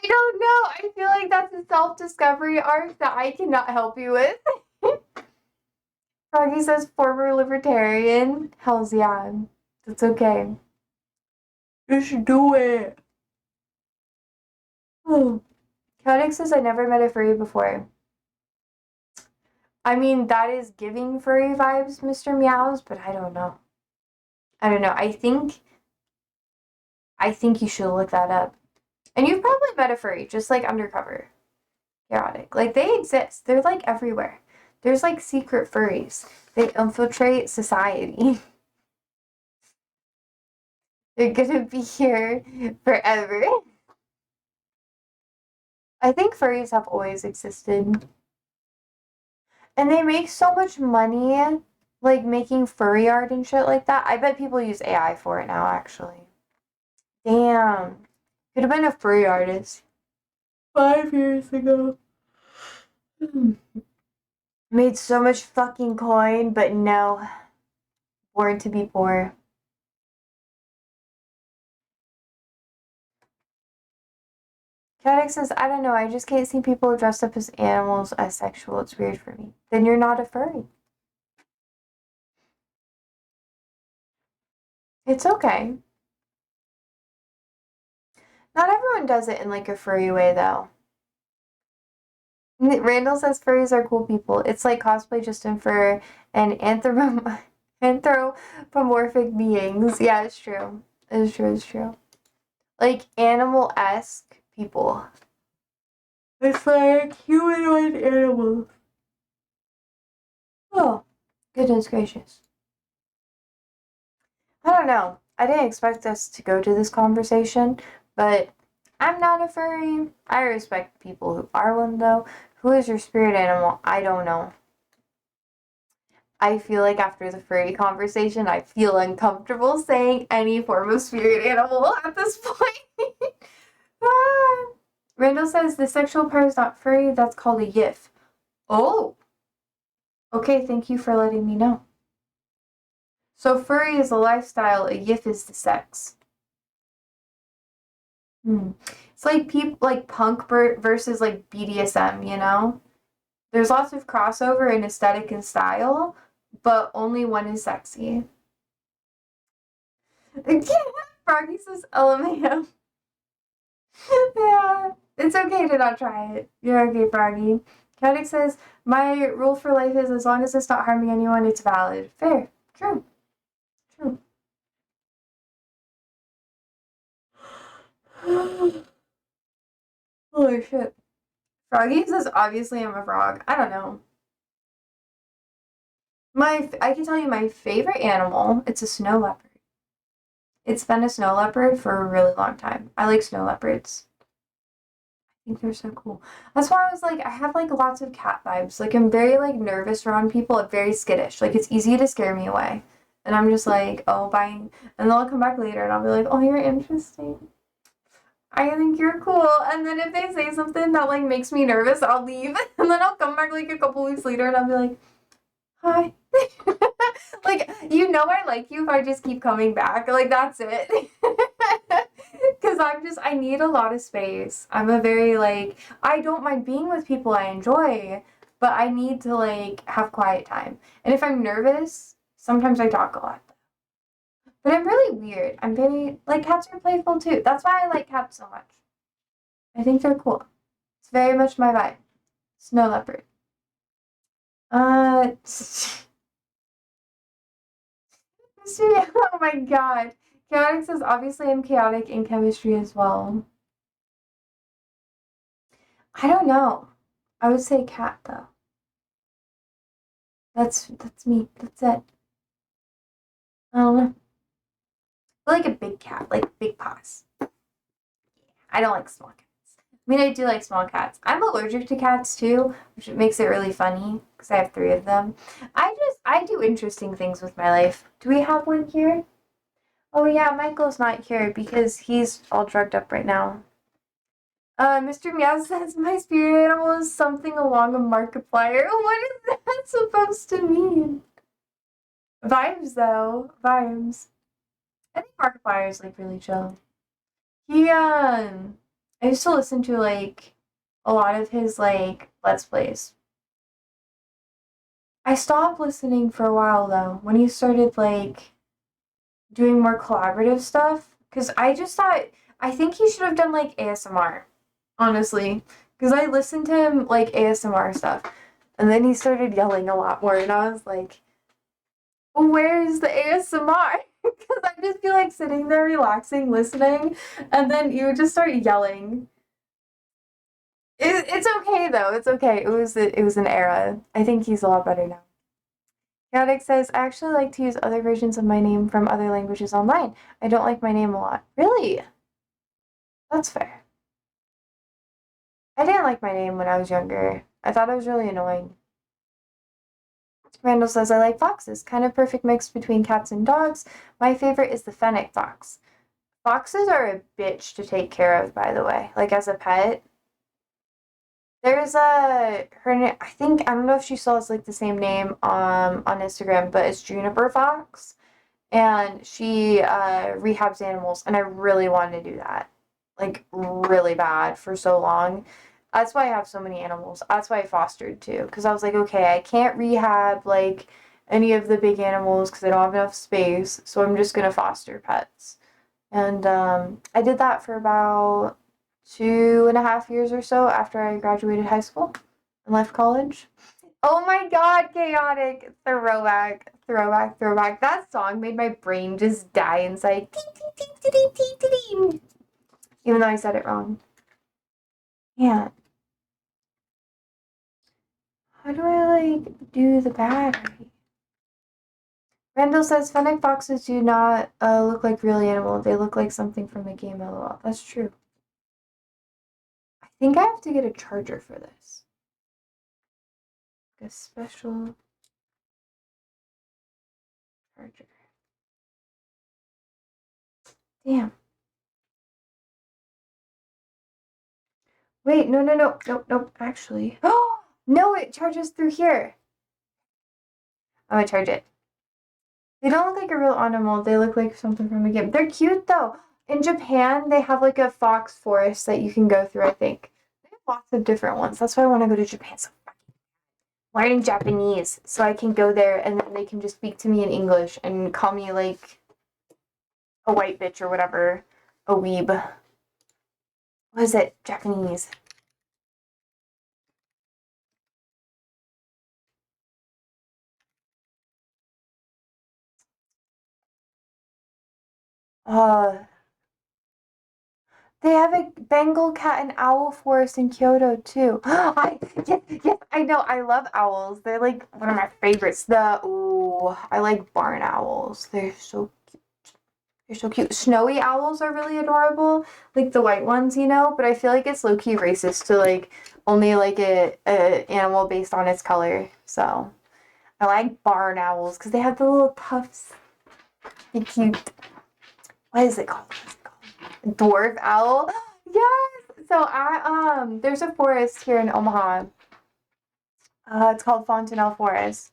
don't know. I feel like that's a self-discovery arc that I cannot help you with. Froggy says former libertarian. Hells yeah. That's okay. You should do it. Oh. Chaotic says I never met a furry before. I mean, that is giving furry vibes, Mr. Meows, but I don't know. I don't know. I think you should look that up. And you've probably met a furry, just like undercover. Chaotic. Like, they exist. They're, like, everywhere. There's, like, secret furries. They infiltrate society. They're gonna be here forever. I think furries have always existed. And they make so much money, like, making furry art and shit like that. I bet people use AI for it now, actually. Damn. Could have been a furry artist 5 years ago. Made so much fucking coin, but no. Born to be poor. Caddick says, I don't know, I just can't see people dressed up as animals as sexual. It's weird for me. Then you're not a furry. It's okay. Not everyone does it in like a furry way though. Randall says furries are cool people. It's like cosplay just in fur and anthropomorphic beings. Yeah, it's true. It's true. Like animal-esque people. It's like humanoid animals. Oh, goodness gracious. I don't know. I didn't expect us to go to this conversation, but I'm not a furry. I respect people who are one, though. Who is your spirit animal? I don't know. I feel like after the furry conversation, I feel uncomfortable saying any form of spirit animal at this point. Ah. Randall says the sexual part is not furry, that's called a yiff. Oh! Okay, thank you for letting me know. So furry is a lifestyle, a yiff is the sex. It's like punk versus like BDSM, you know? There's lots of crossover in aesthetic and style, but only one is sexy. Froggy says LMAO. Yeah, it's okay to not try it. You're okay, Froggy. Caddick says, my rule for life is as long as it's not harming anyone, it's valid. Fair. True. True. Holy shit. Froggy says, obviously I'm a frog. I don't know. I can tell you my favorite animal, it's a snow leopard. It's been a snow leopard for a really long time. I like snow leopards. I think they're so cool. That's why I was like, I have like lots of cat vibes. Like I'm very like nervous around people. I'm very skittish. Like it's easy to scare me away. And I'm just like, oh, bye. And then I'll come back later and I'll be like, oh, you're interesting. I think you're cool. And then if they say something that like makes me nervous, I'll leave. And then I'll come back like a couple weeks later and I'll be like, hi. Like, you know I like you if I just keep coming back. Like, that's it. Because I need a lot of space. I'm a very, like, I don't mind being with people I enjoy, but I need to, like, have quiet time. And if I'm nervous, sometimes I talk a lot. But I'm really weird. I'm very, like, cats are playful too. That's why I like cats so much. I think they're cool. It's very much my vibe. Snow leopard. Uh, oh my god. Chaotic says, obviously I'm chaotic in chemistry as well. I don't know. I would say cat though. That's me. That's it. I don't know. I like a big cat, like big paws. I don't like small cats. I mean, I do like small cats. I'm allergic to cats too, which makes it really funny because I have 3 of them. I do interesting things with my life. Do we have one here? Oh yeah, Michael's not here because he's all drugged up right now. Mr. Meow says my spirit animal is something along a Markiplier. What is that supposed to mean? Vibes though, vibes. I think Markiplier is like really chill. I used to listen to like a lot of his like Let's Plays. I stopped listening for a while though when he started like doing more collaborative stuff because I just thought I think he should have done like ASMR, honestly, because I listened to him like ASMR stuff, and then he started yelling a lot more, and I was like, "Where's the ASMR?" Because I just feel like sitting there relaxing, listening, and then you would just start yelling. It's okay though. It's okay. It was an era. I think he's a lot better now. Chaotic says, I actually like to use other versions of my name from other languages online. I don't like my name a lot. Really? That's fair. I didn't like my name when I was younger. I thought it was really annoying. Randall says, I like foxes. Kind of perfect mix between cats and dogs. My favorite is the fennec fox. Foxes are a bitch to take care of, by the way. Like as a pet. There's I think I don't know if she still has like the same name on Instagram, but it's Juniper Fox. And she rehabs animals, and I really wanted to do that, like really bad for so long. That's why I have so many animals. That's why I fostered too, because I was like, okay, I can't rehab like any of the big animals because I don't have enough space, so I'm just gonna foster pets. And I did that for about 2.5 years or so after I graduated high school and left college. Oh my god, chaotic. Throwback, throwback, throwback. That song made my brain just die inside. Even though I said it wrong. Yeah. How do I like do the battery? Randall says fennec foxes do not look like real animals. They look like something from the game LOL. That's true. I think I have to get a charger for this. Like a special charger. Damn. Wait, no, no, no, nope, nope, actually. Oh, no, it charges through here. I'm gonna charge it. They don't look like a real animal. They look like something from a game. They're cute though. In Japan, they have like a fox forest that you can go through, I think. They have lots of different ones. That's why I want to go to Japan. So learning Japanese so I can go there and then they can just speak to me in English and call me like a white bitch or whatever. A weeb. What is it? Japanese. Uh, they have a Bengal cat and owl forest in Kyoto too. Yes, yes, I know. I love owls. They're like one of my favorites. I like barn owls. They're so cute. They're so cute. Snowy owls are really adorable, like the white ones, you know. But I feel like it's low key racist to like only like a animal based on its color. So I like barn owls because they have the little tufts. They're cute. What is it called? Dwarf owl. Yes. So there's a forest here in Omaha. It's called Fontanelle Forest.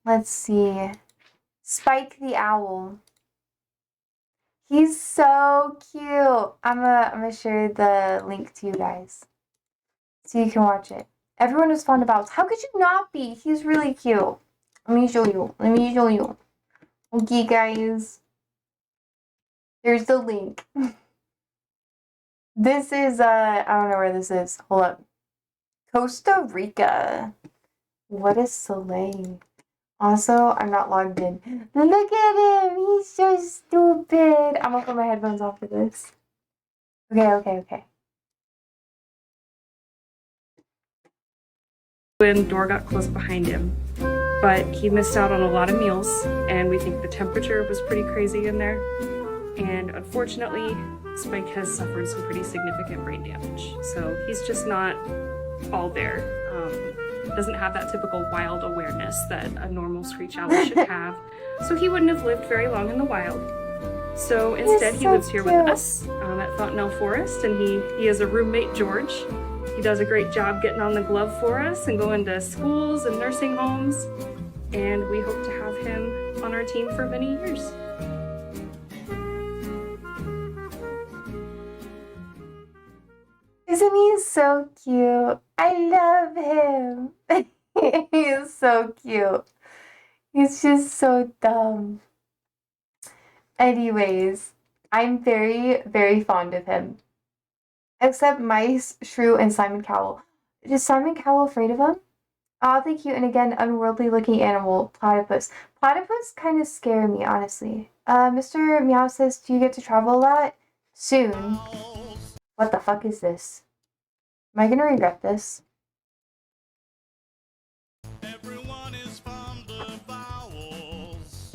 Let's see. Spike the Owl. He's so cute. I'm gonna share the link to you guys so you can watch it. Everyone is fond of owls. How could you not be? He's really cute. Let me show you. Let me show you. Okay, guys. There's the link. This is I don't know where this is. Hold up. Costa Rica. What a soleil. Also, I'm not logged in. Look at him! He's so stupid! I'm gonna put my headphones on for this. Okay. When door got closed behind him, but he missed out on a lot of meals, and we think the temperature was pretty crazy in there. And unfortunately, Spike has suffered some pretty significant brain damage, so he's just not all there. Doesn't have that typical wild awareness that a normal screech owl should have, so he wouldn't have lived very long in the wild. So instead, he lives here with us at Fontenelle Forest, and he has a roommate, George. He does a great job getting on the glove for us and going to schools and nursing homes, and we hope to have him on our team for many years. Isn't he so cute? I love him. He is so cute. He's just so dumb. Anyways, I'm very, very fond of him. Except Mice, Shrew, and Simon Cowell. Is Simon Cowell afraid of him? Oddly cute and again unworldly looking animal, platypus. Platypus kind of scare me, honestly. Mr. Meow says, do you get to travel a lot? Soon. What the fuck is this? Am I gonna regret this? Everyone is fond of owls.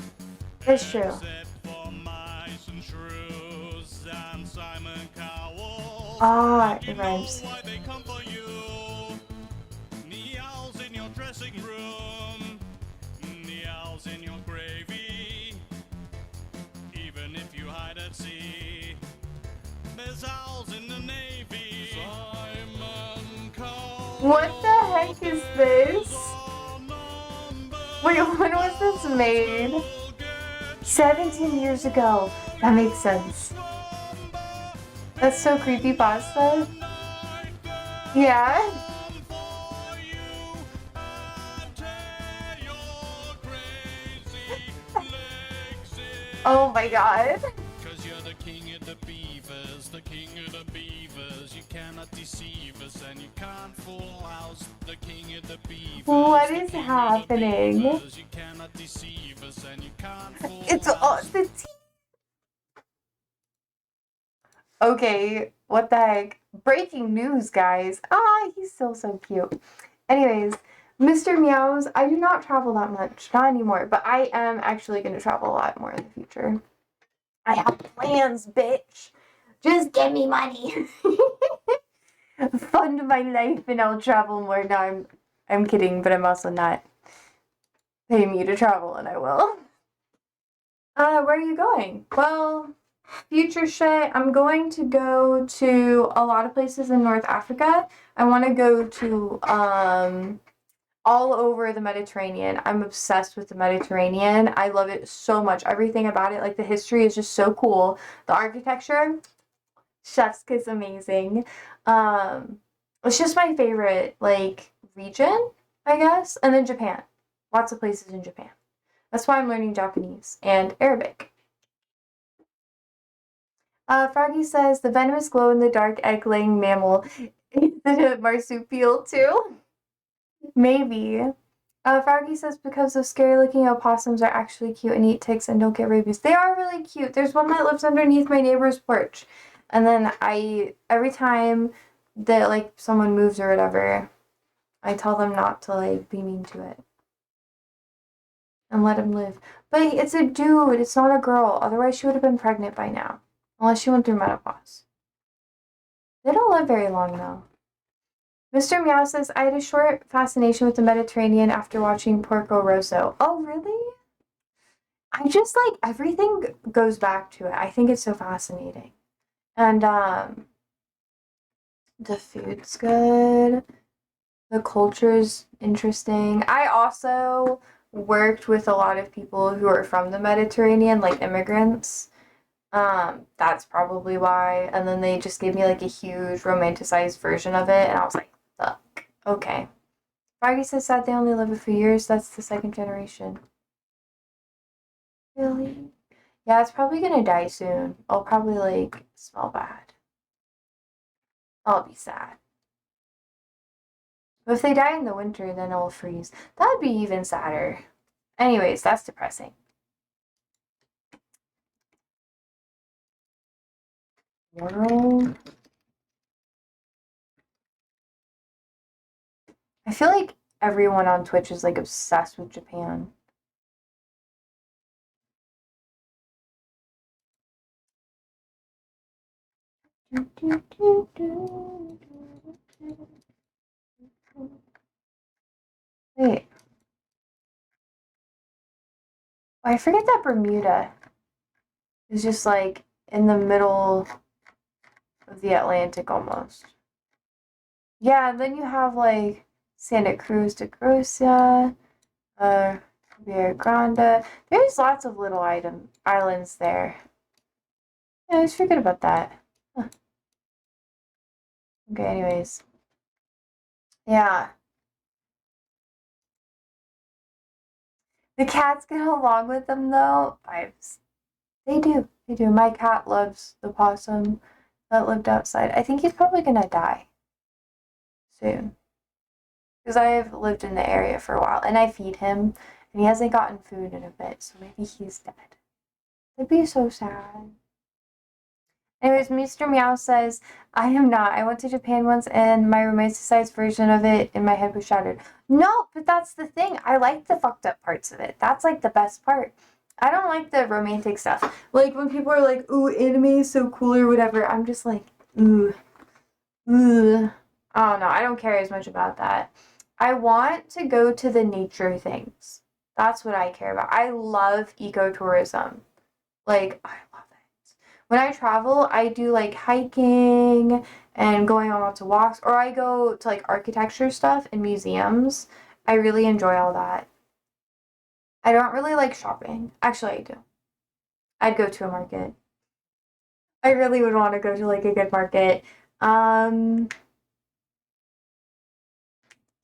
It's true. Except for mice and shrews and Simon Cowell. Ah, it You know rhymes. why they come for you. The owls in your dressing room. The owls in your gravy. Even if you hide at sea. There's owls in the Navy. Simon Cowell. What the heck is this? Wait, when was this made? 17 years ago. That makes sense. That's so creepy, pasta. Yeah? Oh my god. Cause you're the king of the beavers, the king of the beavers. You cannot deceive us and you can't fool us. The king of the beavers. What the is king of the happening? beavers. You cannot deceive us and you can't fool It's us. all the Okay, what the heck? Breaking news, guys. Ah, he's still so cute. Anyways, Mr. Meows, I do not travel that much. Not anymore, but I am actually going to travel a lot more in the future. I have plans, bitch. Just give me money. Fund my life and I'll travel more. No, I'm kidding, but I'm also not. Pay me to travel and I will. Where are you going? Well, future shit, I'm going to go to a lot of places in North Africa. I want to go to all over the Mediterranean. I'm obsessed with the Mediterranean. I love it so much. Everything about it, like the history is just so cool. The architecture, chef's kiss amazing. It's just my favorite like region, I guess. And then Japan. Lots of places in Japan. That's why I'm learning Japanese and Arabic. Froggy says the venomous glow-in-the-dark egg-laying mammal is a marsupial too. Maybe. Froggy says because those scary-looking opossums are actually cute and eat ticks and don't get rabies. They are really cute. There's one that lives underneath my neighbor's porch, and then every time that like someone moves or whatever, I tell them not to like be mean to it and let him live. But it's a dude. It's not a girl. Otherwise, she would have been pregnant by now, unless she went through menopause. They don't live very long though. Mr. Meow says, I had a short fascination with the Mediterranean after watching Porco Rosso. Oh, really? I just like, everything goes back to it. I think it's so fascinating. And, the food's good. The culture's interesting. I also worked with a lot of people who are from the Mediterranean, like immigrants. That's probably why. And then they just gave me like a huge romanticized version of it, and I was like, fuck. Okay. Froggy says sad they only live a few years. That's the second generation. Really? Yeah, it's probably gonna die soon. I'll probably like smell bad. I'll be sad. But if they die in the winter, then it'll freeze. That'd be even sadder. Anyways, that's depressing. World. I feel like everyone on Twitch is like obsessed with Japan. Wait. I forget that Bermuda is just like in the middle of the Atlantic almost. Yeah, then you have like Santa Cruz de Gracia, Rio Grande. There's lots of little islands there. Yeah, I always forget about that. Huh. Okay, anyways. Yeah. The cats get along with them though. Vibes. They do. They do. My cat loves the possum that lived outside. I think he's probably gonna die soon. Because I've lived in the area for a while and I feed him and he hasn't gotten food in a bit, so maybe he's dead. That'd be so sad. Anyways, Mr. Meow says, I am not. I went to Japan once and my romanticized version of it in my head was shattered. No, but that's the thing. I like the fucked up parts of it. That's like the best part. I don't like the romantic stuff. Like when people are like, ooh, anime is so cool or whatever, I'm just like, ooh, ooh. I don't know. I don't care as much about that. I want to go to the nature things. That's what I care about. I love ecotourism. Like, I love it. When I travel, I do like hiking and going on lots of walks, or I go to like architecture stuff and museums. I really enjoy all that. I don't really like shopping. Actually, I do. I'd go to a market. I really would want to go to like a good market.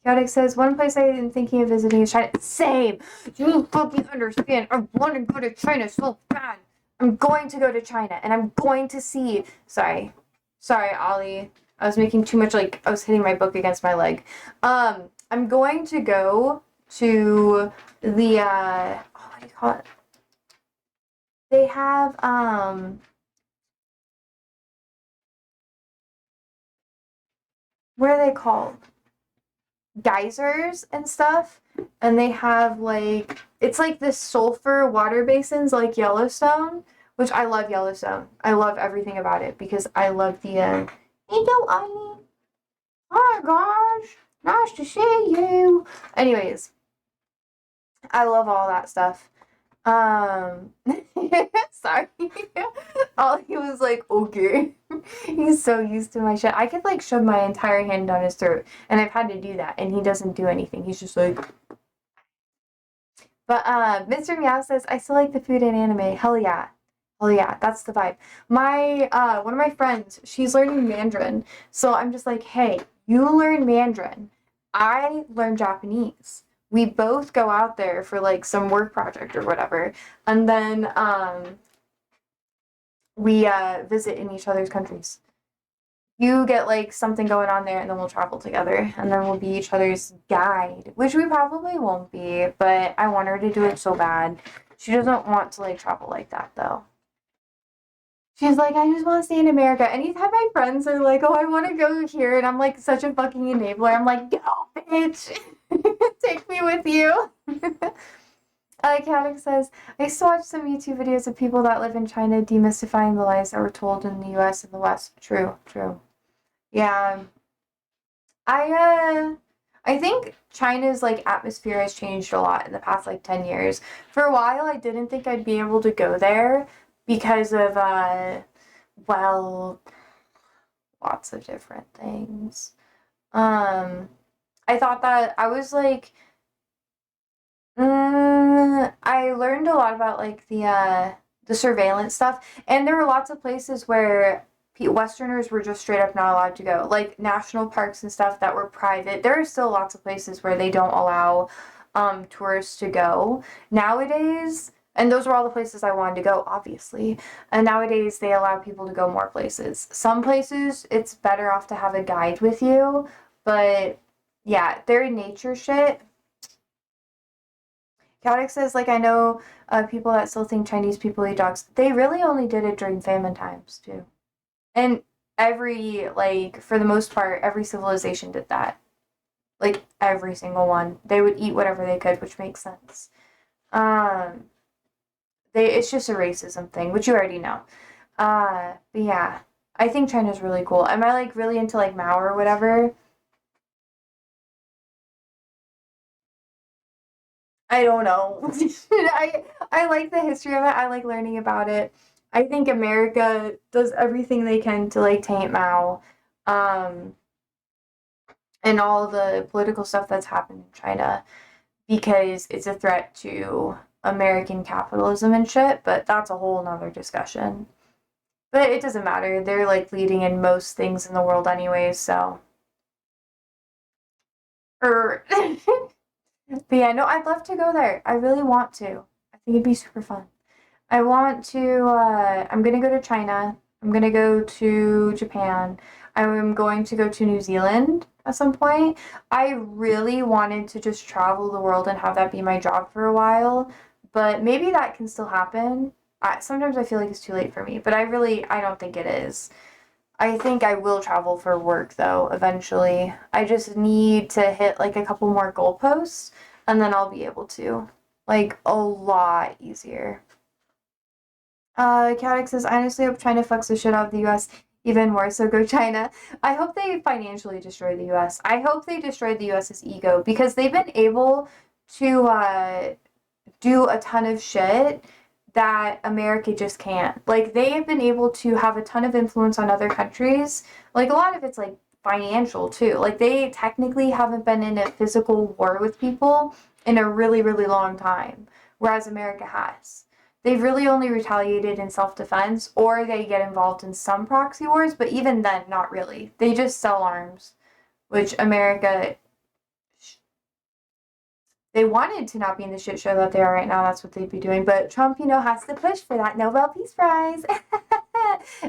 Chaotic says, one place I'm thinking of visiting is China. Same! You fucking understand. I want to go to China so bad. I'm going to go to China and I'm going to see. Sorry, Ollie. I was making too much, like, I was hitting my book against my leg. I'm going to go to the, oh, what do you call it? They have, what are they called? Geysers and stuff, and they have like it's like this sulfur water basins like Yellowstone, which I love Yellowstone. I love everything about it because I love the Hello, Ollie. Oh gosh, nice to see you. Anyways, I love all that stuff. Sorry. All he was like, okay. He's so used to my shit. I could like shove my entire hand down his throat, and I've had to do that, and he doesn't do anything. He's just like. But Mr. Meow says, I still like the food and anime. Hell yeah. Hell yeah, that's the vibe. My one of my friends, she's learning Mandarin. So I'm just like, hey, you learn Mandarin. I learn Japanese. We both go out there for like some work project or whatever. And then we visit in each other's countries. You get like something going on there and then we'll travel together and then we'll be each other's guide, which we probably won't be, but I want her to do it so bad. She doesn't want to like travel like that though. She's like, I just want to stay in America. Anytime my friends are like, oh, I want to go here, and I'm like such a fucking enabler, I'm like, go, bitch. Take me with you. Caddick says, I used to watch some YouTube videos of people that live in China demystifying the lies that were told in the US and the West. True, true. Yeah. I think China's like atmosphere has changed a lot in the past like 10 years. For a while I didn't think I'd be able to go there because of well, lots of different things. I thought that I was like I learned a lot about like the surveillance stuff, and there were lots of places where Westerners were just straight up not allowed to go, like national parks and stuff that were private. There are still lots of places where they don't allow tourists to go nowadays. And those were all the places I wanted to go, obviously. And nowadays they allow people to go more places. Some places it's better off to have a guide with you, but yeah, their nature shit. Chaotic says, like, I know people that still think Chinese people eat dogs. They really only did it during famine times, too. And like, for the most part, every civilization did that. Like, every single one. They would eat whatever they could, which makes sense. It's just a racism thing, which you already know. But yeah, I think China's really cool. Am I, like, really into, like, Mao or whatever? I don't know. I like the history of it. I like learning about it. I think America does everything they can to like taint Mao, um, and all the political stuff that's happened in China because it's a threat to American capitalism and shit. But that's a whole nother discussion. But it doesn't matter. They're like leading in most things in the world anyway. So, er, but yeah, no, I'd love to go there. I really want to. I think it'd be super fun. I want to, I'm gonna go to China. I'm gonna go to Japan. I'm going to go to New Zealand at some point. I really wanted to just travel the world and have that be my job for a while, but maybe that can still happen. Sometimes I feel like it's too late for me, but I don't think it is. I think I will travel for work though, eventually. I just need to hit like a couple more goalposts and then I'll be able to. Like, a lot easier. Chaotic says, I honestly hope China fucks the shit out of the US even more, so go China. I hope they financially destroy the US. I hope they destroy the US's ego because they've been able to do a ton of shit that America just can't. Like, they have been able to have a ton of influence on other countries. Like, a lot of it's, like, financial, too. Like, they technically haven't been in a physical war with people in a really, really long time, whereas America has. They've really only retaliated in self-defense, or they get involved in some proxy wars, but even then, not really. They just sell arms, which America, they wanted to not be in the shit show that they are right now. That's what they'd be doing. But Trump, has to push for that Nobel Peace Prize.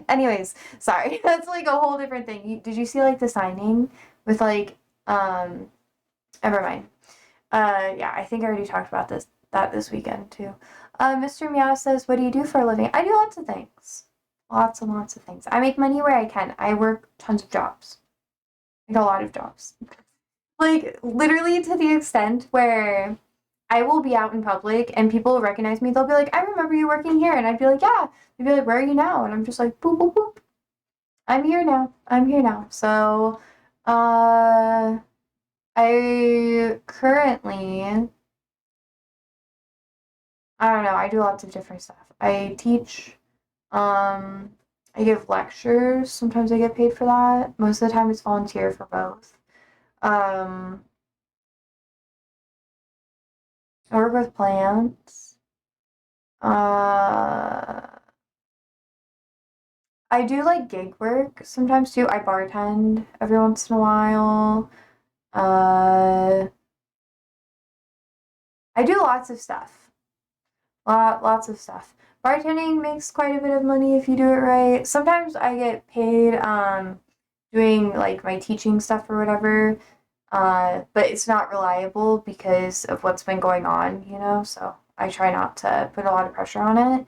Anyways, sorry. That's like a whole different thing. Did you see like the signing with like, never mind. Yeah, I think I already talked about this weekend too. Mr. Meow says, what do you do for a living? I do lots of things. Lots and lots of things. I make money where I can. I work tons of jobs. Like a lot of jobs. Like, literally to the extent where I will be out in public and people will recognize me. They'll be like, I remember you working here. And I'd be like, yeah. They'd be like, where are you now? And I'm just like, boop, boop, boop. I'm here now. So, I currently, I don't know, I do lots of different stuff. I teach, I give lectures. Sometimes I get paid for that. Most of the time it's volunteer for both. I work with plants. I do like gig work sometimes too. I bartend every once in a while. Uh, I do lots of stuff. Lots of stuff. Bartending makes quite a bit of money if you do it right. Sometimes I get paid doing like my teaching stuff or whatever. But it's not reliable because of what's been going on, so I try not to put a lot of pressure on it.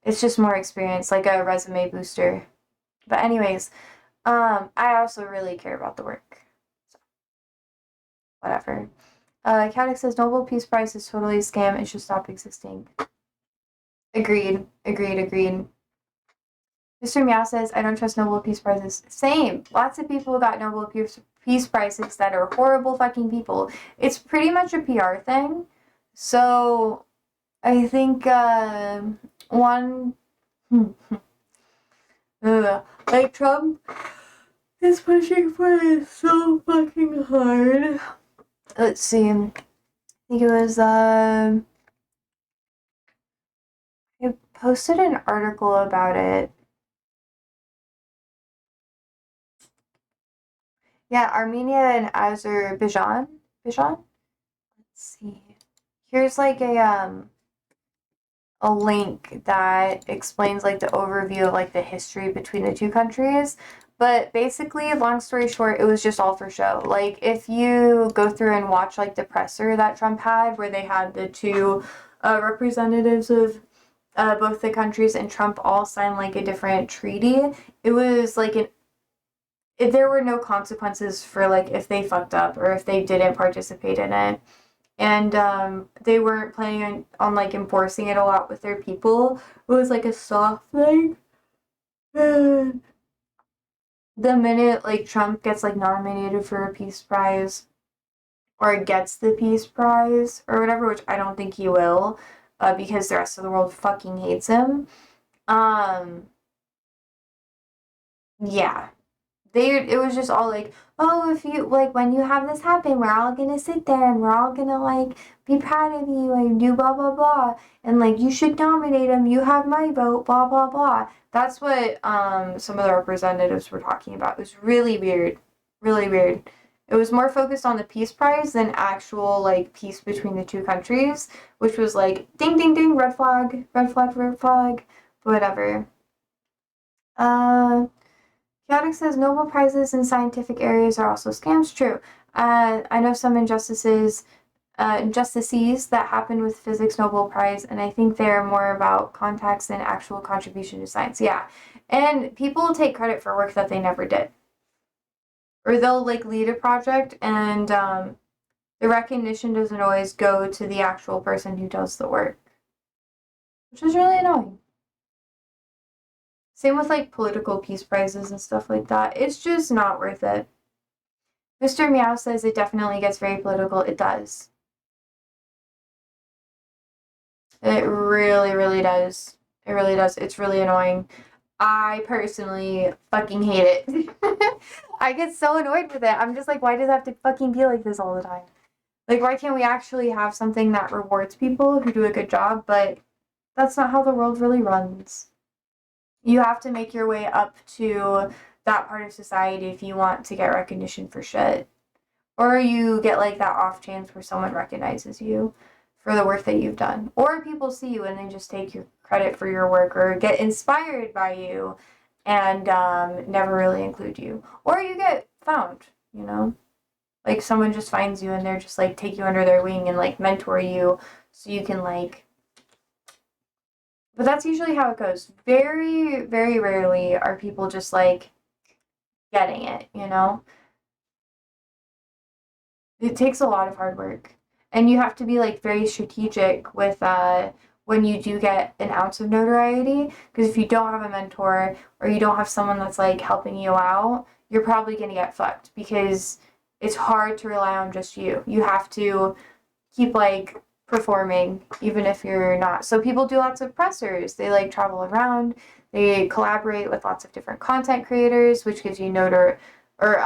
It's just more experience, like a resume booster. But anyways, I also really care about the work. So, whatever. Caddick says Nobel Peace Prize is totally a scam. It should stop existing. Agreed. Mr. Meow says, I don't trust Nobel Peace Prizes. Same. Lots of people got Nobel Peace Prizes that are horrible fucking people. It's pretty much a PR thing. So, I think, one... like, Trump is pushing for it so fucking hard. Let's see. think it was I posted an article about it. Yeah, Armenia and Azerbaijan. Let's see. Here's like a link that explains like the overview of like the history between the two countries. But basically, long story short, it was just all for show. Like if you go through and watch like the presser that Trump had, where they had the two representatives of both the countries and Trump all sign like a different treaty. It was like there were no consequences for like if they fucked up or if they didn't participate in it. And they weren't planning on like enforcing it a lot with their people. It was like a soft thing. And the minute like Trump gets like nominated for a peace prize or gets the peace prize or whatever, which I don't think he will, because the rest of the world fucking hates him. Um, yeah, it was just all like, oh, if you like when you have this happen, we're all gonna sit there and we're all gonna like be proud of you and do blah blah blah, and like you should nominate him, you have my vote, blah blah blah. That's what some of the representatives were talking about. It was really weird, really weird. It was more focused on the peace prize than actual like peace between the two countries, which was like ding ding ding, red flag, red flag, red flag, whatever. uh Chaotic says Nobel Prizes in scientific areas are also scams. True. I know some injustices that happen with physics Nobel Prize, and I think they're more about contacts than actual contribution to science. Yeah, and people take credit for work that they never did, or they'll like lead a project, and the recognition doesn't always go to the actual person who does the work, which is really annoying. Same with like political peace prizes and stuff like that. It's just not worth it. Mr. Meow says it definitely gets very political. It does. It really, really does. It really does. It's really annoying. I personally fucking hate it. I get so annoyed with it. I'm just like, why does it have to fucking be like this all the time? Like, why can't we actually have something that rewards people who do a good job? But that's not how the world really runs. You have to make your way up to that part of society if you want to get recognition for shit. Or you get like that off chance where someone recognizes you for the work that you've done. Or people see you and they just take your credit for your work or get inspired by you and never really include you. Or you get found, you know? Like someone just finds you and they're just like take you under their wing and like mentor you so you can like. But that's usually how it goes. Very, very rarely are people just like getting it, you know? It takes a lot of hard work. And you have to be like very strategic with when you do get an ounce of notoriety. Because if you don't have a mentor or you don't have someone that's like helping you out, you're probably gonna get fucked because it's hard to rely on just you. You have to keep like performing even if you're not. So people do lots of pressers. They like travel around. They collaborate with lots of different content creators, which gives you notoriety. Or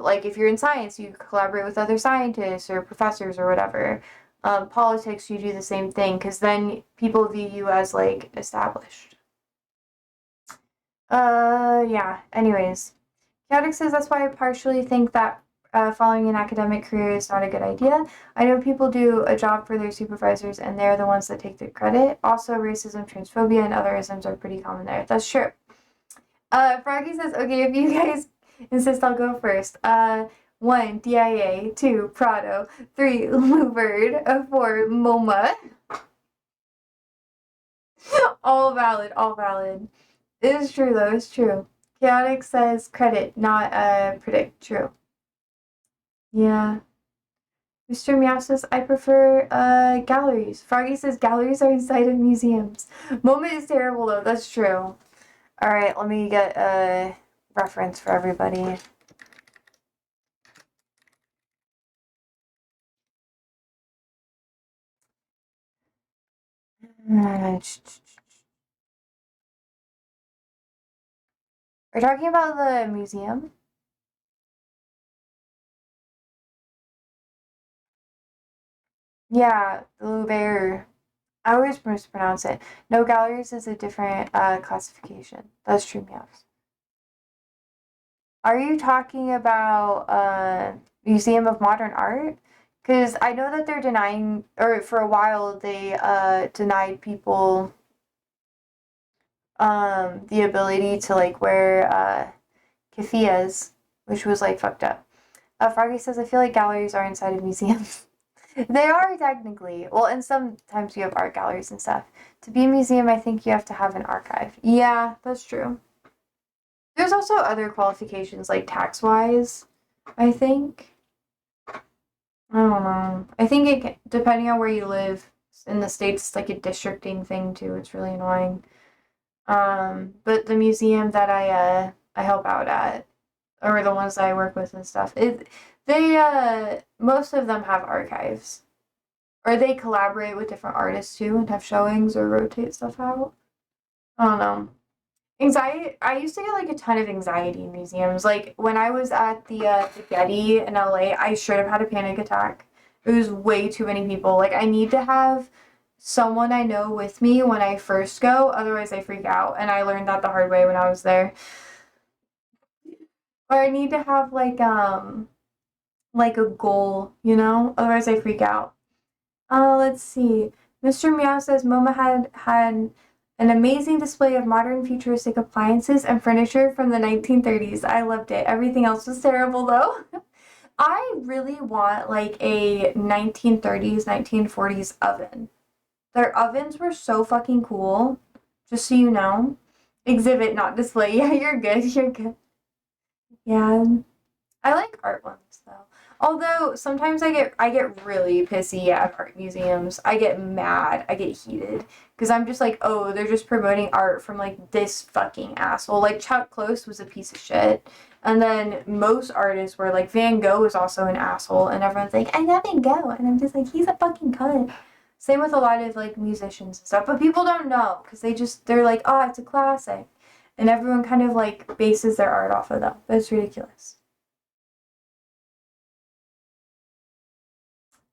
like if you're in science, you collaborate with other scientists or professors or whatever. Politics, you do the same thing because then people view you as like established. Yeah. Anyways, Chaotic says that's why I partially think that following an academic career is not a good idea. I know people do a job for their supervisors and they're the ones that take the credit. Also, racism, transphobia, and other isms are pretty common there. That's true. Froggy says, okay, if you guys insist, I'll go first. 1, DIA, 2, Prado, 3, Bluebird, 4, MoMA. All valid, all valid. It is true though, it's true. Chaotic says credit, not predict. True. Yeah. Mr. Meow says, I prefer galleries. Froggy says galleries are inside of museums. MoMA is terrible though, that's true. Alright, let me get a reference for everybody. We're talking about the museum. Yeah, Louvre. I always mispronounce it. No, galleries is a different classification. That's true, meows. Are you talking about Museum of Modern Art? Because I know that they're denying, or for a while they denied people the ability to like wear keffiyehs, which was like fucked up. Froggy says, I feel like galleries are inside of museums. They are technically. Well, and sometimes you have art galleries and stuff. To be a museum, I think you have to have an archive. Yeah, that's true. There's also other qualifications, like tax wise, I think. I don't know. I think depending on where you live in the States, it's like a districting thing too. It's really annoying. But the museum that I help out at, or the ones that I work with and stuff, they most of them have archives. Or they collaborate with different artists too and have showings or rotate stuff out. I don't know. Anxiety. I used to get like a ton of anxiety in museums. Like when I was at the Getty in LA, I straight up had a panic attack. It was way too many people. Like I need to have someone I know with me when I first go, otherwise I freak out. And I learned that the hard way when I was there. Or I need to have like a goal, you know? Otherwise I freak out. Let's see. Mr. Meow says MoMA had an amazing display of modern futuristic appliances and furniture from the 1930s. I loved it. Everything else was terrible though. I really want like a 1930s, 1940s oven. Their ovens were so fucking cool. Just so you know. Exhibit, not display. Yeah, you're good. You're good. Yeah. I like art ones though. Although sometimes I get really pissy at art museums. I get mad. I get heated because I'm just like, "Oh, they're just promoting art from like this fucking asshole." Like Chuck Close was a piece of shit. And then most artists were like Van Gogh was also an asshole and everyone's like, "I love Van Gogh." And I'm just like, "He's a fucking cunt." Same with a lot of like musicians and stuff. But people don't know because they're like, "Oh, it's a classic." And everyone kind of like bases their art off of them. But it's ridiculous.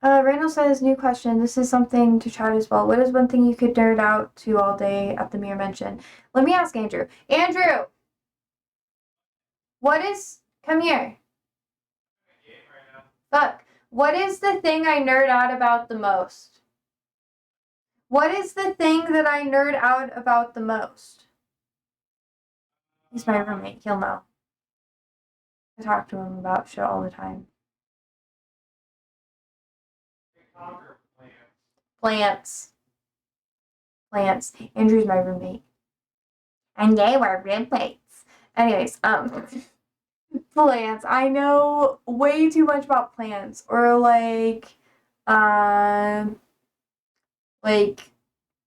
Randall says, new question. This is something to chat as well. What is one thing you could nerd out to all day at the Mirror Mention? Let me ask Andrew. Andrew! Come here. Fuck. What is the thing I nerd out about the most? What is the thing that I nerd out about the most? He's my roommate. He'll know. I talk to him about shit all the time. Plants. Plants. Andrew's my roommate. And they were roommates. Anyways, plants. I know way too much about plants. Or like I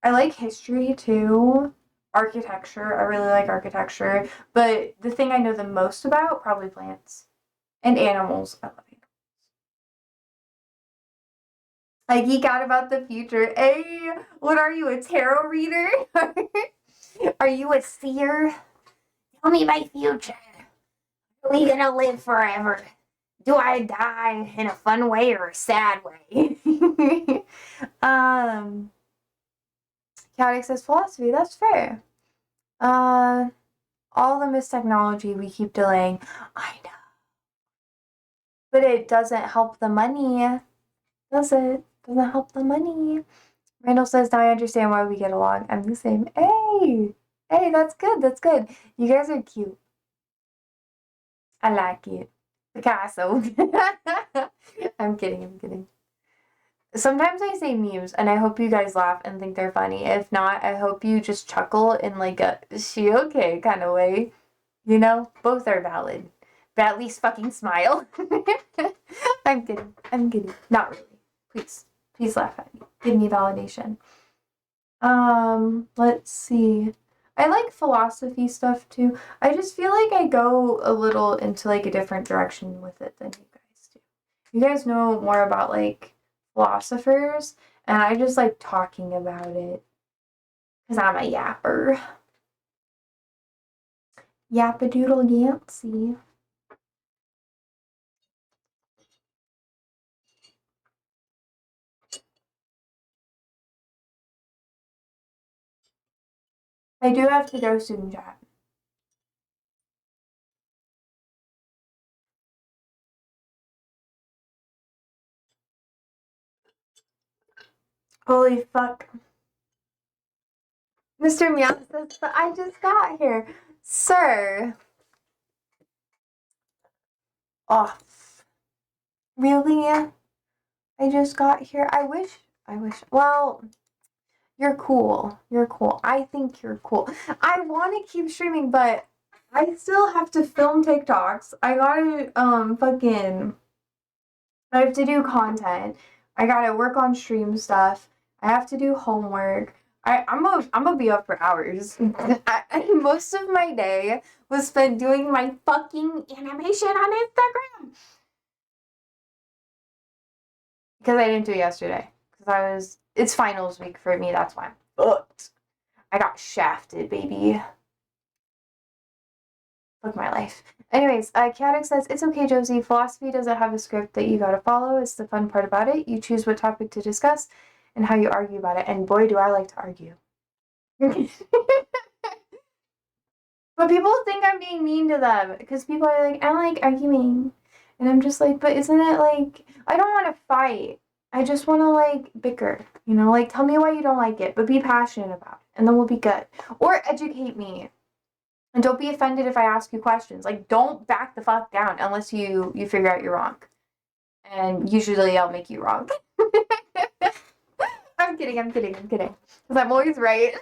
like history too. Architecture. I really like architecture. But the thing I know the most about, probably plants. And animals. I love animals. I geek out about the future. Hey, what are you, a tarot reader? Are you a seer? Tell me my future. Are we gonna live forever? Do I die in a fun way or a sad way? um, Chaotic says philosophy. That's fair. Uh, all the missed technology we keep delaying. I know, but it doesn't help the money, does it? Doesn't help the money. Randall says, now I understand why we get along. I'm the same. Hey, that's good. That's good. You guys are cute. I like it. Picasso. I'm kidding. I'm kidding. Sometimes I say memes, and I hope you guys laugh and think they're funny. If not, I hope you just chuckle in like a is she okay kind of way. You know, both are valid. But at least fucking smile. I'm kidding. I'm kidding. Not really. Please. Please laugh at me. Give me validation. Let's see. I like philosophy stuff too. I just feel like I go a little into like a different direction with it than you guys do. You guys know more about like philosophers, and I just like talking about it because I'm a yapper. Yappadoodle Yancey. I do have to go soon, chat. Holy fuck. Mr. Meow says, but I just got here. Sir. Oh. Really? I just got here. I wish. Well, you're cool. You're cool. I think you're cool. I want to keep streaming, but I still have to film TikToks. I gotta, I have to do content. I gotta work on stream stuff. I have to do homework. I'm gonna be up for hours. Most of my day was spent doing my fucking animation on Instagram. Because I didn't do it yesterday. Because it's finals week for me, that's why I'm fucked. I got shafted, baby. Fuck my life. Anyways, Chaotic says, it's okay, Josie. Philosophy doesn't have a script that you gotta follow. It's the fun part about it. You choose what topic to discuss and how you argue about it. And boy, do I like to argue. But people think I'm being mean to them. Because people are like, I like arguing. And I'm just like, but isn't it like, I don't want to fight. I just want to like bicker. You know, like tell me why you don't like it. But be passionate about it. And then we'll be good. Or educate me. And don't be offended if I ask you questions. Like, don't back the fuck down unless you figure out you're wrong. And usually I'll make you wrong. I'm kidding. Because I'm always right.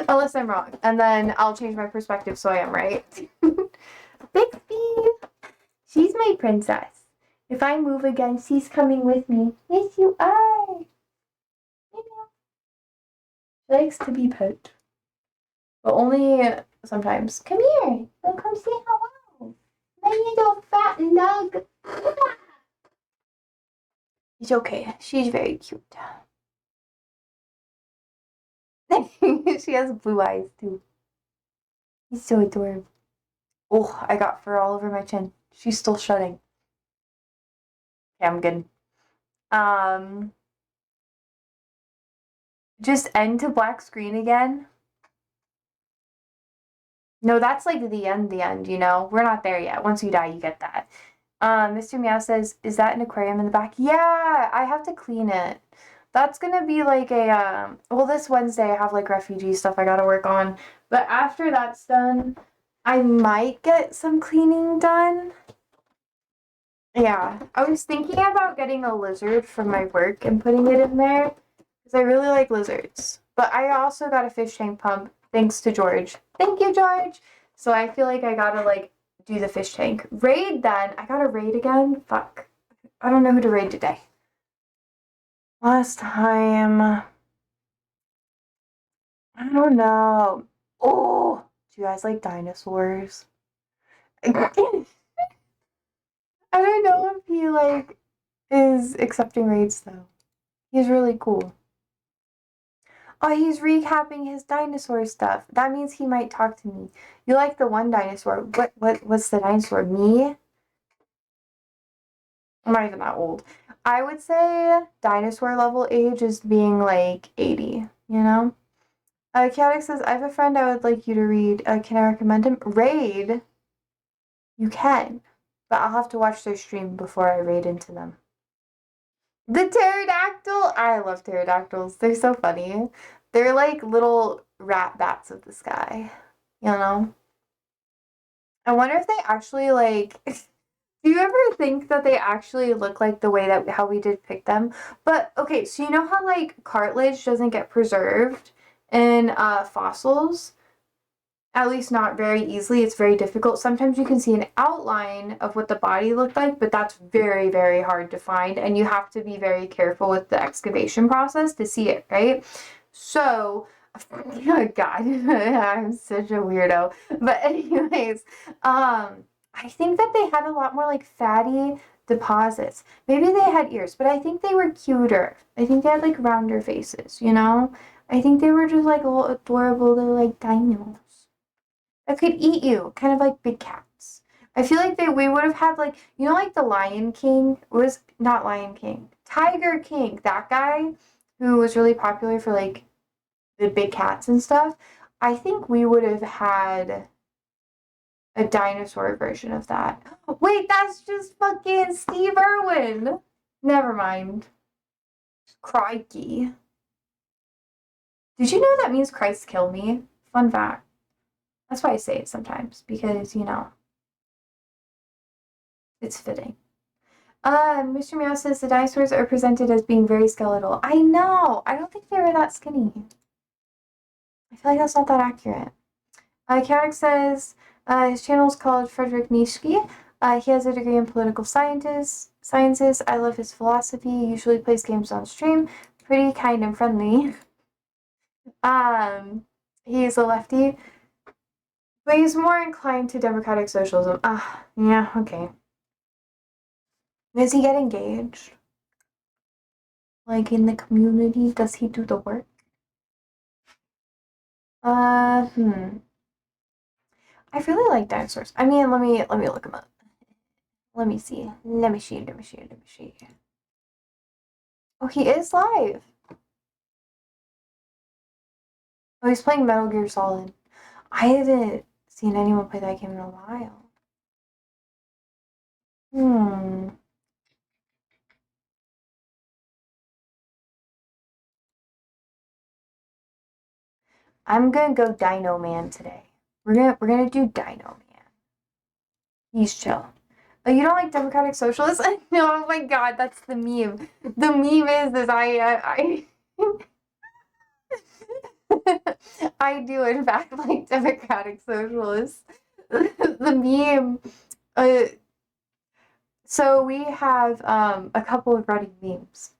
Unless I'm wrong. And then I'll change my perspective so I am right. Bixby! She's my princess. If I move again, she's coming with me. Yes, you are. She likes to be pet. But only sometimes. Come here. Well, come say hello. My little fat lug. It's okay. She's very cute. She has blue eyes too. He's so adorable. Oh, I got fur all over my chin. She's still shutting. Okay, I'm good. Just end to black screen again. No, that's like the end, you know? We're not there yet. Once you die, you get that. Mr. Meow says, is that an aquarium in the back? Yeah, I have to clean it. That's gonna be like a, well, this Wednesday I have like refugee stuff I gotta work on. But after that's done, I might get some cleaning done. Yeah, I was thinking about getting a lizard from my work and putting it in there. Because I really like lizards. But I also got a fish tank pump, thanks to George. Thank you, George! So I feel like I gotta, like, do the fish tank. Raid, then. I gotta raid again? Fuck. I don't know who to raid today. Last time... I don't know. Oh! Do you guys like dinosaurs? I don't know if he, like, is accepting raids, though. He's really cool. Oh, he's recapping his dinosaur stuff. That means he might talk to me. You like the one dinosaur. What's the dinosaur? Me? I'm not even that old. I would say dinosaur level age is being like 80, you know? Chaotic says, I have a friend I would like you to read. Can I recommend him? Raid? You can. But I'll have to watch their stream before I raid into them. The pterodactyl! I love pterodactyls. They're so funny. They're like little rat bats of the sky, you know? I wonder if they actually like... Do you ever think that they actually look like the way that how we depict them? But, okay, so you know how, like, cartilage doesn't get preserved in fossils? At least not very easily. It's very difficult. Sometimes you can see an outline of what the body looked like, but that's very, very hard to find. And you have to be very careful with the excavation process to see it, right? So, oh God, I'm such a weirdo. But anyways, I think that they had a lot more like fatty deposits. Maybe they had ears, but I think they were cuter. I think they had like rounder faces, you know? I think they were just like little adorable little like dinos that could eat you, kind of like big cats. I feel like we would have had like, you know, like the Lion King was not Lion King, Tiger King, that guy who was really popular for like the big cats and stuff, I think we would have had a dinosaur version of that. Wait, that's just fucking Steve Irwin. Never mind. Crikey. Did you know that means Christ kill me? Fun fact. That's why I say it sometimes, because, you know, it's fitting. Mr. Meow says the dinosaurs are presented as being very skeletal. I know! I don't think they were that skinny. I feel like that's not that accurate. Carrick says his channel is called Frederick Nietzsche. He has a degree in political sciences. I love his philosophy. He usually plays games on stream. Pretty kind and friendly. He's a lefty, but he's more inclined to democratic socialism. Yeah, okay. Does he get engaged? Like in the community? Does he do the work? I really like dinosaurs. I mean, let me look him up. Let me see. Let me see. Oh, he is live. Oh, he's playing Metal Gear Solid. I haven't seen anyone play that game in a while. I'm gonna go Dino Man today. We're gonna do Dino Man. He's chill. Oh, you don't like democratic socialists? No, oh my god, that's the meme. The meme is I I do in fact like democratic socialists. The meme. So we have a couple of running memes.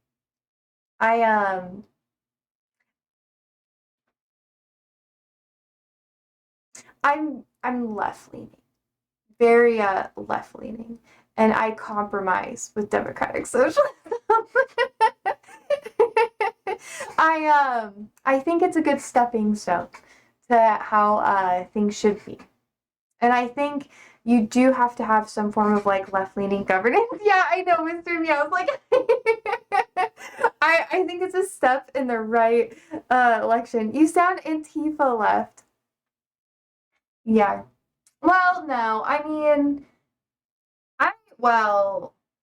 I'm left leaning, very left leaning, and I compromise with democratic socialism. I think it's a good stepping stone to how things should be, and I think you do have to have some form of like left leaning governance. Yeah, I know, Mr. Meow. Like, I think it's a step in the right election. You sound Antifa left. Yeah. Well, no, I mean,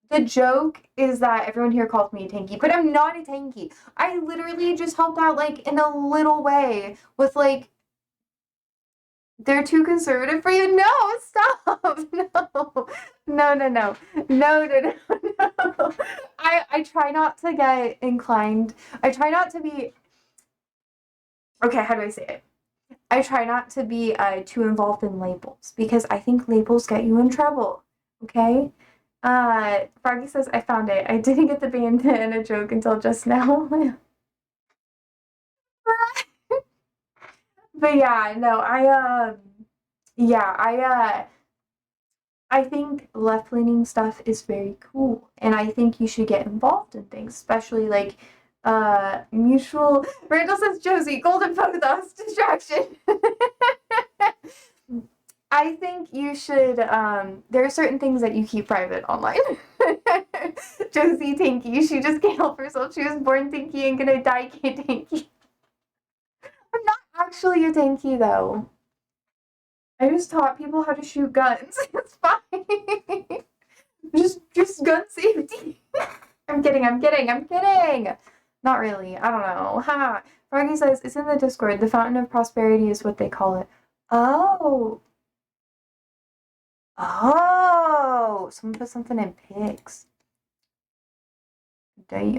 the joke is that everyone here calls me a tanky, but I'm not a tanky. I literally just helped out, like, in a little way with, like, they're too conservative for you? No, stop! No. I try not to get inclined. I try not to be, okay, how do I say it? I try not to be too involved in labels because I think labels get you in trouble. Okay? Froggy says I found it. I didn't get the bandana joke until just now. But yeah, no, I think left-leaning stuff is very cool, and I think you should get involved in things, especially like mutual. Randall says Josie, golden photos, distraction. I think you should. There are certain things that you keep private online. Josie Tinky, she just can't help herself. She was born Tinky and gonna die Tinky. I'm not actually a Tinky though. I just taught people how to shoot guns. It's fine. just gun safety. I'm kidding. Not really. I don't know. Ha. Froggy says it's in the Discord. The Fountain of Prosperity is what they call it. Oh. Someone put something in pigs. Damn.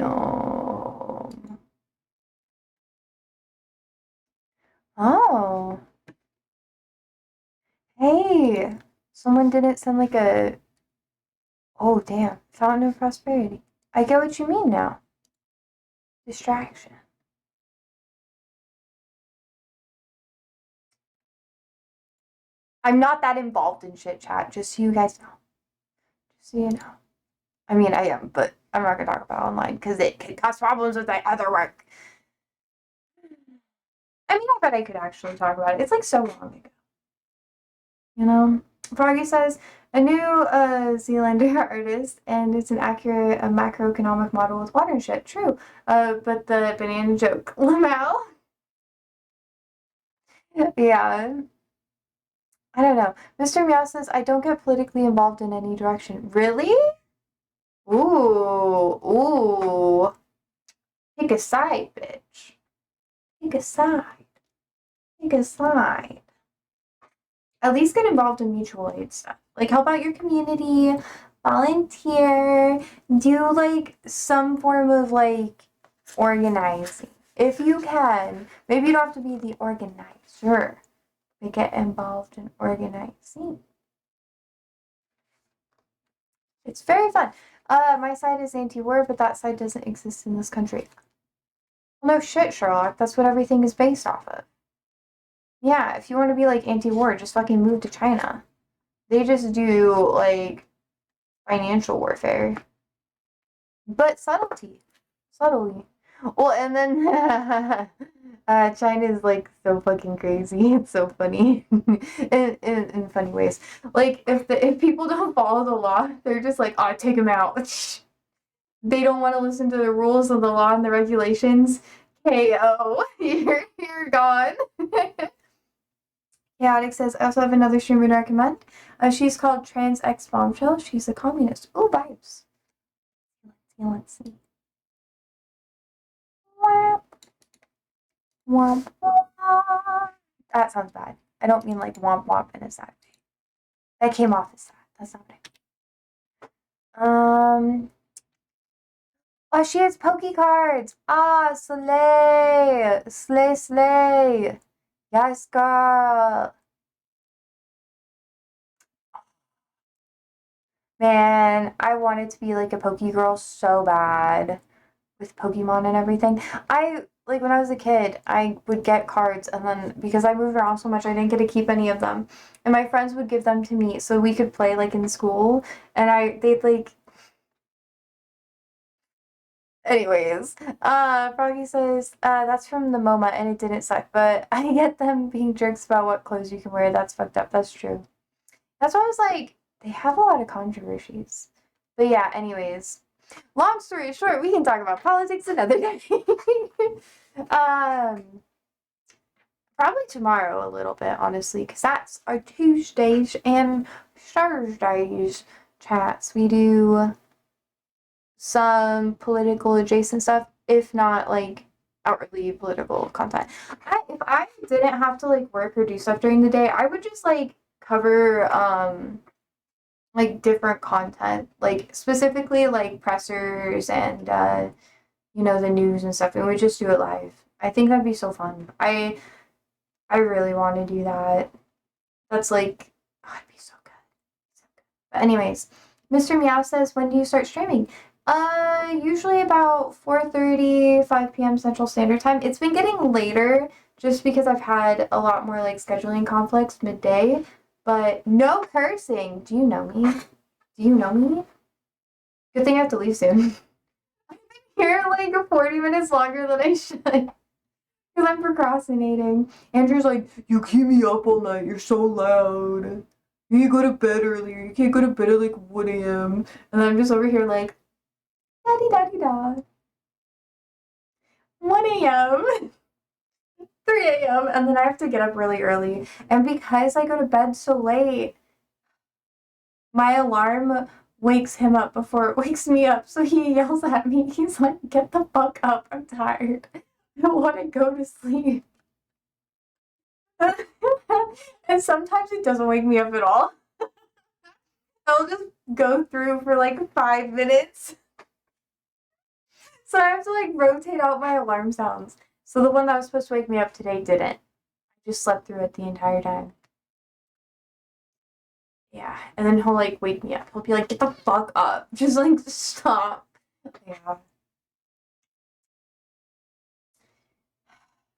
Oh. Hey. Someone didn't send like a... Oh, damn. Fountain of Prosperity. I get what you mean now. Distraction. I'm not that involved in shit chat, just so you guys know. Just so you know. I mean, I am, but I'm not going to talk about it online because it could cause problems with my other work. I mean, I bet I could actually talk about it. It's like so long ago. You know? Froggy says, a new Zealander artist, and it's an accurate macroeconomic model with water and shit. True. But the banana joke. Lamau? Yeah. I don't know. Mr. Meow says, I don't get politically involved in any direction. Really? Ooh, ooh. Pick a side, bitch. Pick a side. Pick a side. At least get involved in mutual aid stuff. Like help out your community, volunteer, do like some form of like organizing. If you can, maybe you don't have to be the organizer, but get involved in organizing. It's very fun. My side is anti-war, but that side doesn't exist in this country. Well, no shit, Sherlock. That's what everything is based off of. Yeah, if you want to be like anti-war, just fucking move to China. They just do like financial warfare, but subtly. Well, and then China is like so fucking crazy. It's so funny in funny ways. Like if people don't follow the law, they're just like, oh, take them out. They don't want to listen to the rules of the law and the regulations. KO, you're gone. Chaotic says, I also have another streamer to recommend. She's called Trans X Bombshell. She's a communist. Ooh, vibes. Let's see. Womp, womp, womp. That sounds bad. I don't mean like womp womp in a sad way. That came off as sad. That's not it. Oh, she has Poke cards. Ah, slay. Slay, slay. Yes, girl. Man, I wanted to be like a Poke girl so bad with Pokemon and everything. I like when I was a kid, I would get cards and then because I moved around so much, I didn't get to keep any of them. And my friends would give them to me so we could play like in school. And they'd like anyways. Froggy says, that's from the MoMA and it didn't suck, but I get them being jerks about what clothes you can wear. That's fucked up. That's true. That's why I was like, they have a lot of controversies. But yeah, anyways. Long story short, we can talk about politics another day. Probably tomorrow a little bit, honestly, because that's our Tuesdays and Thursdays chats. We do some political adjacent stuff, if not like outwardly political content. If I didn't have to like work or do stuff during the day, I would just like cover like different content, like specifically like pressers and the news and stuff, and we just do it live. I think that'd be so fun. I really want to do that. That's like, oh, it'd be so good. So good. But anyways, Mr. Meow says, when do you start streaming? Usually about 4:30, 5 p.m. Central Standard Time. It's been getting later just because I've had a lot more like scheduling conflicts midday. But no cursing. Do you know me? Do you know me? Good thing I have to leave soon. I've been here like 40 minutes longer than I should. Because I'm procrastinating. Andrew's like, you keep me up all night. You're so loud. You go to bed earlier. You can't go to bed at like 1 a.m. And I'm just over here like, daddy daddy da. 1 a.m. 3 a.m. and then I have to get up really early. And because I go to bed so late, my alarm wakes him up before it wakes me up. So he yells at me. He's like, get the fuck up. I'm tired. I don't want to go to sleep. And sometimes it doesn't wake me up at all. I'll just go through for like 5 minutes. So I have to like rotate out my alarm sounds. So the one that was supposed to wake me up today didn't. I just slept through it the entire time. Yeah, and then he'll like wake me up. He'll be like, get the fuck up. Just like stop. Yeah.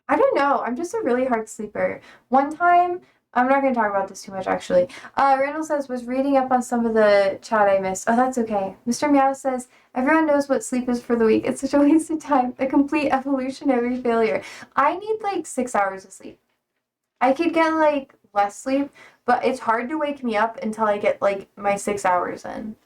I don't know. I'm just a really hard sleeper. One time, I'm not going to talk about this too much actually. Randall says, was reading up on some of the chat I missed. Oh, that's okay. Mr. Meow says, everyone knows what sleep is for the week. It's such a waste of time. A complete evolutionary failure. I need like 6 hours of sleep. I could get like less sleep, but it's hard to wake me up until I get like my 6 hours in.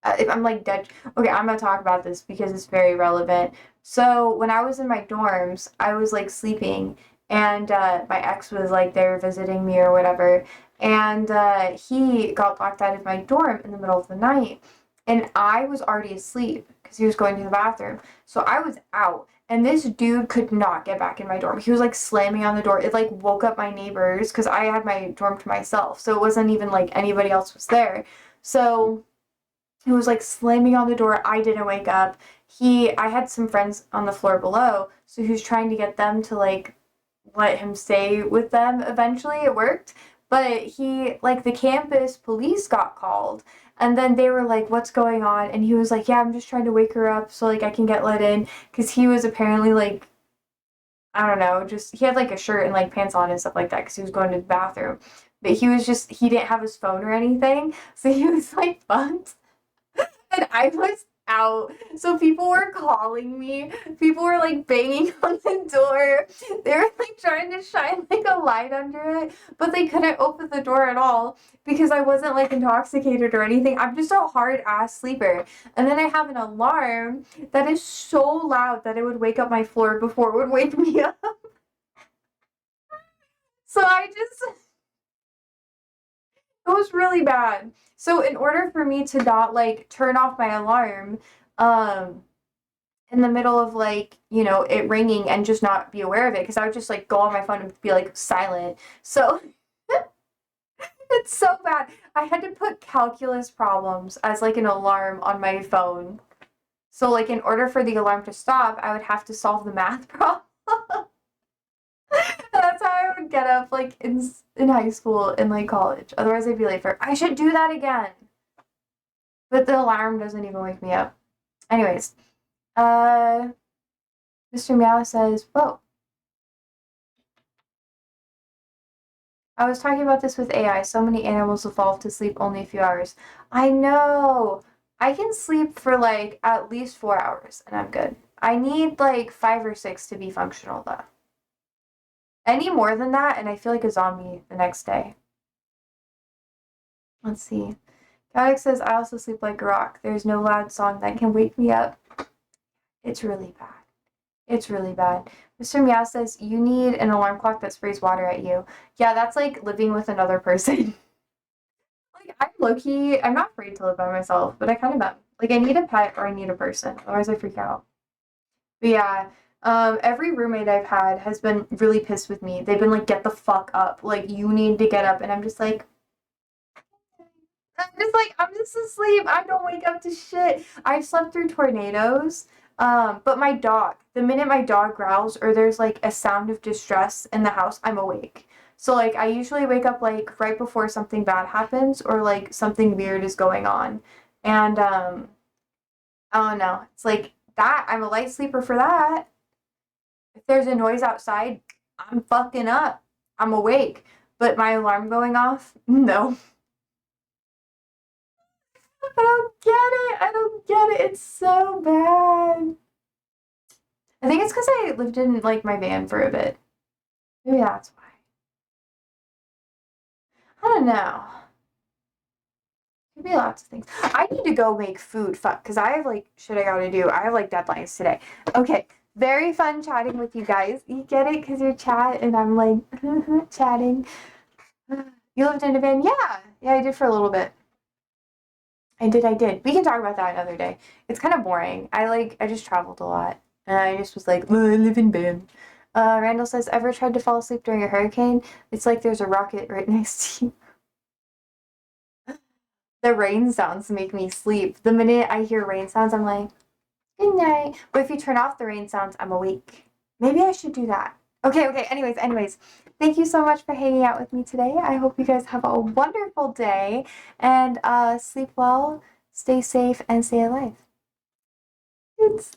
If I'm like dead. Okay, I'm gonna talk about this because it's very relevant. So when I was in my dorms, I was like sleeping, and my ex was like there visiting me or whatever, and he got locked out of my dorm in the middle of the night, and I was already asleep because he was going to the bathroom. So I was out, and this dude could not get back in my dorm. He was like slamming on the door. It like woke up my neighbors because I had my dorm to myself, so it wasn't even like anybody else was there. So he was like slamming on the door. I didn't wake up. I had some friends on the floor below, so he was trying to get them to like let him stay with them. Eventually it worked, but the campus police got called, and then they were like, what's going on? And he was like, yeah, I'm just trying to wake her up so like I can get let in, because he was apparently like, I don't know, just he had like a shirt and like pants on and stuff like that because he was going to the bathroom, but he didn't have his phone or anything, so he was like fucked. And I was out. So people were calling me. People were like banging on the door. They were like trying to shine like a light under it, but they couldn't open the door at all because I wasn't like intoxicated or anything. I'm just a hard ass sleeper. And then I have an alarm that is so loud that it would wake up my floor before it would wake me up. So it was really bad. So in order for me to not like turn off my alarm, in the middle of like, it ringing and just not be aware of it, because I would just like go on my phone and be like silent. So it's so bad. I had to put calculus problems as like an alarm on my phone. So like in order for the alarm to stop, I would have to solve the math problem. That's how I would get up like in high school and like college. Otherwise I'd be late for. I should do that again. But the alarm doesn't even wake me up. Anyways, Mr. Meow says, whoa. I was talking about this with AI. So many animals evolve to sleep only a few hours. I know. I can sleep for like at least 4 hours and I'm good. I need like 5 or 6 to be functional though. Any more than that and I feel like a zombie the next day. Let's see. Chaotic says, I also sleep like a rock. There's no loud song that can wake me up. It's really bad. It's really bad. Mr. Meow says, you need an alarm clock that sprays water at you. Yeah, that's like living with another person. Like, I'm low-key, I'm not afraid to live by myself, but I kind of am. Like, I need a pet or I need a person. Otherwise, I freak out. But yeah, every roommate I've had has been really pissed with me. They've been like, get the fuck up. Like, you need to get up. And I'm just asleep. I don't wake up to shit. I've slept through tornadoes. But my dog, the minute my dog growls or there's like a sound of distress in the house, I'm awake. So like I usually wake up like right before something bad happens or like something weird is going on. And I don't know. It's like that. I'm a light sleeper for that. If there's a noise outside, I'm fucking up. I'm awake. But my alarm going off? No. I don't get it. I don't get it. It's so bad. I think it's because I lived in like my van for a bit. Maybe that's why. I don't know. Could be lots of things. I need to go make food. Fuck, because I have like shit I gotta do. I have like deadlines today. Okay, very fun chatting with you guys. You get it? Because you're chat and I'm like chatting. You lived in a van? Yeah. Yeah, I did for a little bit. I did. We can talk about that another day. It's kind of boring. I just traveled a lot. And I just was like, I live in van. Randall says, ever tried to fall asleep during a hurricane? It's like there's a rocket right next to you. The rain sounds make me sleep. The minute I hear rain sounds, I'm like, good night. But if you turn off the rain sounds, I'm awake. Maybe I should do that. Okay. Anyways. Thank you so much for hanging out with me today. I hope you guys have a wonderful day and sleep well, stay safe, and stay alive. Thanks.